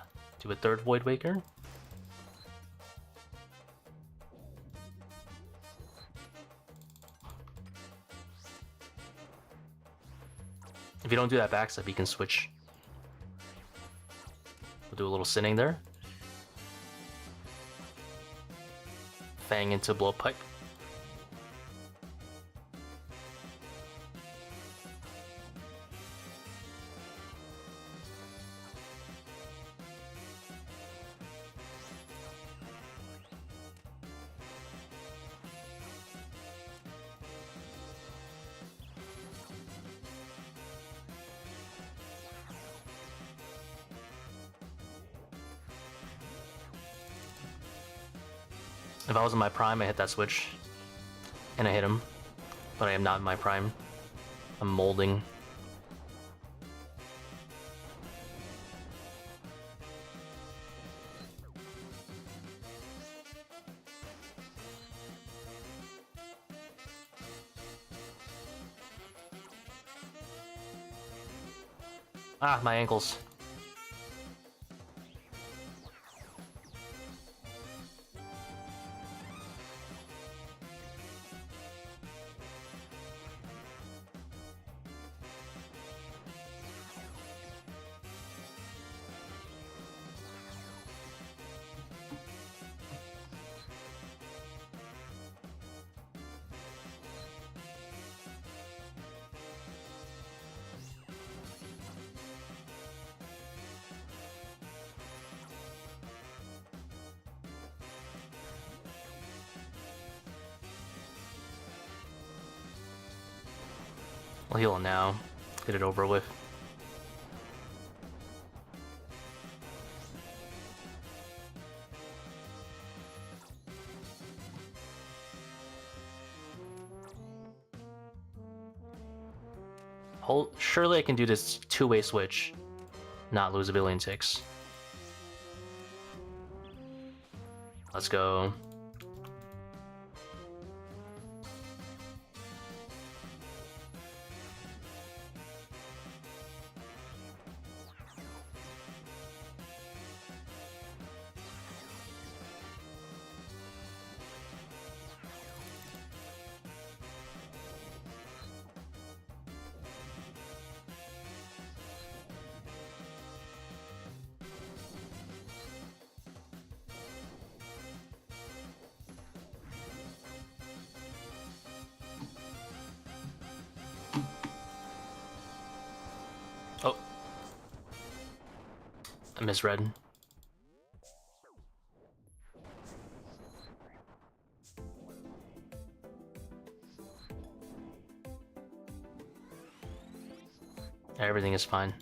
do a 3rd voidwaker. If you don't do that backstep, you can switch. We'll do a little sinning there. Fang into blowpipe. If I was in my prime, I hit that switch, and I hit him. but I am not in my prime. I'm molding. Ah, my ankles. I'll heal now. Get it over with. Surely I can do this two-way switch, not lose a billion ticks. Let's go. Oh. I misread. Everything is fine.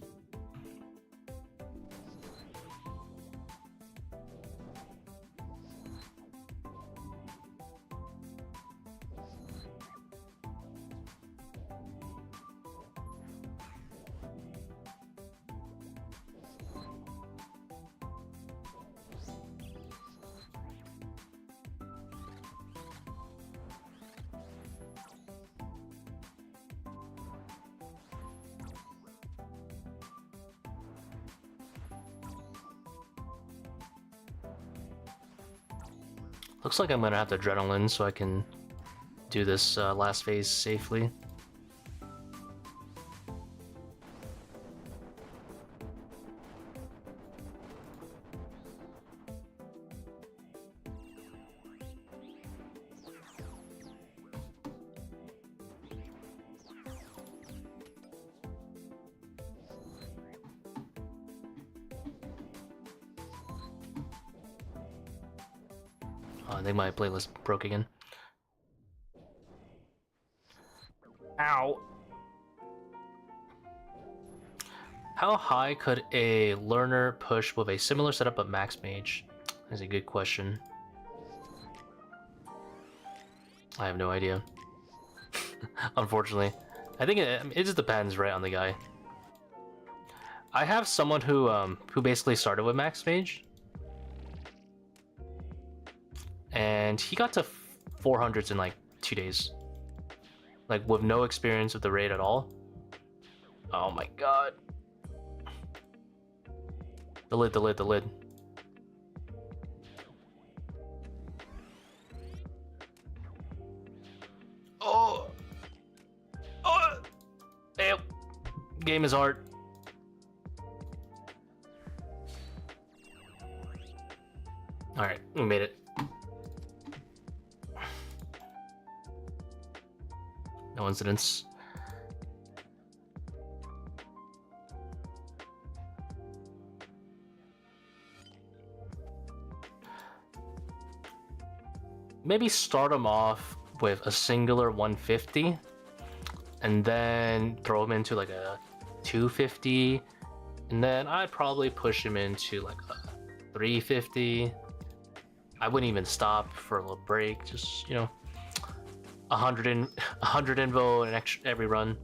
Looks like I'm gonna have to adrenaline so I can do this last phase safely. Oh, I think my playlist broke again. Ow! How high could a learner push with a similar setup but max mage? That's a good question. I have no idea. Unfortunately. I think it just depends, right, on the guy. I have someone who basically started with max mage. And he got to 400s in like 2 days. Like with no experience with the raid at all. Oh my god. The lid, the lid, the lid. Oh! Oh! Damn. Game is hard. Alright, we made it. No incidents. Maybe start him off with a singular 150 and then throw him into like a 250, and then I'd probably push him into like a 350. I wouldn't even stop for a little break, just, you know. 100 invo and every run.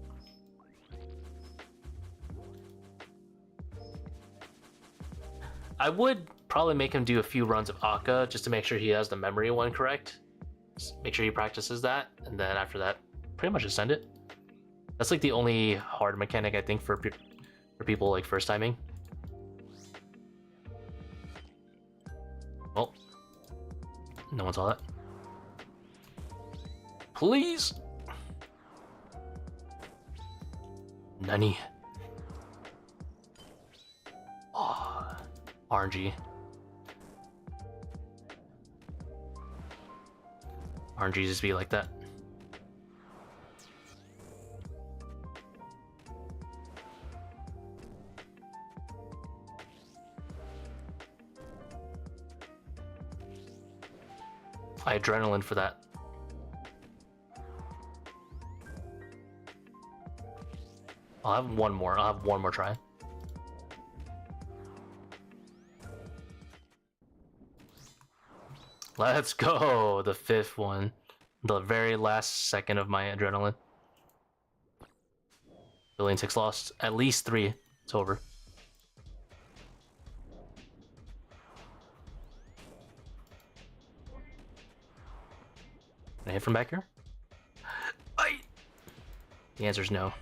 I would probably make him do a few runs of Akka just to make sure he has the memory one correct. Just make sure he practices that, and then after that, pretty much just send it. That's like the only hard mechanic I think for people like first timing. Oh, no one saw that. Please. Nani? Oh, RNG. RNG just be like that. I adrenaline for that. I'll have one more. I'll have one more try. Let's go! The fifth one. The very last second of my adrenaline. Billion ticks lost. At least 3. It's over. Can I hit from back here? The answer is no.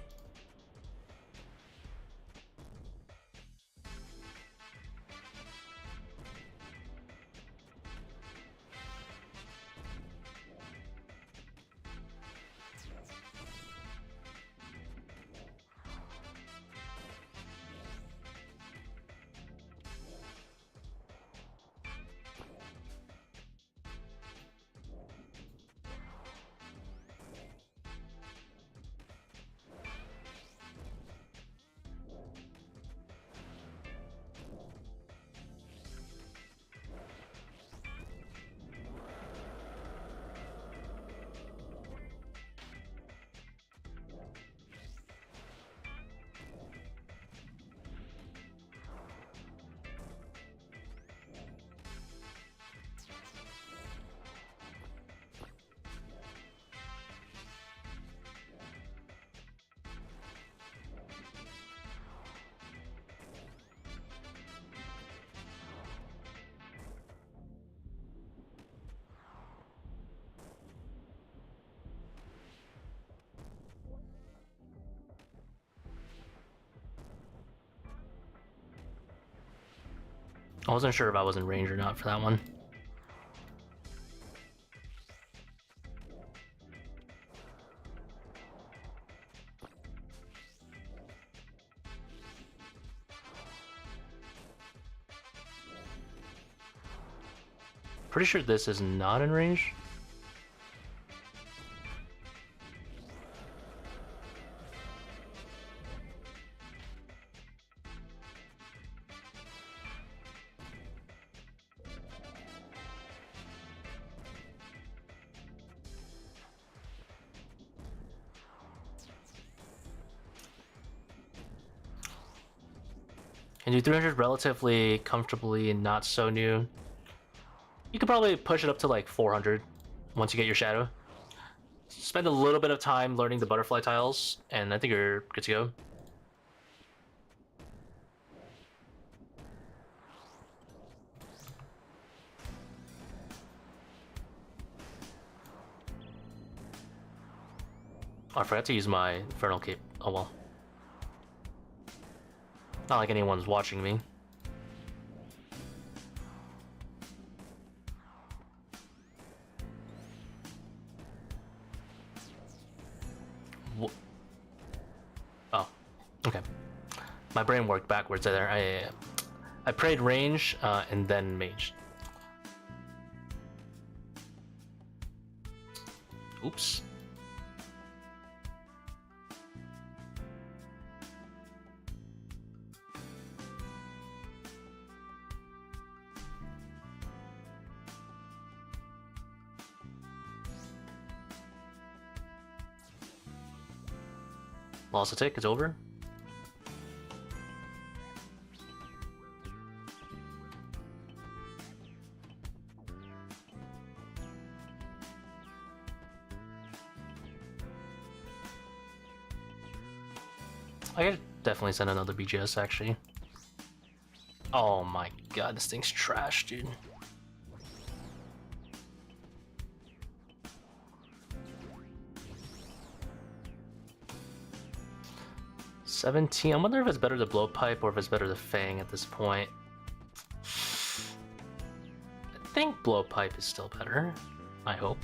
I wasn't sure if I was in range or not for that one. Pretty sure this is not in range. Can do 300 relatively comfortably and not so new. You could probably push it up to like 400 once you get your shadow. Spend a little bit of time learning the butterfly tiles, and I think you're good to go. Oh, I forgot to use my Infernal Cape. Oh well. Not like anyone's watching me. Oh, okay. My brain worked backwards there. I prayed range and then mage. Oops. Lost a tick, it's over. I could definitely send another BGS actually. Oh my god, this thing's trash, dude. $17. I wonder if it's better to blowpipe or if it's better to fang at this point. I think blowpipe is still better. I hope.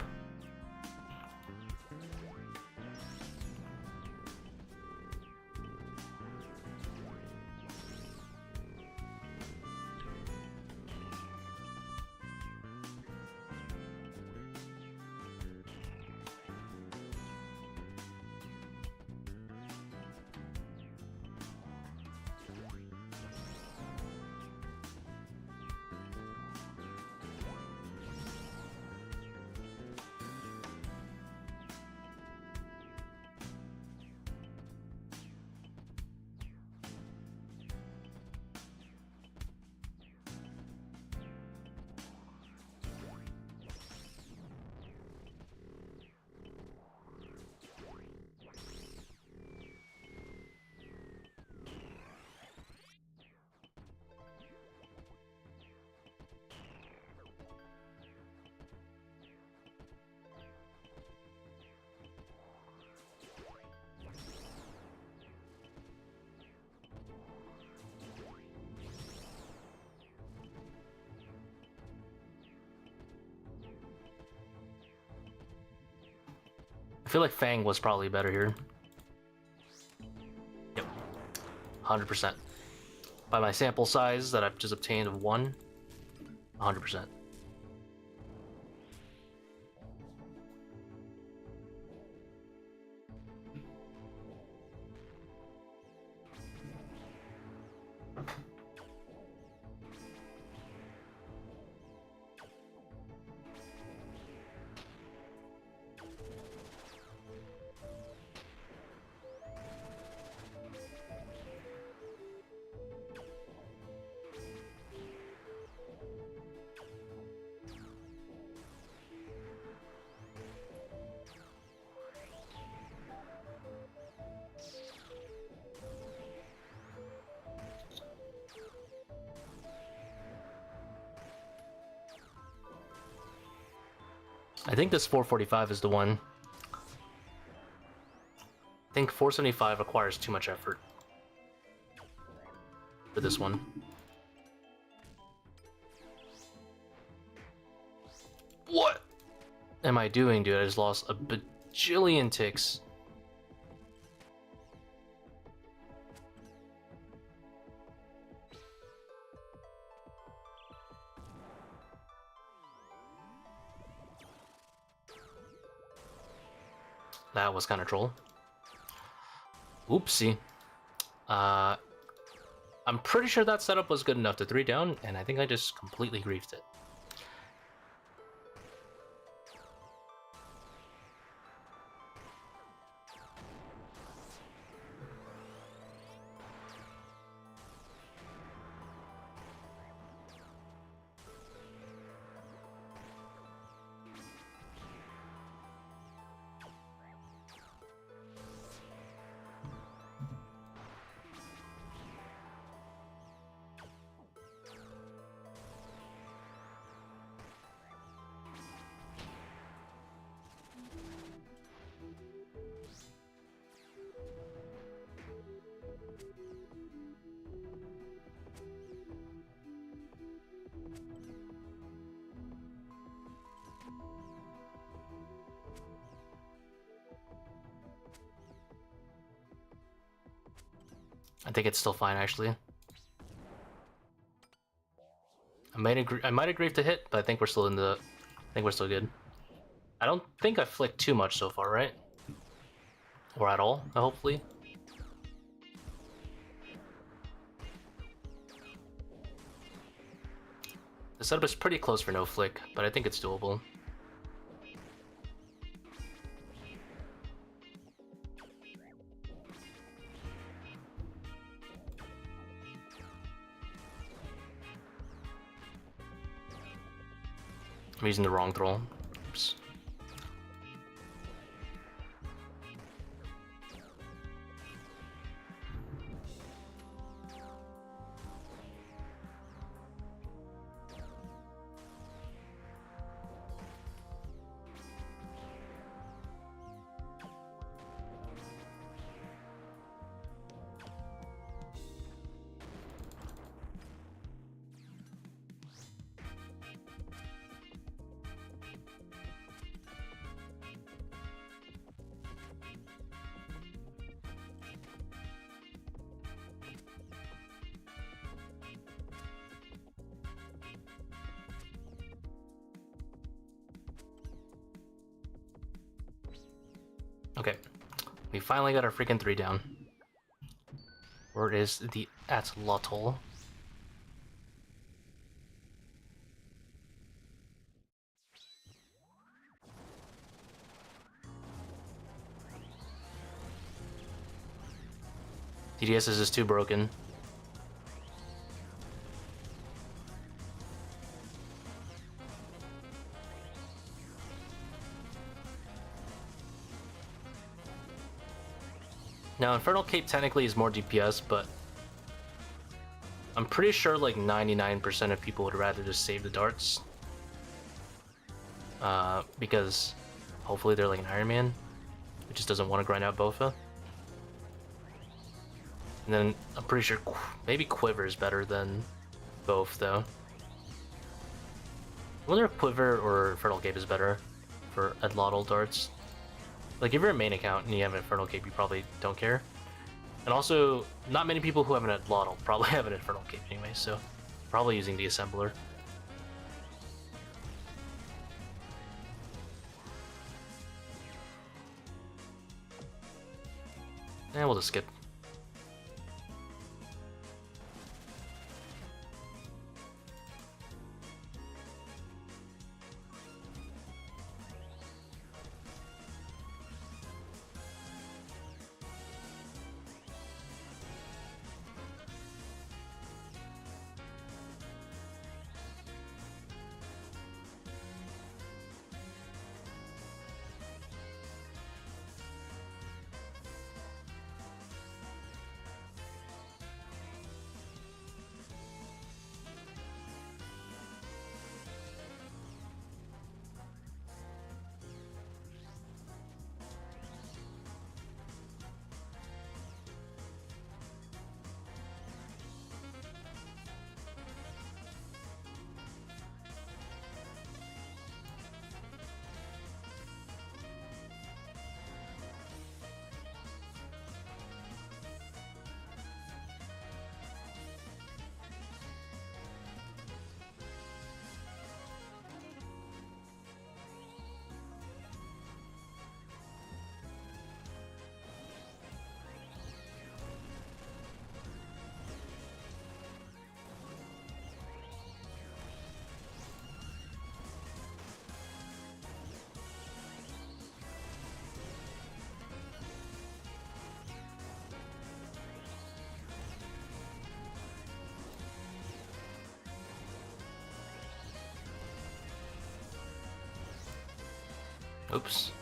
I feel like Fang was probably better here. Yep, 100%. By my sample size that I've just obtained of 100%. I think this 445 is the one. I think 475 requires too much effort for this one. What am I doing, dude? I just lost a bajillion ticks. That was kind of troll. Oopsie. I'm pretty sure that setup was good enough to 3 down, and I think I just completely griefed it. I think it's still fine, actually. I might have griefed to hit, but I think we're still in the. I think we're still good. I don't think I flicked too much so far, right? Or at all, hopefully. The setup is pretty close for no flick, but I think it's doable. I'm using the wrong throw. Oops. We finally got our freaking 3 down. Where is the Atlotl? TDS is just too broken. Now, Infernal Cape technically is more DPS, but I'm pretty sure like 99% of people would rather just save the darts. Because hopefully they're like an Iron Man who just doesn't want to grind out Bofa. And then I'm pretty sure maybe Quiver is better than both, though. I wonder if Quiver or Infernal Cape is better for Atlotl darts. Like, if you're a main account and you have an Infernal Cape, you probably don't care. And also, not many people who have an Atlotl probably have an Infernal Cape anyway, so probably using the Assembler. And we'll just skip. Oops.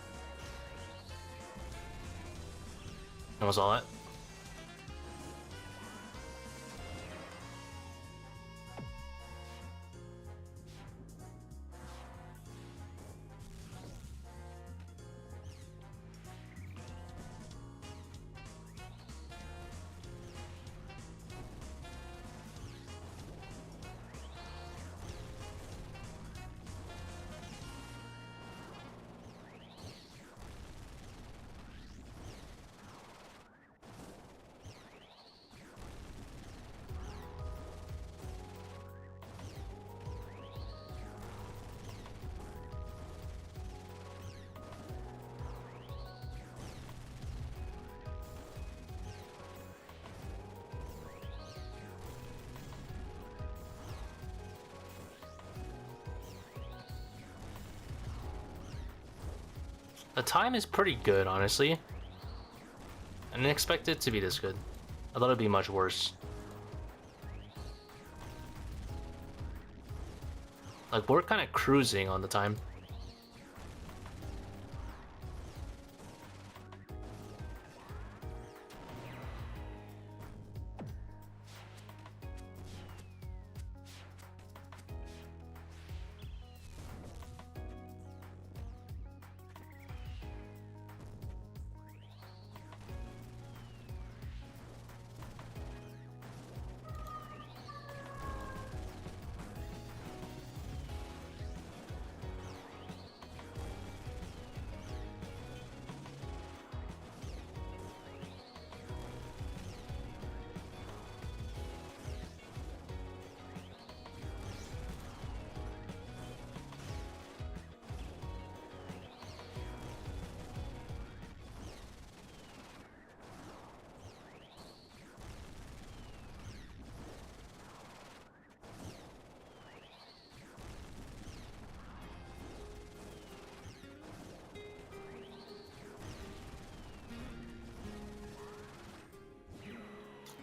That was all that. The time is pretty good, honestly. I didn't expect it to be this good. I thought it'd be much worse. Like, we're kind of cruising on the time.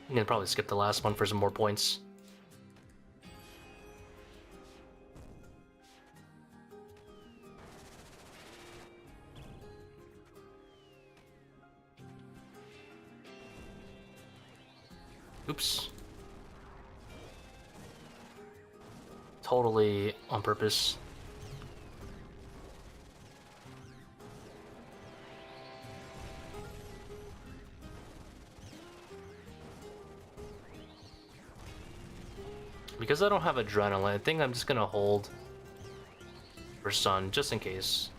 I'm gonna probably skip the last one for some more points. Oops. Totally on purpose. Because I don't have adrenaline, I think I'm just gonna hold for Sun, just in case.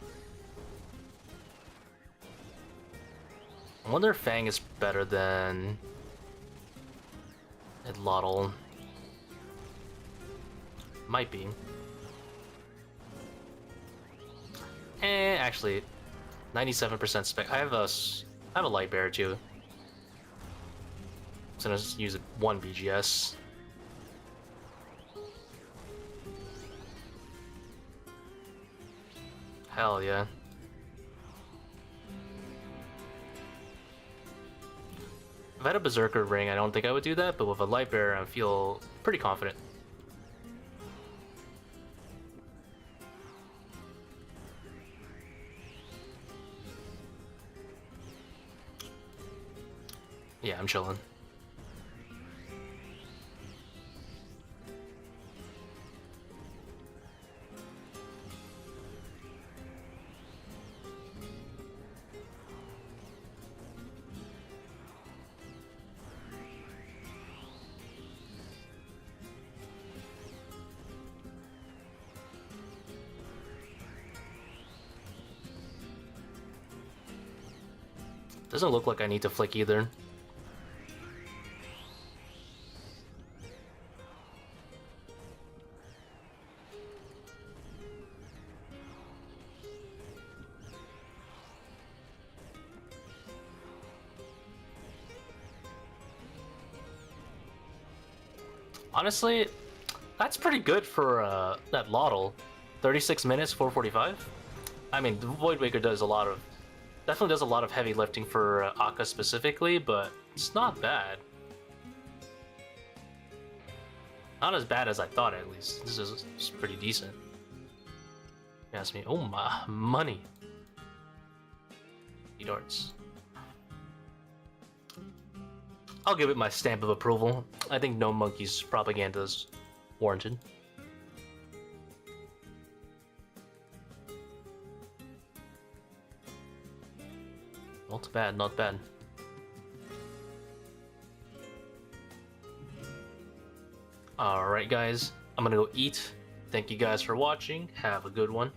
I wonder if Fang is better than Lottle. Might be. Actually, 97% spec. I have a light bear too. So I'm gonna just use one BGS. Hell yeah. If I had a Berserker ring, I don't think I would do that, but with a light bear, I feel pretty confident. Yeah, I'm chilling. Doesn't look like I need to flick either. Honestly, that's pretty good for that Lottle. 36 minutes, 445. I mean, the voidwaker definitely does a lot of heavy lifting for Akka specifically, but it's not bad. Not as bad as I thought, at least. This is pretty decent. You ask me, oh my money. Darts. I'll give it my stamp of approval. I think No Monkey's propaganda is warranted. Not bad, not bad. Alright guys, I'm gonna go eat. Thank you guys for watching. Have a good one.